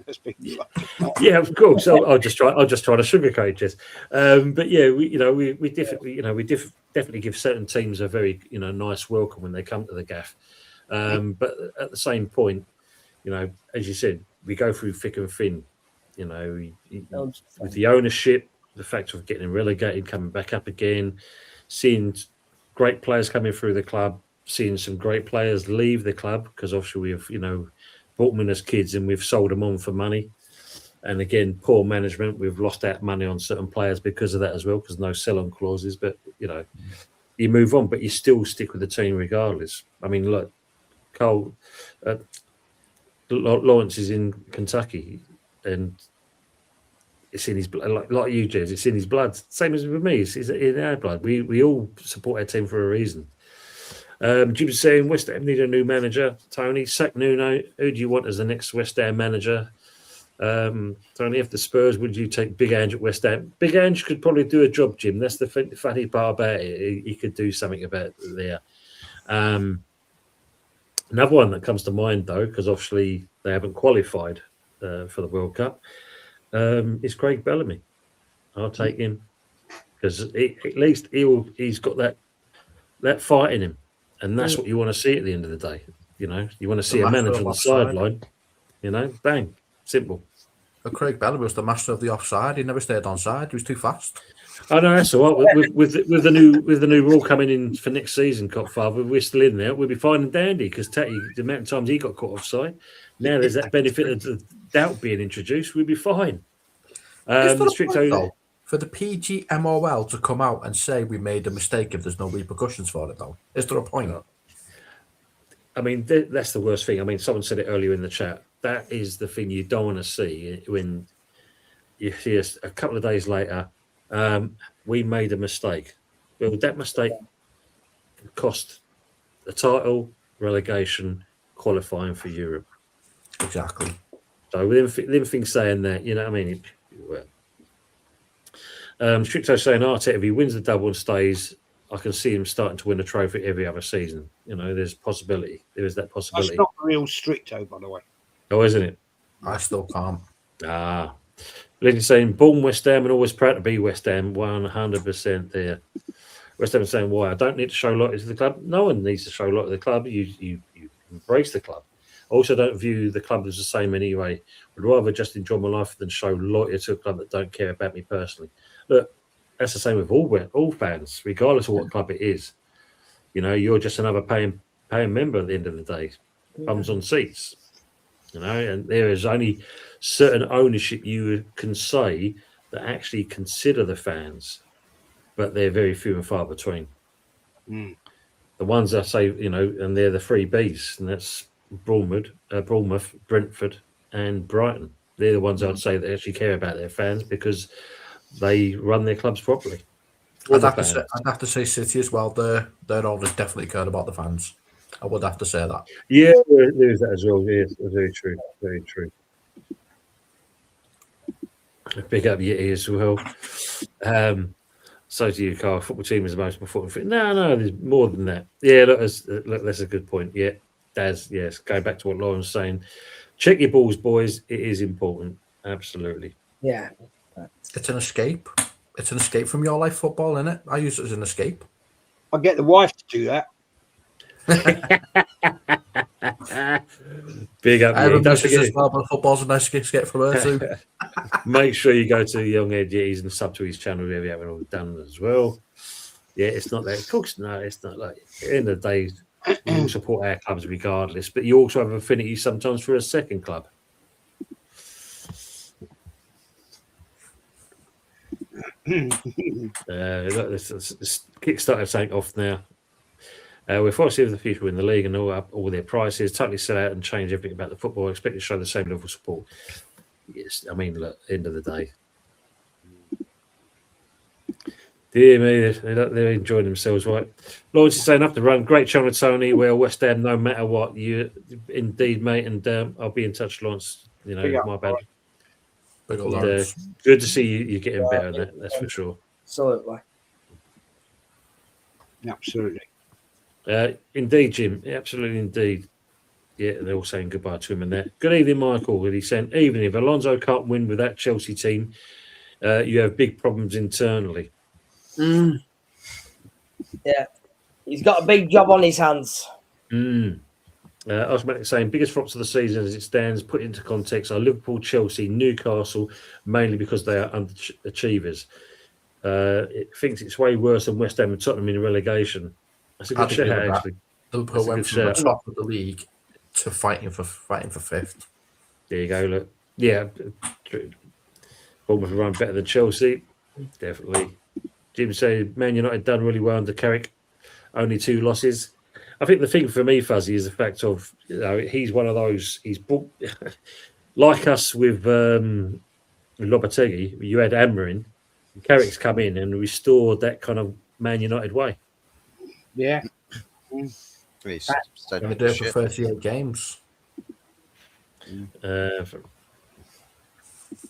Yeah, of course. I'll just try to sugarcoat this. But yeah, we definitely give certain teams a very nice welcome when they come to the gaff. But at the same point, you know, as you said, we go through thick and thin. You know, with the ownership, the fact of getting relegated, coming back up again, seeing great players coming through the club, seeing some great players leave the club because obviously we've, bought them in as kids and we've sold them on for money. And again, poor management. We've lost out money on certain players because of that as well, because no sell-on clauses. But, you move on, but you still stick with the team regardless. I mean, look, Cole, Lawrence is in Kentucky and it's in his blood, like you, Jez, it's in his blood. Same as with me, it's in our blood. We all support our team for a reason. Jim was saying West Ham need a new manager. Tony, sack Nuno. Who do you want as the next West Ham manager? So only if the Spurs, would you take Big Ange at West Ham? Big Ange could probably do a job, Jim. That's the funny part about it. He could do something about it there. Another one that comes to mind, though, because obviously they haven't qualified for the World Cup, is Craig Bellamy. I'll take him because at least he's got that fight in him, and that's what you want to see at the end of the day. You know, you want to see a manager on the sideline. You know, bang, simple. But Craig Bellamy was the master of the offside. He never stayed onside. He was too fast. I know that's all right. With the new rule coming in for next season, Copfather, we're still in there. We'll be fine and dandy because the amount of times he got caught offside. Now there's that benefit of the doubt being introduced. We'll be fine. For the PGMOL to come out and say we made a mistake if there's no repercussions for it, though, is there a point? I mean, that's the worst thing. I mean, someone said it earlier in the chat. That is the thing you don't want to see when you see us a couple of days later. We made a mistake. Well, that mistake cost the title, relegation, qualifying for Europe. Exactly. So with them things saying that, you know what I mean? Stricto saying Arteta, if he wins the double and stays, I can see him starting to win a trophy every other season. You know, there's possibility. There is that possibility. That's not real Stricto, by the way. Oh, isn't it? I still can't. Lindsay saying, born West Ham and always proud to be West Ham, 100% there. West Ham saying, why? I don't need to show loyalty to the club. No one needs to show loyalty to the club. You embrace the club. Also, don't view the club as the same anyway. Would rather just enjoy my life than show loyalty to a club that don't care about me personally. Look, that's the same with all fans, regardless of what club it is. You know, you're just another paying member at the end of the day. Bums on seats. You know, and there is only certain ownership you can say that actually consider the fans, but they're very few and far between. The ones I say, you know, and they're the three Bs, and that's Bournemouth, Brentford, and Brighton. They're the ones I'd say that actually care about their fans because they run their clubs properly. I'd have to say City as well. Their owners definitely cared about the fans. I would have to say that. Yeah, there is that as well. Yes, very true. Very true. Big up Yeti as well. So do you, Carl. Football team is the most important. No, there's more than that. Yeah, look, that's a good point. Yeah, Daz, yes. Going back to what Lauren's saying, check your balls, boys. It is important. Absolutely. Yeah. It's an escape. It's an escape from your life football, isn't it? I use it as an escape. I get the wife to do that. Big up. Don't forget as well, but football's a nice escape from her too. Make sure you go to Young Ed Yetis and sub to his channel where we have it all done as well. Yeah, it's not that. Of course, no, it's not like. At the end of the day, we all support our clubs regardless, but you also have affinity sometimes for a second club. This Kickstarter something off now. We're fortunate with the people in the league and all their prices, totally sell out and change everything about the football. I expect to show the same level of support. Yes, I mean, look, end of the day. Dear me, they're enjoying themselves, right? Lawrence is saying, up the run. Great channel, Tony. Well, West Ham, no matter what. You indeed, mate. And I'll be in touch, Lawrence. You know, my bad. Good to see you getting better. That's for sure. Absolutely. Indeed, Jim. Absolutely, indeed. Yeah, they're all saying goodbye to him and that. Good evening, Michael. And he said, even if Alonso can't win with that Chelsea team, you have big problems internally. Yeah, he's got a big job on his hands. Osman saying, biggest flops of the season as it stands, put into context, are Liverpool, Chelsea, Newcastle, mainly because they are underachievers. It thinks it's way worse than West Ham and Tottenham in relegation. That's a good shout, actually. Liverpool went from the top of the league to fighting for fifth. There you go. Look, yeah, Bournemouth run better than Chelsea, definitely. Jim said, Man United done really well under Carrick, only 2 losses. I think the thing for me, Fuzzy, is the fact of, you know, he's one of those. He's like us with Lopetegui. You had Amorim, Carrick's come in and restored that kind of Man United way. Yeah. They do it for 38 games.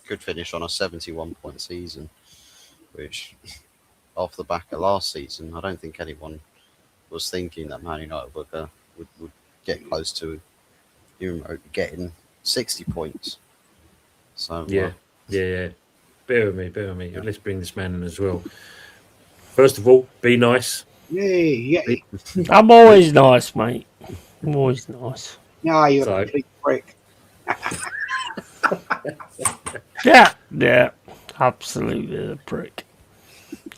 could finish on a 71-point season, which, off the back of last season, I don't think anyone was thinking that Man United would get close to even getting 60 points. So yeah. Bear with me. Let's bring this man in as well. First of all, be nice. Yeah. I'm always nice, mate. I'm always nice. No, you're So- a complete prick. Yeah, absolutely a prick.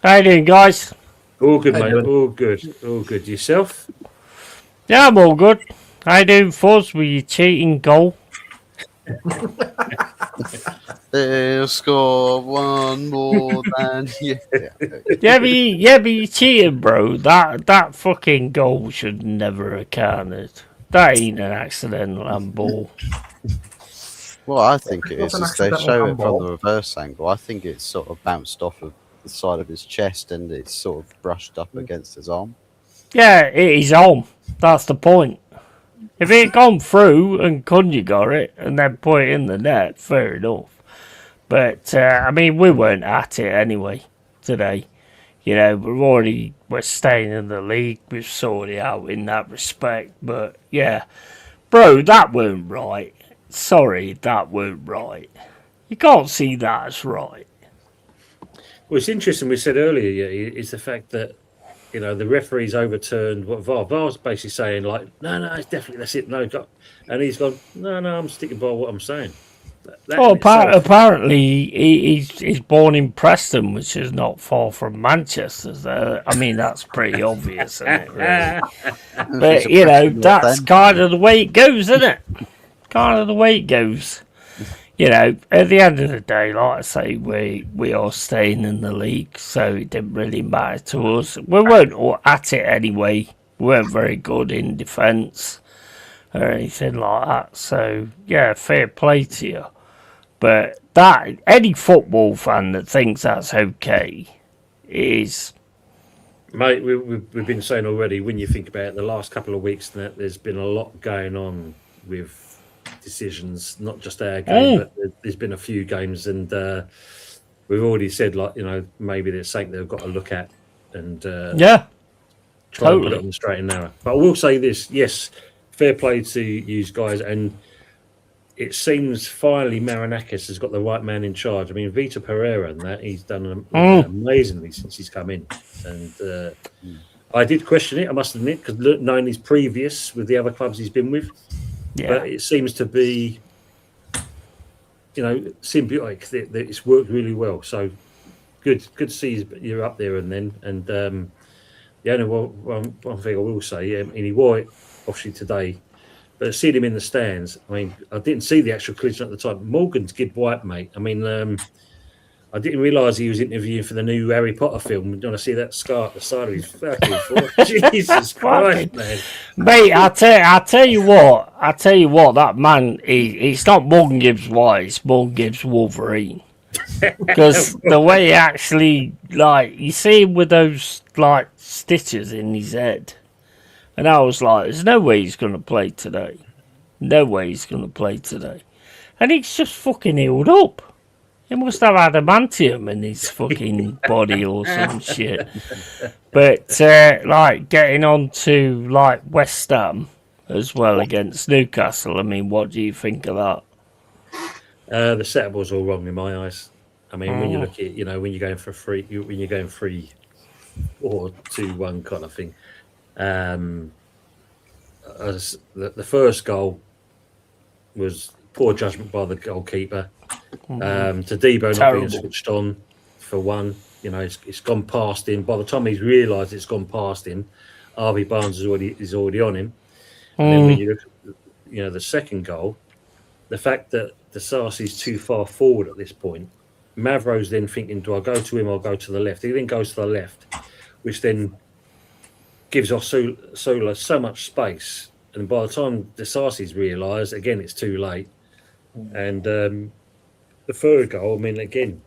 How you doing, guys? All good, How you mate. doing? All good. Yourself? Yeah, I'm all good. How you doing, Fuzz? Were you cheating goal? they'll score one more than Yeah, but you cheated, bro. That fucking goal should never have counted. That ain't an accidental handball. Well, I think it is. Not an Is they accidental show it from handball. the reverse angle. I think it's sort of bounced off of the side of his chest and it's sort of brushed up against his arm. Yeah, it is on. That's the point. If it had gone through and Cunha got it and then put it in the net, fair enough. But, I mean, we weren't at it anyway today. You know, we're staying in the league. We've sorted it out in that respect. But, yeah, bro, that weren't right. Sorry, that weren't right. You can't see that as right. Well, it's interesting. We said earlier, is the fact that the referee's overturned what VAR. VAR's basically saying like, no, it's definitely that's it. No, and he's gone, no, I'm sticking by what I'm saying. That Well, in itself- apparently he's born in Preston, which is not far from Manchester. So, I mean, that's pretty obvious, isn't it? Really? But, you know, that's kind of the way it goes, isn't it? Kind of the way it goes. You know, at the end of the day, like I say, we are staying in the league, so it didn't really matter to us. We weren't all at it anyway. We weren't very good in defence or anything like that. So, yeah, fair play to you. But that any football fan that thinks that's okay is... Mate, we've been saying already, when you think about it, the last couple of weeks, that there's been a lot going on with decisions, not just our game, but there's been a few games, and we've already said, like, maybe there's something they've got to look at and Yeah, try and put totally. it on the straight and narrow. But I will say this, yes, fair play to you guys, and it seems finally Marinakis has got the right man in charge. I mean, Vita Pereira and that, he's done amazingly since he's come in. And I did question it, I must admit, because knowing his previous with the other clubs he's been with, but it seems to be, symbiotic. That it's worked really well. So good to see you're up there and then. And the only one thing I will say, he wore it obviously today, but seeing him in the stands, I mean, I didn't see the actual collision at the time. Morgan's good white, mate. I mean, I didn't realise he was interviewing for the new Harry Potter film. When I see that scar at the side of his fucking foot, Jesus Christ, man! Mate, I tell you what, that man, he's not Morgan Gibbs White, it's Morgan Gibbs Wolverine. Because the way he actually, like, you see him with those, like, stitches in his head. And I was like, there's no way he's going to play today. No way he's going to play today. And he's just fucking healed up. He must have adamantium in his fucking body or some shit. But, like, getting on to, like, West Ham as well against Newcastle, I mean, what do you think of that? The setup was all wrong in my eyes. I mean, when you look at, when you're going for when you're going 3 or 2-1 kind of thing. As the first goal was poor judgment by the goalkeeper. To Debo not being switched on for one, it's gone past him. By the time he's realised it's gone past him, Harvey Barnes is already on him. And then when you look at the second goal, the fact that the Sarsi's too far forward at this point, Mavro's then thinking, do I go to him or go to the left? He then goes to the left, which then gives Sola so much space. And by the time the Sarsi's realised, again, it's too late. And the third goal, I mean, again,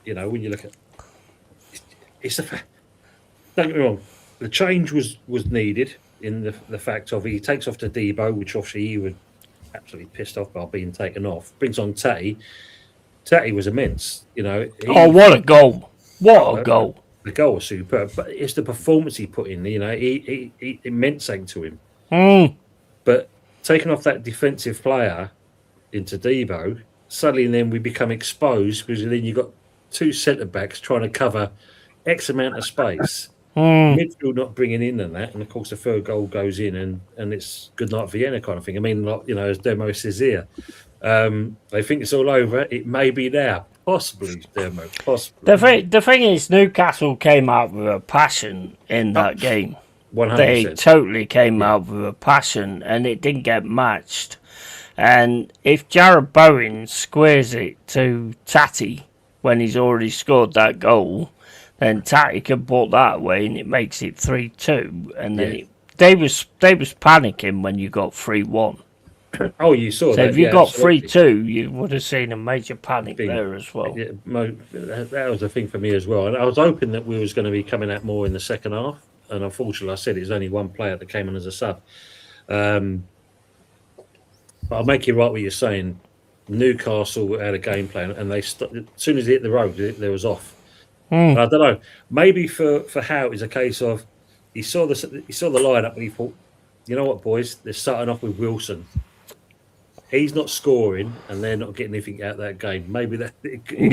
when you look at it's the fact, don't get me wrong, the change was needed in the fact of he takes off to Debo, which obviously he was absolutely pissed off by being taken off, brings on Tay. Tatty was immense. Oh, what a goal! What a goal! The goal was superb, but it's the performance he put in. It meant something to him. But taking off that defensive player into Debo, suddenly then we become exposed because then you've got two centre backs trying to cover X amount of space. Midfield not bringing in and that, and of course the third goal goes in, and it's good night Vienna kind of thing. I mean, as Demo says here, they think it's all over. It may be there, possibly, Demo, possibly. The thing is, Newcastle came out with a passion in that game. 100%. They totally came out with a passion, and it didn't get matched. And if Jared Bowen squares it to Tatty when he's already scored that goal, then Tatty can put that away, and it makes it 3-2. And then they was panicking when you got 3-1. Oh, you saw so that. So if you got absolutely. 3-2, you would have seen a major panic there as well. Yeah, that was the thing for me as well. And I was hoping that we was going to be coming out more in the second half. And unfortunately, I said it was only one player that came in as a sub. But I'll make you right what you're saying. Newcastle had a game plan, and they as soon as they hit the road, they was off. I don't know. Maybe for Howe, it's a case of he saw the lineup and he thought, you know what, boys, they're starting off with Wilson. He's not scoring, and they're not getting anything out of that game. Maybe that. Could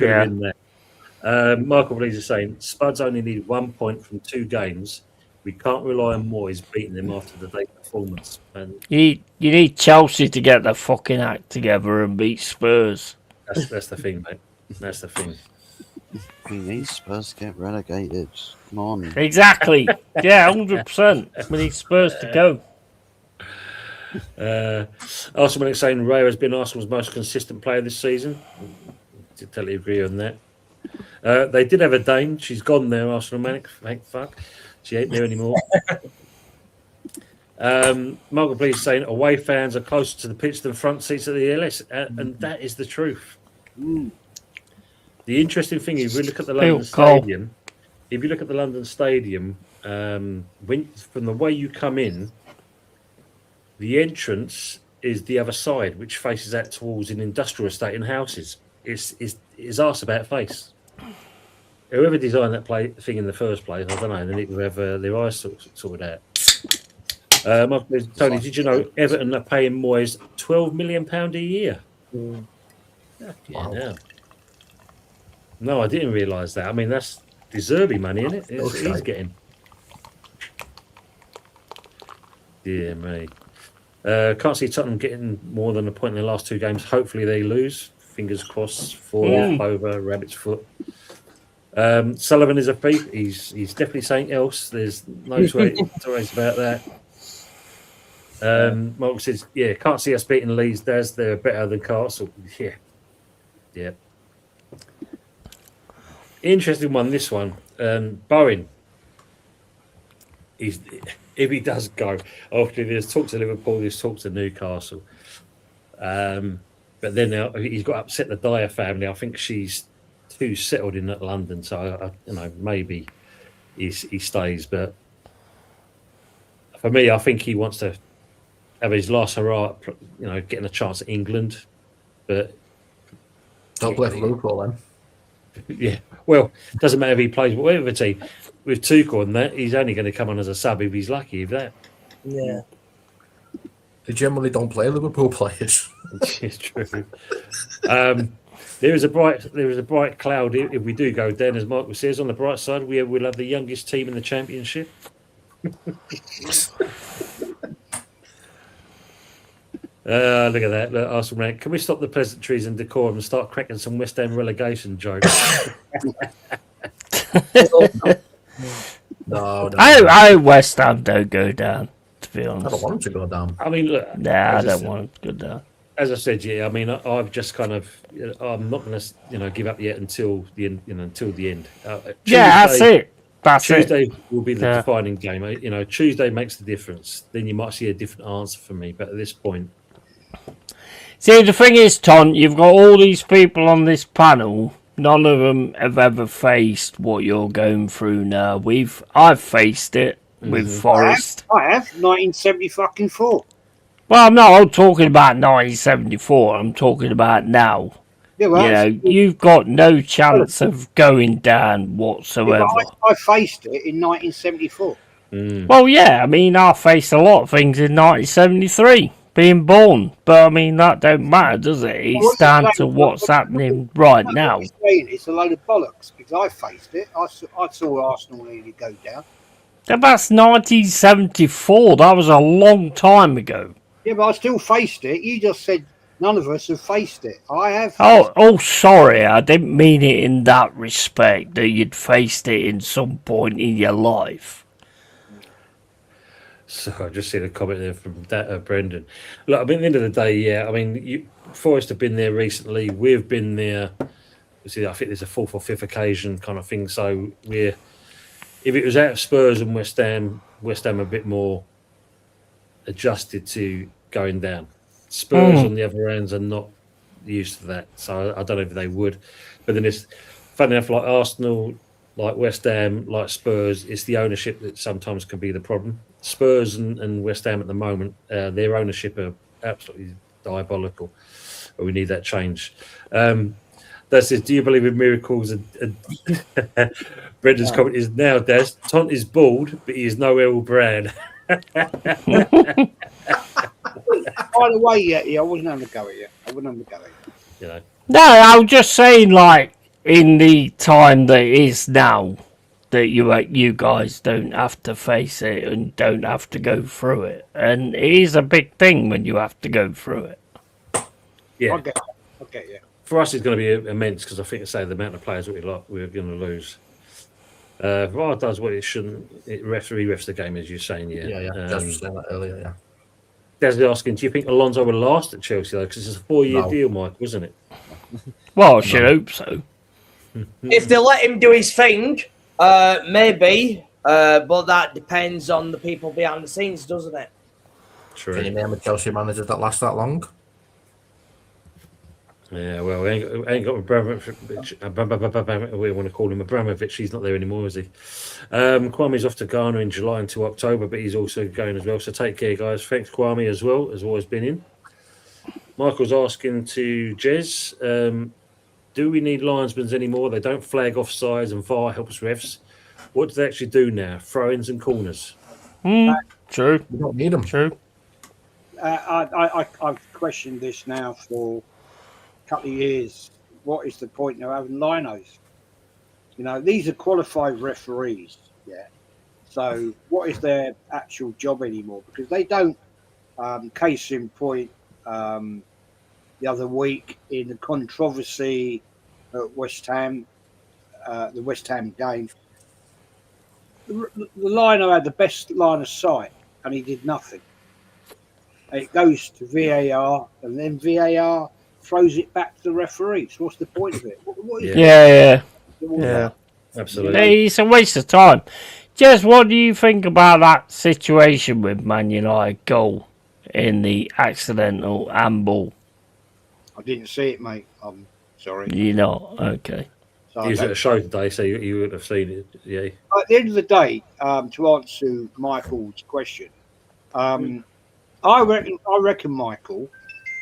have been there. Michael Blees is saying Spuds only need 1 point from 2 games. We can't rely on Moyes beating them after the day performance. And you need Chelsea to get their fucking act together and beat Spurs. That's the thing, mate. That's the thing. We need Spurs to get relegated. Come on. Exactly. Yeah, 100%. We need Spurs to go. Arsenal is saying Raya has been Arsenal's most consistent player this season. I totally agree on that. They did have a Dane. She's gone there, Arsenal manic. Thank fuck. She ain't there anymore. Margaret Please saying away fans are closer to the pitch than front seats at the ELS, and that is the truth. The interesting thing is, if you look at the London Stadium, when from the way you come in, the entrance is the other side, which faces out towards an industrial estate and houses. It's arse about face. Whoever designed that thing in the first place, I don't know. They need to have their eyes sorted out. Tony, did you know Everton are paying Moyes £12 million a year? Wow. No, I didn't realise that. I mean, that's deserving money, isn't it? He's getting. Dear me. Can't see Tottenham getting more than a point in the last 2 games. Hopefully they lose. Fingers crossed for over Rabbit's foot. Sullivan is a thief. He's definitely something else. There's no two ways about that. Mark says, can't see us beating Leeds. They're better than Castle. Yeah. Interesting one, this one. Bowen. If he does go, obviously there's talk to Liverpool, there's talk to Newcastle. But then he's got to upset the Dyer family. I think she's too settled in at London, so maybe he stays. But for me, I think he wants to have his last hurrah, getting a chance at England. But don't play for Liverpool then. Yeah, well, doesn't matter if he plays whatever team. With Tuchel and that, he's only going to come on as a sub if he's lucky. If that, yeah, they generally don't play Liverpool players. It's true. There is a bright cloud if we do go down, as Michael says. On the bright side, we'll have the youngest team in the championship. Look at that. Look, Arsenal, can we stop the pleasantries and decorum and start cracking some West Ham relegation jokes? No. I West Ham don't go down, to be honest. I don't want them to go down. I mean, look. I don't want them to go down. As I said, I mean, I've just kind of, I'm not going to, give up yet until the end. Until the end. That's it. Tuesday will be the defining game. Tuesday makes the difference. Then you might see a different answer from me. But at this point, see, the thing is, Ton, you've got all these people on this panel. None of them have ever faced what you're going through now. I've faced it with Forest. I have 1974. Well, I'm not talking about 1974. I'm talking about now. Yeah, well, You know, you've got no chance of going down whatsoever. I faced it in 1974. Well, yeah, I mean, I faced a lot of things in 1973, being born. But, I mean, that don't matter, does it? It's down to what's happening right now. It's a load of bollocks because I faced it. I saw Arsenal nearly go down. That's 1974. That was a long time ago. Yeah, but I still faced it. You just said none of us have faced it. I have. Oh, sorry. I didn't mean it in that respect, that you'd faced it in some point in your life. So I just seen a comment there from Brendan. Look, I mean, at the end of the day, yeah. I mean, Forest have been there recently. We've been there. See, I think there's a fourth or fifth occasion kind of thing. So if it was out of Spurs and West Ham a bit more adjusted to going down. Spurs on the other hands are not used to that, so I don't know if they would. But then it's funny enough, like Arsenal, like West Ham, like Spurs, it's the ownership that sometimes can be the problem. Spurs and West Ham at the moment, their ownership are absolutely diabolical. But we need that change. That says, do you believe in miracles? Brendan's comment is now, Des, Tont is bald, but he is no Earl Brand. By the way, yeah, I wasn't having a go at you. You know. No, I was just saying, like, in the time that it is now, that you guys don't have to face it and don't have to go through it. And it is a big thing when you have to go through it. Yeah. Okay, yeah. For us, it's going to be immense because I think, the amount of players we're going to lose. VAR does what it shouldn't. It refs the game, as you're saying. Yeah. Just was saying that earlier. Yeah. Desmond asking, do you think Alonso will last at Chelsea though? Because it's a 4-year deal, Mike, wasn't it? Well, I should hope so. If they let him do his thing, maybe. But that depends on the people behind the scenes, doesn't it? True. Can you name a Chelsea manager that lasts that long? Yeah, well, we ain't got Abramovich. We want to call him Abramovich. He's not there anymore, is he? Kwame's off to Ghana in July until October, but he's also going as well. So take care, guys. Thanks, Kwame, as well, has always been in. Michael's asking to Jez, do we need linesmen anymore? They don't flag offsides and VAR helps refs. What do they actually do now? Throw-ins and corners. True. We don't need them. True. I've questioned this now for couple of years. What is the point of having linos? You know, these are qualified referees, yeah. So what is their actual job anymore? Because they don't. Case in point, the other week in the controversy at West Ham, the West Ham game, the lino had the best line of sight and he did nothing. It goes to VAR and then VAR throws it back to the referee. So what's the point of it? What is Yeah. Absolutely. It's a waste of time. Jez, what do you think about that situation with Man United goal in the accidental handball? I didn't see it, mate. I'm sorry. You know, okay. So He was at a show today, so you would have seen it. Yeah. at the end of the day, to answer Michael's question, I reckon, Michael,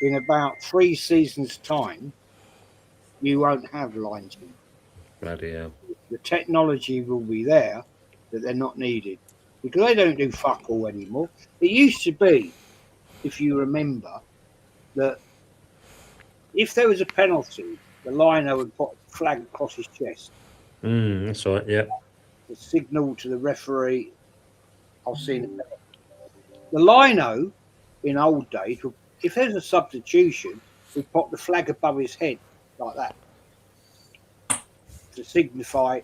in about 3 seasons' time, you won't have linesmen. Bloody hell. The technology will be there, but they're not needed because they don't do fuck all anymore. It used to be, if you remember, that if there was a penalty, the liner would put a flag across his chest. That's right. Yeah. The signal to the referee, I've seen it. The lino in old days, if there's a substitution, would pop the flag above his head like that to signify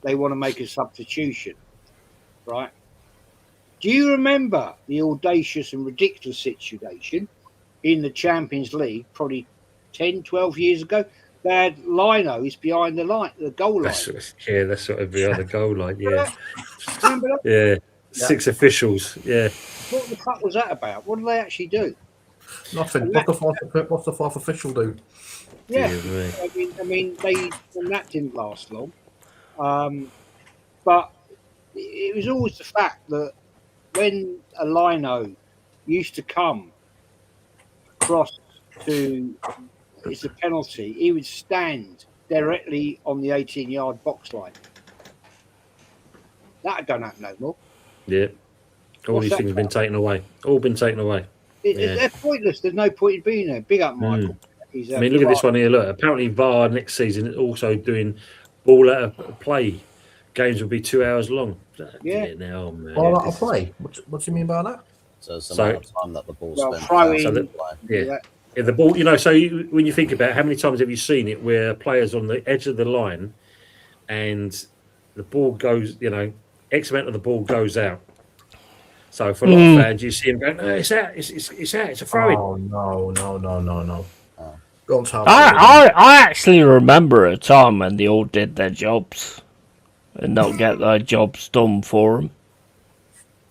they want to make a substitution, right? Do you remember the audacious and ridiculous situation in the Champions League probably 10, 12 years ago? They had linos behind the goal line. That's sort of behind the goal line. Yeah. Remember that? Yeah. 6 officials. Yeah. What the fuck was that about? What do they actually do? Nothing. What's the fourth official do? Yeah, Dear me. I mean, that didn't last long. But it was always the fact that when a lino used to come across to it's a penalty, he would stand directly on the 18-yard box line. That don't happen no more. Yeah. All What's these that things have been taken away. All been taken away. They're pointless. There's no point in being there. Big up, Michael. He's, I mean, look at this one here. Look, apparently VAR next season is also doing ball out of play. Games will be 2 hours long. Yeah. Now, man. Ball out of play. What do you mean by that? So it's the amount of time that the ball spent. Yeah, the ball. You know, so when you think about it, how many times have you seen it where players on the edge of the line, and the ball goes, you know, X amount of the ball goes out. So for a lot of fans, you see them going, "No, it's out! It's out! It's a throw-in." Oh no! Don't tell me. I actually remember a time when they all did their jobs and not get their jobs done for them.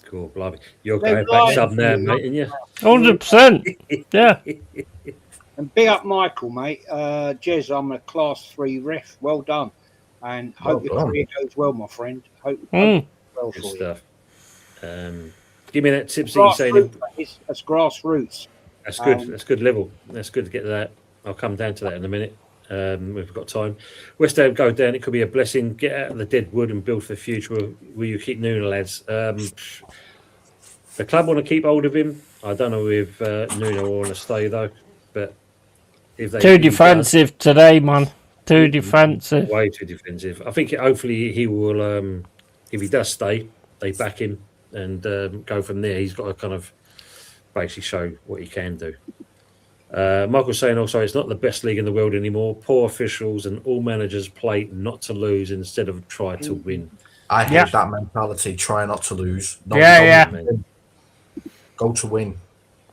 Cool, blimey. You're going back sub now, mate, aren't you? 100%. Yeah. And big up Michael, mate. Jez, I'm a class 3 ref. Well done. And hope your career goes well, my friend. Hope well Good for stuff. Give me that tips that you're saying. That's grassroots. That's good. That's good level. That's good to get that. I'll come down to that in a minute. We've got time. West Ham go down. It could be a blessing. Get out of the dead wood and build for the future. Will you keep Nuno, lads? The club want to keep hold of him. I don't know if Nuno want to stay though. But if they too defensive today, man. Too defensive. Way too defensive. I think hopefully he will. If he does stay, they back him and go from there. He's got to kind of basically show what he can do. Michael's saying also it's not the best league in the world anymore. Poor officials and all managers play not to lose instead of try to win. I hate that mentality. Try not to lose. Go to win.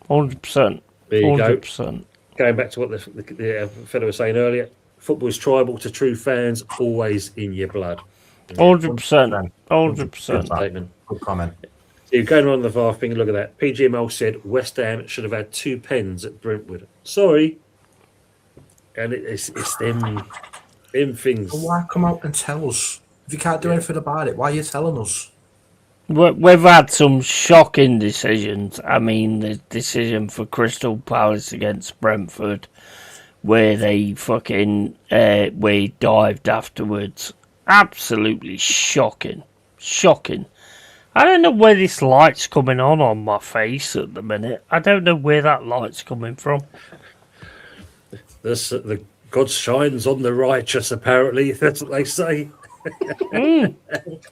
100%. There you 100%. go. Going back to what the fellow was saying earlier, football is tribal to true fans, always in your blood. 100%. 100%. Statement. Good comment. So you're going on the VAR thing. Look at that. PGML said West Ham should have had 2 pens at Brentwood. Sorry, and it's them things. But why come out and tell us if you can't do anything about it? Why are you telling us? We've had some shocking decisions. I mean, the decision for Crystal Palace against Brentford, where they fucking we dived afterwards. Absolutely shocking. Shocking. I don't know where this light's coming on my face at the minute. I don't know where that light's coming from. The God shines on the righteous, apparently. That's what they say.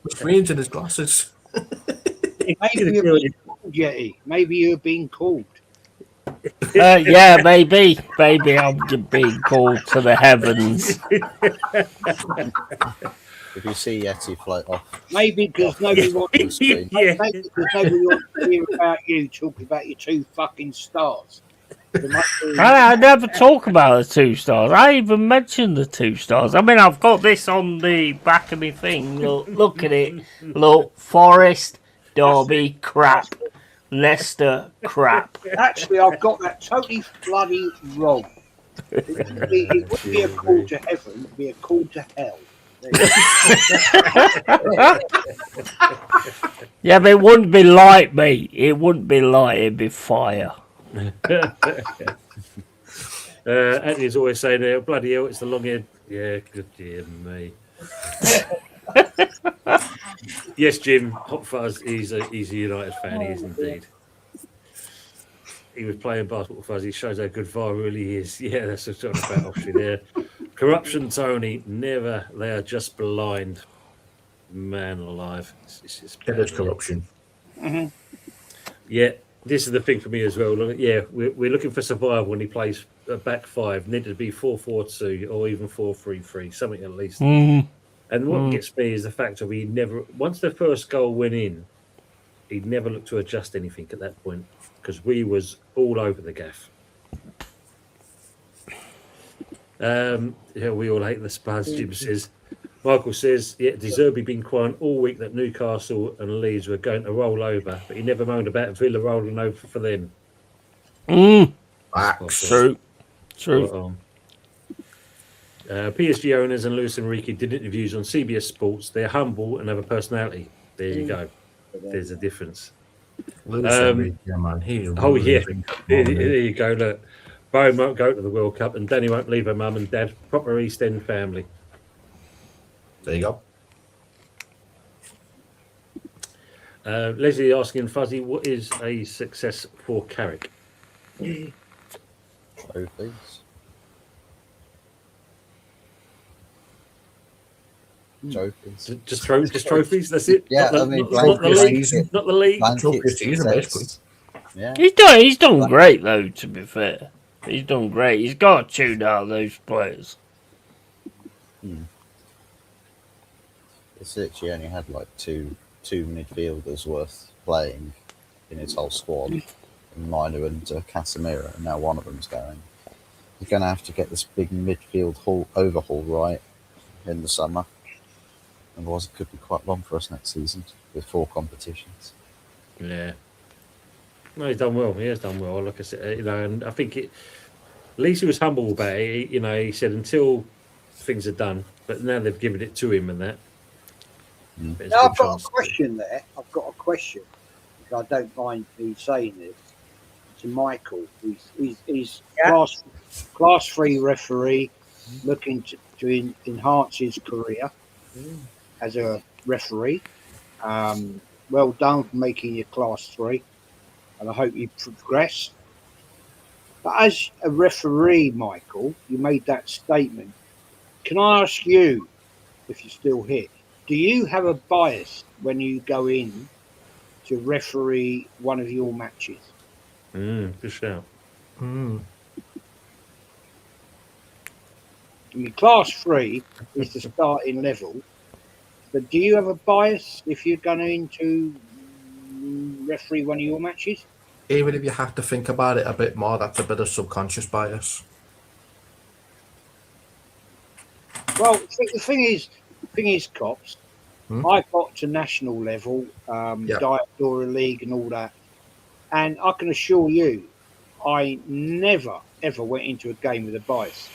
Which means in his glasses. Maybe you're being called. Yeah, maybe. Maybe I'm being called to the heavens. If you see Yeti float off, maybe because nobody wants to hear about you talking about your 2 fucking stars. I never talk about the 2 stars. I even mentioned the 2 stars. I mean, I've got this on the back of my thing. Look at it. Look, Forest, Derby, crap. Leicester, crap. Actually, I've got that totally bloody wrong. It wouldn't be a call to heaven. It would be a call to hell. Yeah, but it wouldn't be light, mate. It wouldn't be light. It'd be fire. Anthony's always saying, bloody hell, it's the long head. Yeah, good dear me. Yes, Jim, Hot Fuzz, he's a United fan, he is indeed. He was playing basketball Fuzz, he shows how good VAR really is. Yeah, that's a sort of about option there. Corruption, Tony, never. They are just blind. Man alive. It's It is corruption. Mm-hmm. Yeah, this is the thing for me as well. Yeah, we're looking for survival when he plays a back 5. Needed to be 4-4-2 or even 4-3-3, something at least. Mm. And what gets me is the fact of he never, once the first goal went in, he never looked to adjust anything at that point because we was all over the gaff. Yeah, we all hate the Spurs, Jim says. Michael says, yeah, De Zerbi been crying all week that Newcastle and Leeds were going to roll over, but he never moaned about Villa rolling over for them. True. PSG owners and Luis Enrique did interviews on CBS Sports. They're humble and have a personality. There you go. There's a difference. Yeah, man. He's There you go. Look, Bowen won't go to the World Cup, and Danny won't leave her mum and dad. Proper East End family. There you go. Leslie asking Fuzzy, what is a success for Carrick? Trophies. Trophies. Just trophies. That's it. Yeah, not the, I mean, not the league. Not the league. Trophy season, basically. Yeah. He's done great though. To be fair, he's done great. He's got to tune out those players. It's literally only had like two midfielders worth playing in his whole squad, Minor and Casemiro, and now one of them's going. You're going to have to get this big midfield overhaul right in the summer. Otherwise, it could be quite long for us next season with 4 competitions. Yeah. No, he's done well. He has done well. Like I said, and I think at least he was humble about it. He said until things are done, but now they've given it to him and that. Now, I've got a question there. I've got a question. I don't mind me saying this to Michael. He's class 3 referee, looking to enhance his career as a referee. Well done for making your class 3, and I hope you progress. But as a referee, Michael, you made that statement. Can I ask you, if you're still here, do you have a bias when you go in to referee one of your matches? Good shout. Mm. I mean, class 3 is the starting level, but do you have a bias if you're going to referee one of your matches? Even if you have to think about it a bit more, that's a bit of subconscious bias. Well, the thing is, Cops, I got to national level, Diadora League and all that, and I can assure you, I never, ever went into a game with a bias.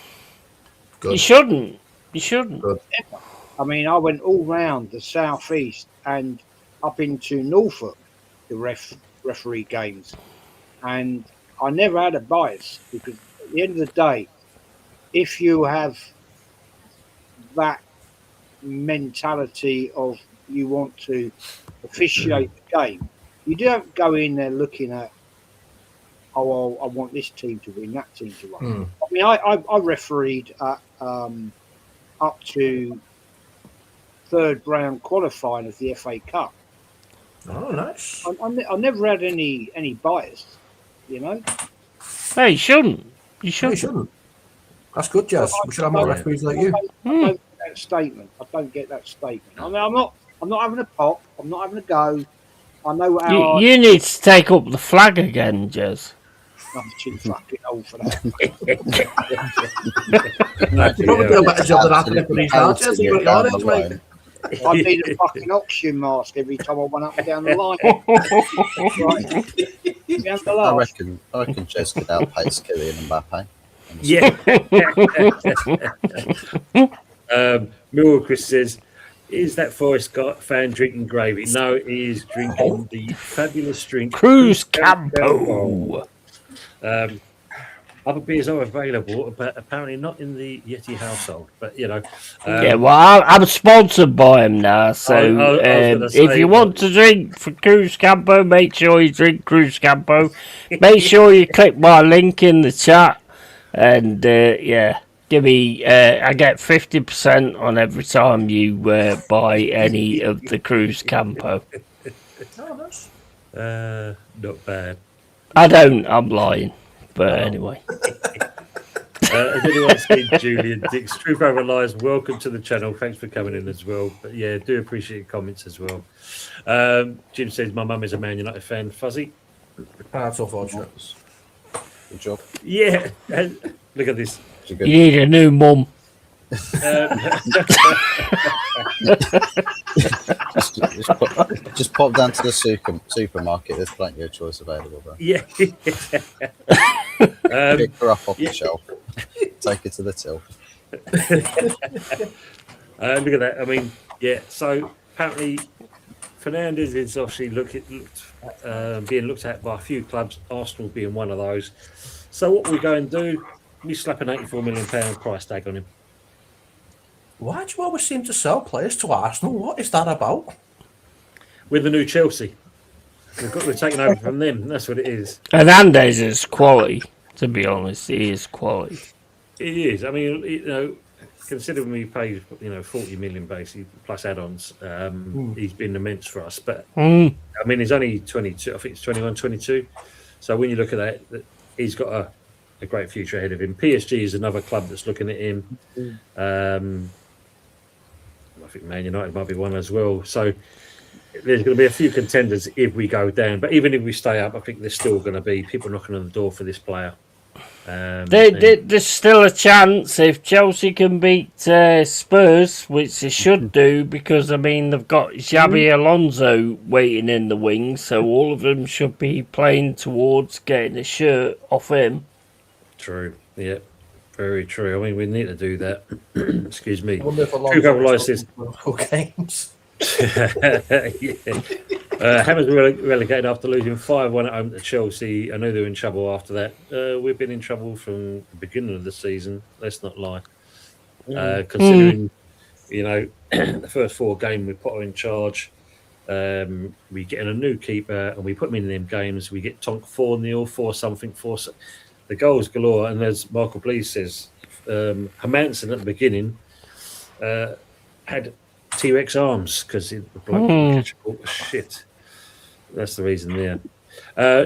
Good. You shouldn't. You shouldn't. Good. Never. I mean, I went all round the southeast and up into Norfolk, the referee games, and I never had a bias, because at the end of the day, if you have that mentality of you want to officiate the game, you don't go in there looking at, oh, well, I want this team to win, that team to win. I mean, I refereed at, up to 3rd round qualifying of the FA Cup. Oh, nice. I never had any bias, you know. Hey, you shouldn't. You No, shouldn't. you shouldn't. That's good, Jazz. We should have more referees like you. I don't get that statement. I don't get that statement. I mean, I'm not having a pop. I'm not having a go. I know how You need to take up the flag again, Jez. I'm too fucking old for that. You probably do a better job than happening for these now, Jazz. You've got your knowledge, mate. I need a fucking oxygen mask every time I went up and down the line. I reckon Jez could outpace Kylian Mbappe. Yeah. Millwall Chris says, is that Forest fan drinking gravy? No, he is drinking the fabulous drink Cruz Campo. Other beers are available, but apparently not in the Yeti household. But you know, yeah, well, I'm sponsored by him now, so if you want to drink for Cruz Campo, make sure you drink Cruz Campo. Make sure you click my link in the chat, and yeah, give me. I get 50% on every time you buy any of the Cruz Campo. Not bad. I don't. I'm lying. But anyway. Has anyone seen Julian Dix? Truth Over Lies, welcome to the channel. Thanks for coming in as well. But yeah, do appreciate your comments as well. Jim says, my mum is a Man United fan. Fuzzy? That's unfortunate. Good job. Yeah. Look at this. You need a new mum. Just pop down to the supermarket. There's plenty of choice available there. Yeah. Pick her up off the shelf. Take her to the till. Look at that. I mean, yeah. So apparently, Fernandez is obviously being looked at by a few clubs. Arsenal being one of those. So what we go and do, we slap an £84 million price tag on him. Why do you always seem to sell players to Arsenal? What is that about? With the new Chelsea. We're taking over from them. That's what it is. Hernandez is quality, to be honest. He is quality. It is. I mean, considering we paid 40 million basically plus add-ons, he's been immense for us. But I mean, he's only 22. I think it's 21, 22. So when you look at that, he's got a great future ahead of him. PSG is another club that's looking at him. I think Man United might be one as well. So there's going to be a few contenders if we go down. But even if we stay up, I think there's still going to be people knocking on the door for this player. There's still a chance if Chelsea can beat Spurs, which they should do, because, I mean, they've got Xabi Alonso waiting in the wings, so all of them should be playing towards getting a shirt off him. True. Yeah. Very true. I mean, we need to do that. Excuse me. I wonder if Two couple licenses. Games. Hammers were relegated after losing 5-1 at home to Chelsea. I know they were in trouble after that. We've been in trouble from the beginning of the season. Let's not lie. Considering, the first 4 games we put her in charge. We get in a new keeper and we put him in them games. We get Tonk 4-0, 4-something, 4. The goals galore. And as Michael Blees says, Hermansen at the beginning had T-Rex arms because the bloke can catch a ball. Shit. That's the reason there.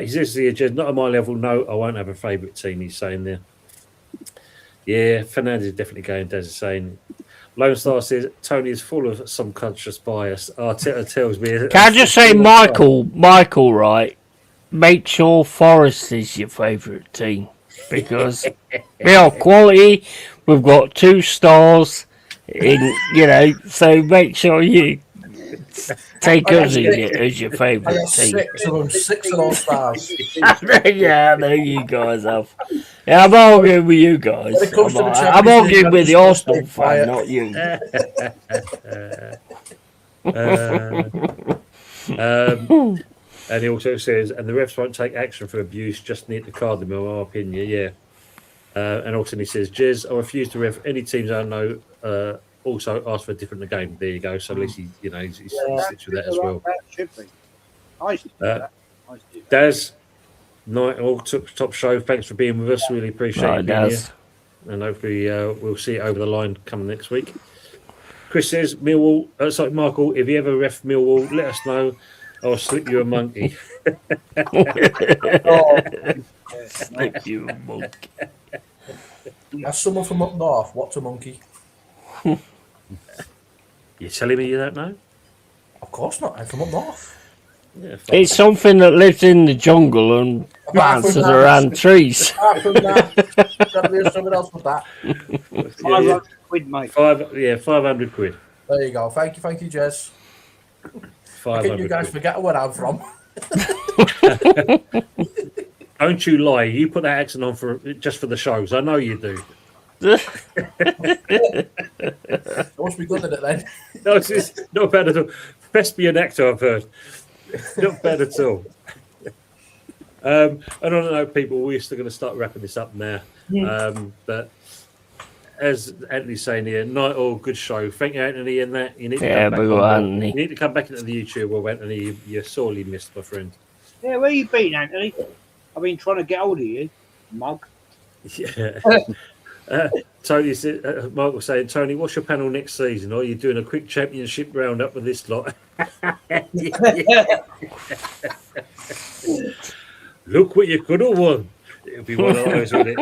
He says here, not at my level. No, I won't have a favourite team, he's saying there. Yeah, Fernandez is definitely going, Des is saying. Lone Star says, Tony is full of subconscious bias. Arteta tells me... Can I just say, Michael, right, make sure Forest is your favourite team. Because we are quality, we've got 2 stars... so make sure you take us as your favourite team. 6 of them, 6 of those stars. Yeah, I know you guys have. Yeah, I'm arguing with you guys. I'm arguing with the Arsenal fan, not you. And he also says, and the refs won't take action for abuse, just need to card them, in my opinion. Yeah. And also he says, Jez, I refuse to ref any teams I know. Also ask for a different game. There you go. So at least he sticks with that as well. Daz, night all top show. Thanks for being with us. Really appreciate it being here. And hopefully we'll see it over the line coming next week. Chris says, Millwall. Michael, if you ever ref Millwall, let us know. I'll slip you a monkey. Slip you a monkey. That's someone from up north. What's a monkey? You're telling me you don't know? Of course not. I'm from up north. Yeah, it's something that lives in the jungle and bounces around trees. Apart from that, there's something else with that. 500 quid, mate. 500 quid. There you go. Thank you, Jez. I think you guys forget where I'm from. Don't you lie. You put that accent on just for the shows. I know you do. It must be good at it then. No, it's not bad at all. Best be an actor, I've heard. Not bad at all. And on that note, people, we're still going to start wrapping this up now. But as Anthony's saying here, night all, good show. Thank you, Anthony, and that. You need to come back into the YouTube world, Anthony. You're sorely missed, my friend. Yeah, where you been, Anthony? I've been trying to get hold of you, mug. Yeah. Tony said, Mark was saying, Tony, what's your panel next season? Are you doing a quick championship roundup with this lot? Look what you could have won. It'll be one of those, wouldn't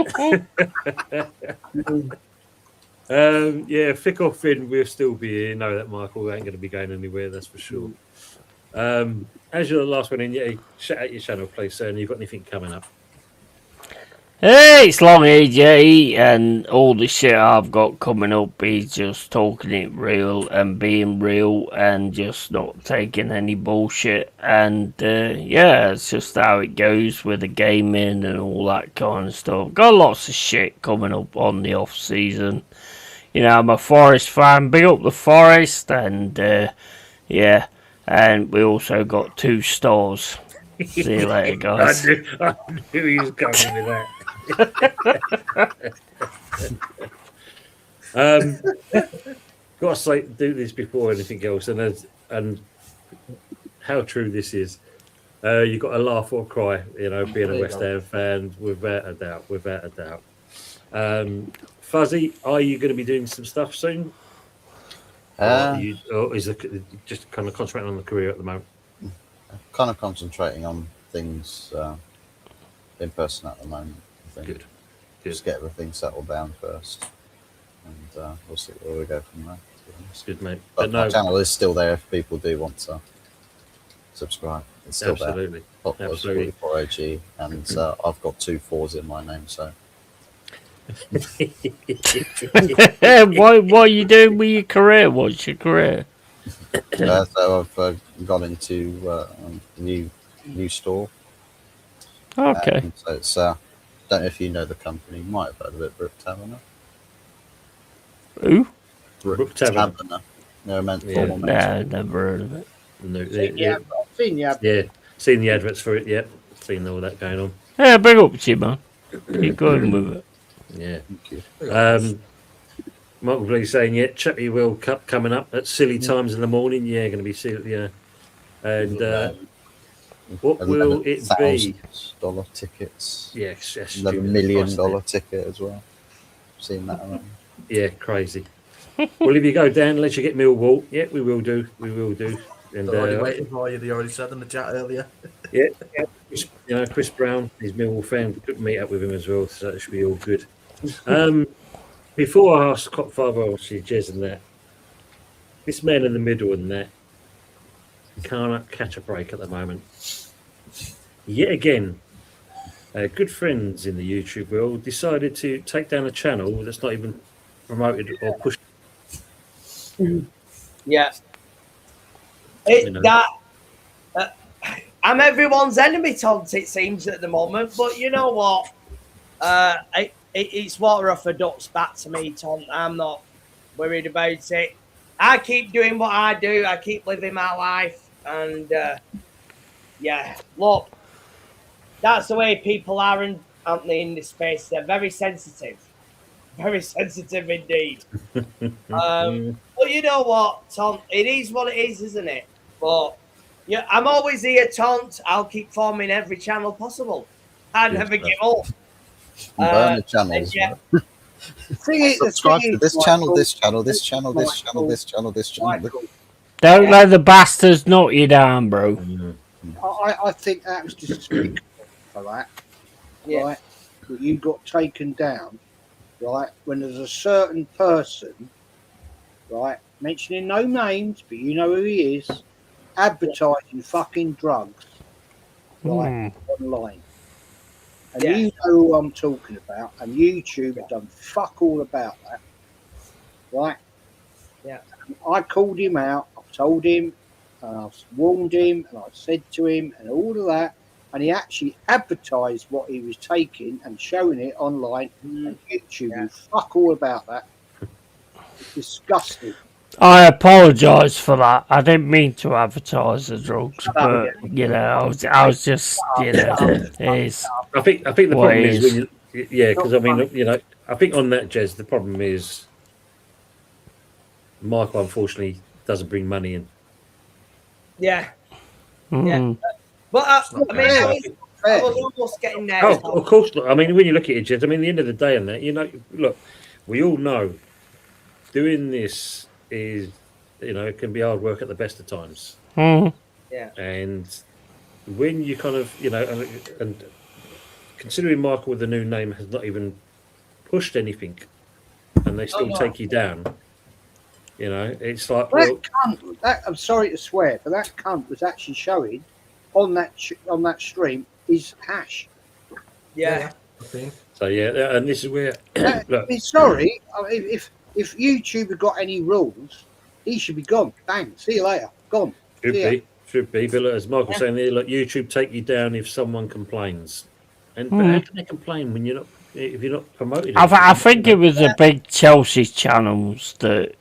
it? Yeah, thick or thin, we'll still be here. Know that, Michael. We ain't going to be going anywhere, that's for sure. As you're the last one in, shout out your channel, please, sir, and you've got anything coming up. Hey, it's Long AJ, and all the shit I've got coming up is just talking it real and being real and just not taking any bullshit. And yeah, it's just how it goes with the gaming and all that kind of stuff. Got lots of shit coming up on the off season. You know, I'm a Forest fan. Big up the Forest, and yeah, and we also got 2 stars. See you later, guys. I knew he was going with that. Got to say, do this before anything else, and how true this is. You got to laugh or cry, being a There you West go. Ham fan, without a doubt. Fuzzy, are you going to be doing some stuff soon? Or is it just kind of concentrating on the career at the moment? Kind of concentrating on things in person at the moment. I think. Good. Just get everything settled down first, and we'll see where we go from there. To be honest. Good, mate. But my channel is still there if people do want to subscribe. It's still absolutely. there. Absolutely. 44AG, and I've got 2 4s in my name, so. What are you doing with your career? What's your career? So I've gone into a new store. Okay. So it's don't know if you know the company. You might have heard of it, Brook Taverner. Who? Brook Taverner. No, meant Yeah. formal Nah, never heard of it. No, I've seen you. yeah, seen the adverts for it. Yep, seen all that going on. Yeah, big up to you, man. Keep going with it. Yeah. Michael Lee saying, yeah, Chappie World Cup coming up at silly times in the morning. Yeah, going to be silly. Yeah. And what will it be? $1,000 tickets. Yes, yes. $11 million ticket as well. Seen that around. Yeah, crazy. Well, if you go down, let you get Millwall. Yeah, we will do. We will do. And They're already waiting for you. They already said in the chat earlier. yeah. Chris Brown, he's Millwall fan. We couldn't meet up with him as well, so that should be all good. Before I ask Copfather, obviously, Jez and that, this man in the middle and that can't catch a break at the moment. Yet again, good friends in the YouTube world decided to take down a channel that's not even promoted or pushed. Yeah. I'm everyone's enemy, Tont, it seems, at the moment. But you know what? It's water off a duck's back to me, Tont. I'm not worried about it. I keep doing what I do. I keep living my life. And, yeah, look, that's the way people are, aren't they, in this space? They're very sensitive. Very sensitive indeed. But you know what, Tont? It is what it is, isn't it? But yeah, I'm always here, Tont. I'll keep forming every channel possible. I never give up. Burn the channels. Yeah. Subscribe to this channel, this channel, this channel, this channel, this channel, this channel. Don't let the bastards knock you down, bro. I think that was despicable for that. Yeah. Right? That you got taken down, right? When there's a certain person, right, mentioning no names, but you know who he is, advertising fucking drugs, right, online. And you know who I'm talking about, and YouTube have done fuck all about that, right? Yeah. And I called him out, I've told him, and I've warned him, and I've said to him, and all of that, and he actually advertised what he was taking and showing it online, and YouTube will fuck all about that. It's disgusting. I apologise for that. I didn't mean to advertise the drugs, but you know, I was just, you know, it's. I think the problem is when you, because I mean, you know, I think on that, Jez, the problem is Michael unfortunately doesn't bring money in. Yeah. Yeah. But I mean, I was almost getting there. Oh, of course not. I mean, when you look at it, Jez, I mean, at the end of the day, and that, you know, look, we all know doing this is, you know, it can be hard work at the best of times. Yeah. And when you kind of, you know, and considering Michael with the new name has not even pushed anything, and they still take you down, you know, it's like, well, I'm sorry to swear, but that cunt was actually showing on that stream his hash. Yeah. So yeah, and this is where. Look, Sorry, if YouTube had got any rules, he should be gone. Bang. See you later. Gone. Should be. But look, as Michael's saying there, look, YouTube take you down if someone complains. And but how can they complain when you're not, if you're not promoted? I think it was the big Chelsea channels that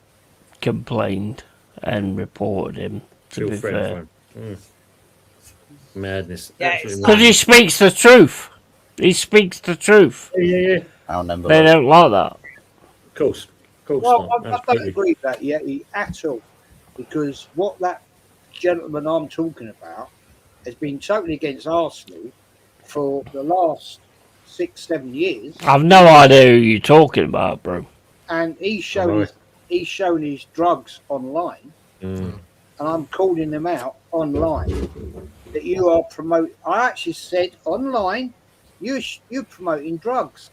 complained and reported him. To be fair, Madness. Yeah, Absolutely because he speaks the truth. He speaks the truth. Yeah. I remember They that. don't like that. Of course Well, not. I don't agree with that yet at all, because what that gentleman I'm talking about has been totally against Arsenal for the last 6-7 years, I've no idea who you're talking about, bro. and he's Oh, showing his drugs online, Mm. and I'm calling them out online that you are promoting. I actually said online, you're promoting drugs,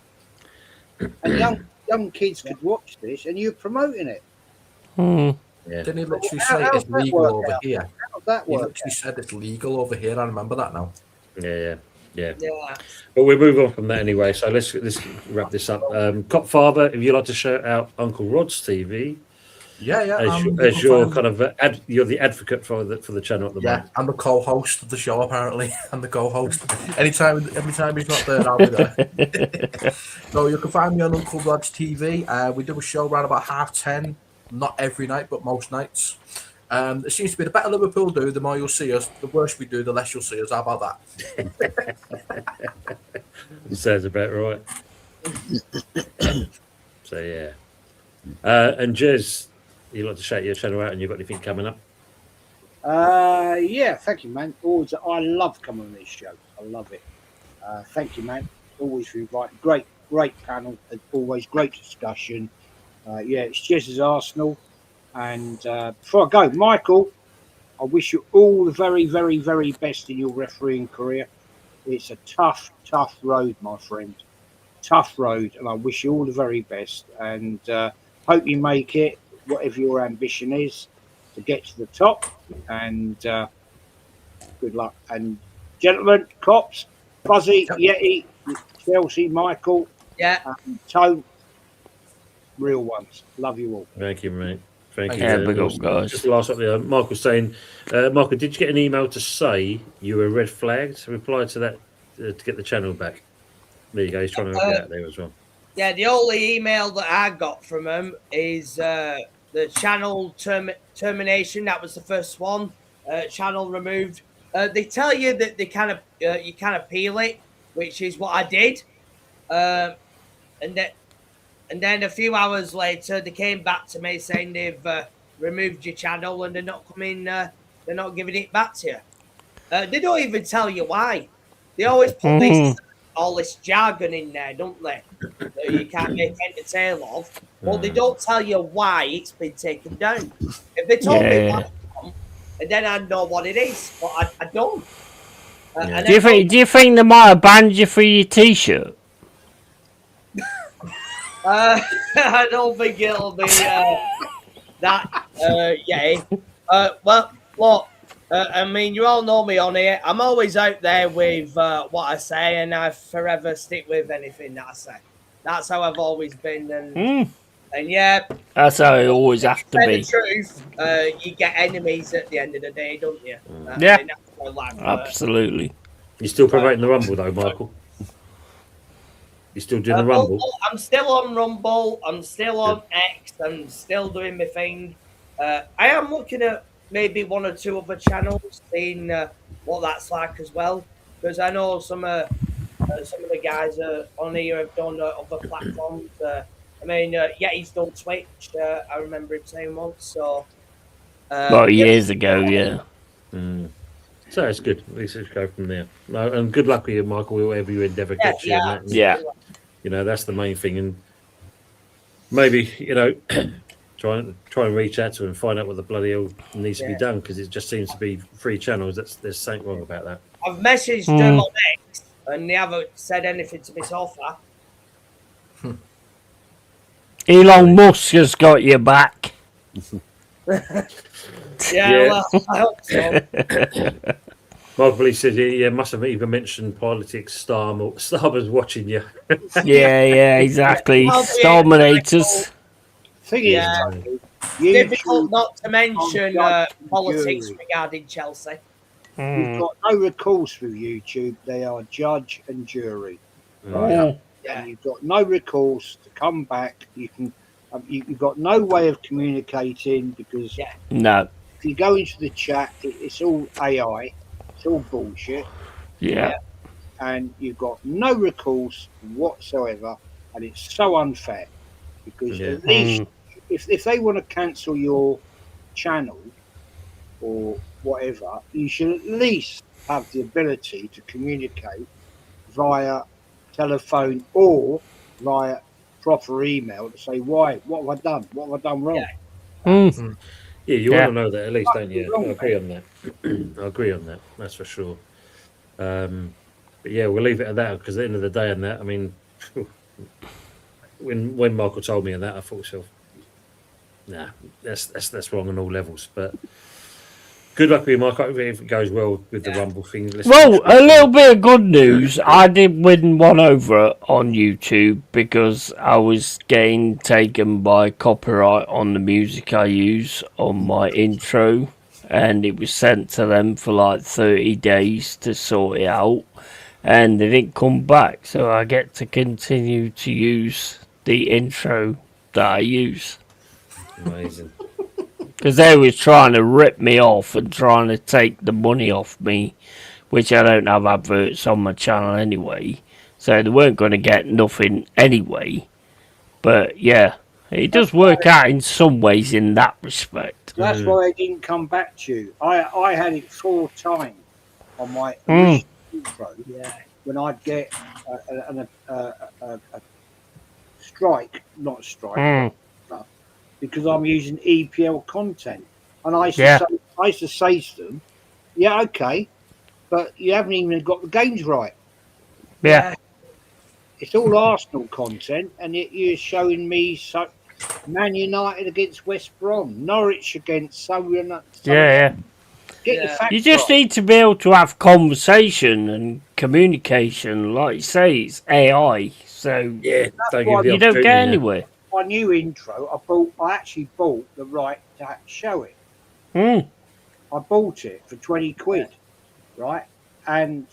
and young kids could watch this, and you're promoting it. Hmm. Yeah. Didn't he literally How's say it's that legal work over out? here? How's that He work literally said it's legal over here. I remember that now. Yeah. Yeah. But we'll move on from that anyway. So let's wrap this up. Cop Father, if you'd like to shout out Uncle Rod's TV, Yeah. as you're kind of you're the advocate for the channel at the Yeah, moment. I'm the co-host of the show apparently. I'm the co-host. Every time he's not there, I'll be there. So you can find me on Uncle Rod's TV. We do a show around about 10:30, not every night, but most nights. It seems to be the better Liverpool do, the more you'll see us. The worse we do, the less you'll see us. How about that? Sounds about right. So yeah. And Jez, you'd like to shout your channel out, and you've got anything coming up? Yeah, thank you, man. Always, I love coming on this show. I love it. Thank you, man. Always for inviting. Great panel. And always great discussion. Yeah, it's just as Arsenal. And before I go, Michael, I wish you all the very, very, very best in your refereeing career. It's a tough road, my friend. Tough road, and I wish you all the very best. And hope you make it, whatever your ambition is, to get to the top. And good luck. And gentlemen, Cops, Fuzzy, Yeti, Chelsea, Michael, and Tone, real ones. Love you all. Thank you, mate. Thank you. Yeah, big up, guys. Just the last up there, Michael's saying, Michael, did you get an email to say you were red flagged? Reply to that to get the channel back. There you go. He's trying to get out there as well. Yeah, the only email that I got from him is the channel termination. That was the first one. Channel removed. They tell you that they kind of you can appeal it, which is what I did. And then a few hours later, they came back to me saying they've removed your channel and they're not coming. They're not giving it back to you. They don't even tell you why. They always put all this jargon in there, don't they? That you can't make head or tail of. Well, they don't tell you why it's been taken down. If they told me why, and then I know what it is, but I don't. Do you think they might have banned you for your T-shirt? I don't think it'll be that. Yeah. Well, look. I mean, you all know me on here. I'm always out there with what I say, and I forever stick with anything that I say. That's how I've always been, and yeah, that's how it always has to be. The truth, you get enemies at the end of the day, don't you? Yeah, absolutely. You're still promoting the Rumble, though, Michael. You're still doing the Rumble. I'm still on Rumble. I'm still on X. I'm still doing my thing. I am looking at maybe one or two other channels, seeing what that's like as well. Because I know some of the guys on here have done other platforms. I mean, he's done Twitch. I remember him saying once. So, years ago, yeah. So it's good. At least let's go from there. And good luck with you, Michael. Whatever your endeavour gets you. Yeah. You know, that's the main thing. And maybe, try and reach out to them and find out what the bloody hell needs to be done, because it just seems to be free channels. There's something wrong about that. I've messaged them on X and they haven't said anything to me so far. Elon Musk has got your back. Well, I hope so. Michael said he must have even mentioned politics. Starmer's watching you. yeah, exactly. Starminators. Thing is, difficult not to mention politics regarding Chelsea. You've got no recourse with YouTube. They are judge and jury. Right? And you've got no recourse to come back. You can. You've got no way of communicating, because no. If you go into the chat, it's all AI. It's all bullshit. Yeah. and you've got no recourse whatsoever, and it's so unfair because Yeah. at least if they want to cancel your channel or whatever, you should at least have the ability to communicate via telephone or via proper email to say why, what have I done, what have I done wrong. Yeah, you want to know that at least, don't you? Wrong, I agree on that. I agree on that. That's for sure. But yeah, we'll leave it at that because at the end of the day, on that, I mean, when Michael told me on that, I thought to myself, nah, that's wrong on all levels. But good luck with you, Mike. If it goes well with the Rumble thing. Well, a little bit of good news. I did win one over on YouTube because I was getting taken by copyright on the music I use on my intro, and it was sent to them for like 30 days to sort it out, and they didn't come back, so I get to continue to use the intro that I use. Amazing. Because they was trying to rip me off and trying to take the money off me, which I don't have adverts on my channel anyway. So they weren't going to get nothing anyway. But yeah, it does work out in some ways in that respect. That's why they didn't come back to you. I had it 4 times on my original intro. When I'd get a strike, not a strike, because I'm using EPL content, and I used to say to them, "Yeah, okay, but you haven't even got the games right. Yeah, It's all Arsenal content, and yet you're showing me Man United against West Brom, Norwich against so yeah. Get the facts You just right. need to be able to have conversation and communication. Like you say, it's AI, so Yeah, you don't get anywhere. My new intro, I actually bought the right to show it. I bought it for 20 quid, right? And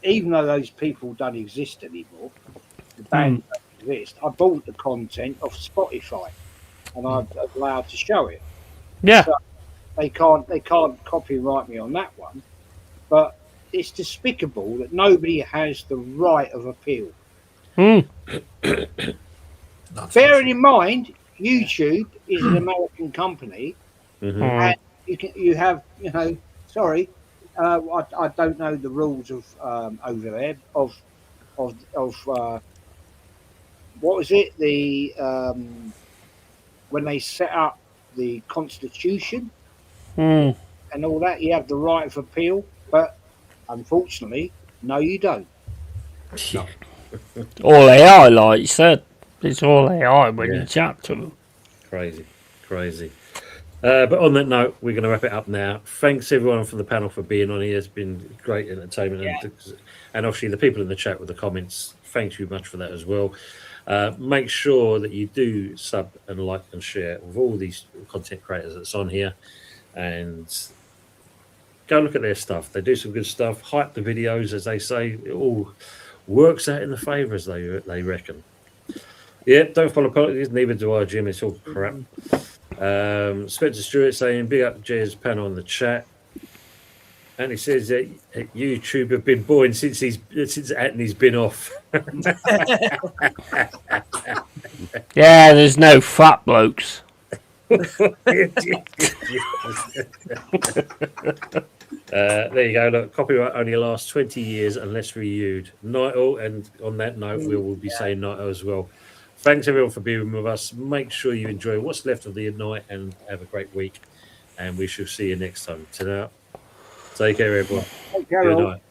even though those people don't exist anymore, the band don't exist, I bought the content off Spotify, and I'm allowed to show it. Yeah. So they can't copyright me on that one, but it's despicable that nobody has the right of appeal. Bearing in mind, YouTube is an American company, and you have, sorry, I don't know the rules of over there of what was it, the when they set up the Constitution and all that, you have the right of appeal, but unfortunately, no, you don't. No. All AI, like you said. It's all AI when you chat to them. Crazy. But on that note, we're going to wrap it up now. Thanks everyone from the panel for being on here. It's been great entertainment, and obviously the people in the chat with the comments. Thank you much for that as well. Make sure that you do sub and like and share with all these content creators that's on here, and go look at their stuff. They do some good stuff. Hype the videos, as they say. It all works out in the favour, as they reckon. Yeah, don't follow politics, neither do I, Jim. It's all crap. Spencer Stewart saying, big up Jez panel on the chat. And he says that YouTube have been boring since Anthony's been off. Yeah, there's no fat blokes. There you go. Look, copyright only lasts 20 years unless renewed. Night all, and on that note, we will be saying night as well. Thanks everyone for being with us. Make sure you enjoy what's left of the night and have a great week. And we shall see you next time. Ta-da. Take care, everyone. Take care, Good all. night.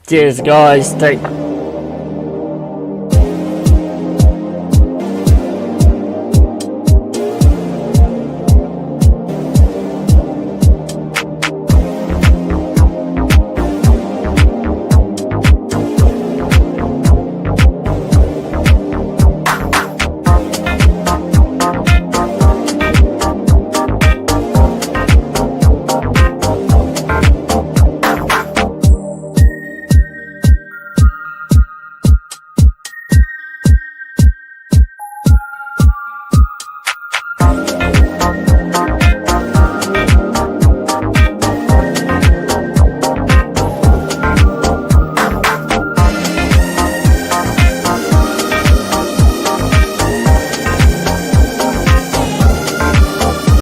Cheers, guys. Take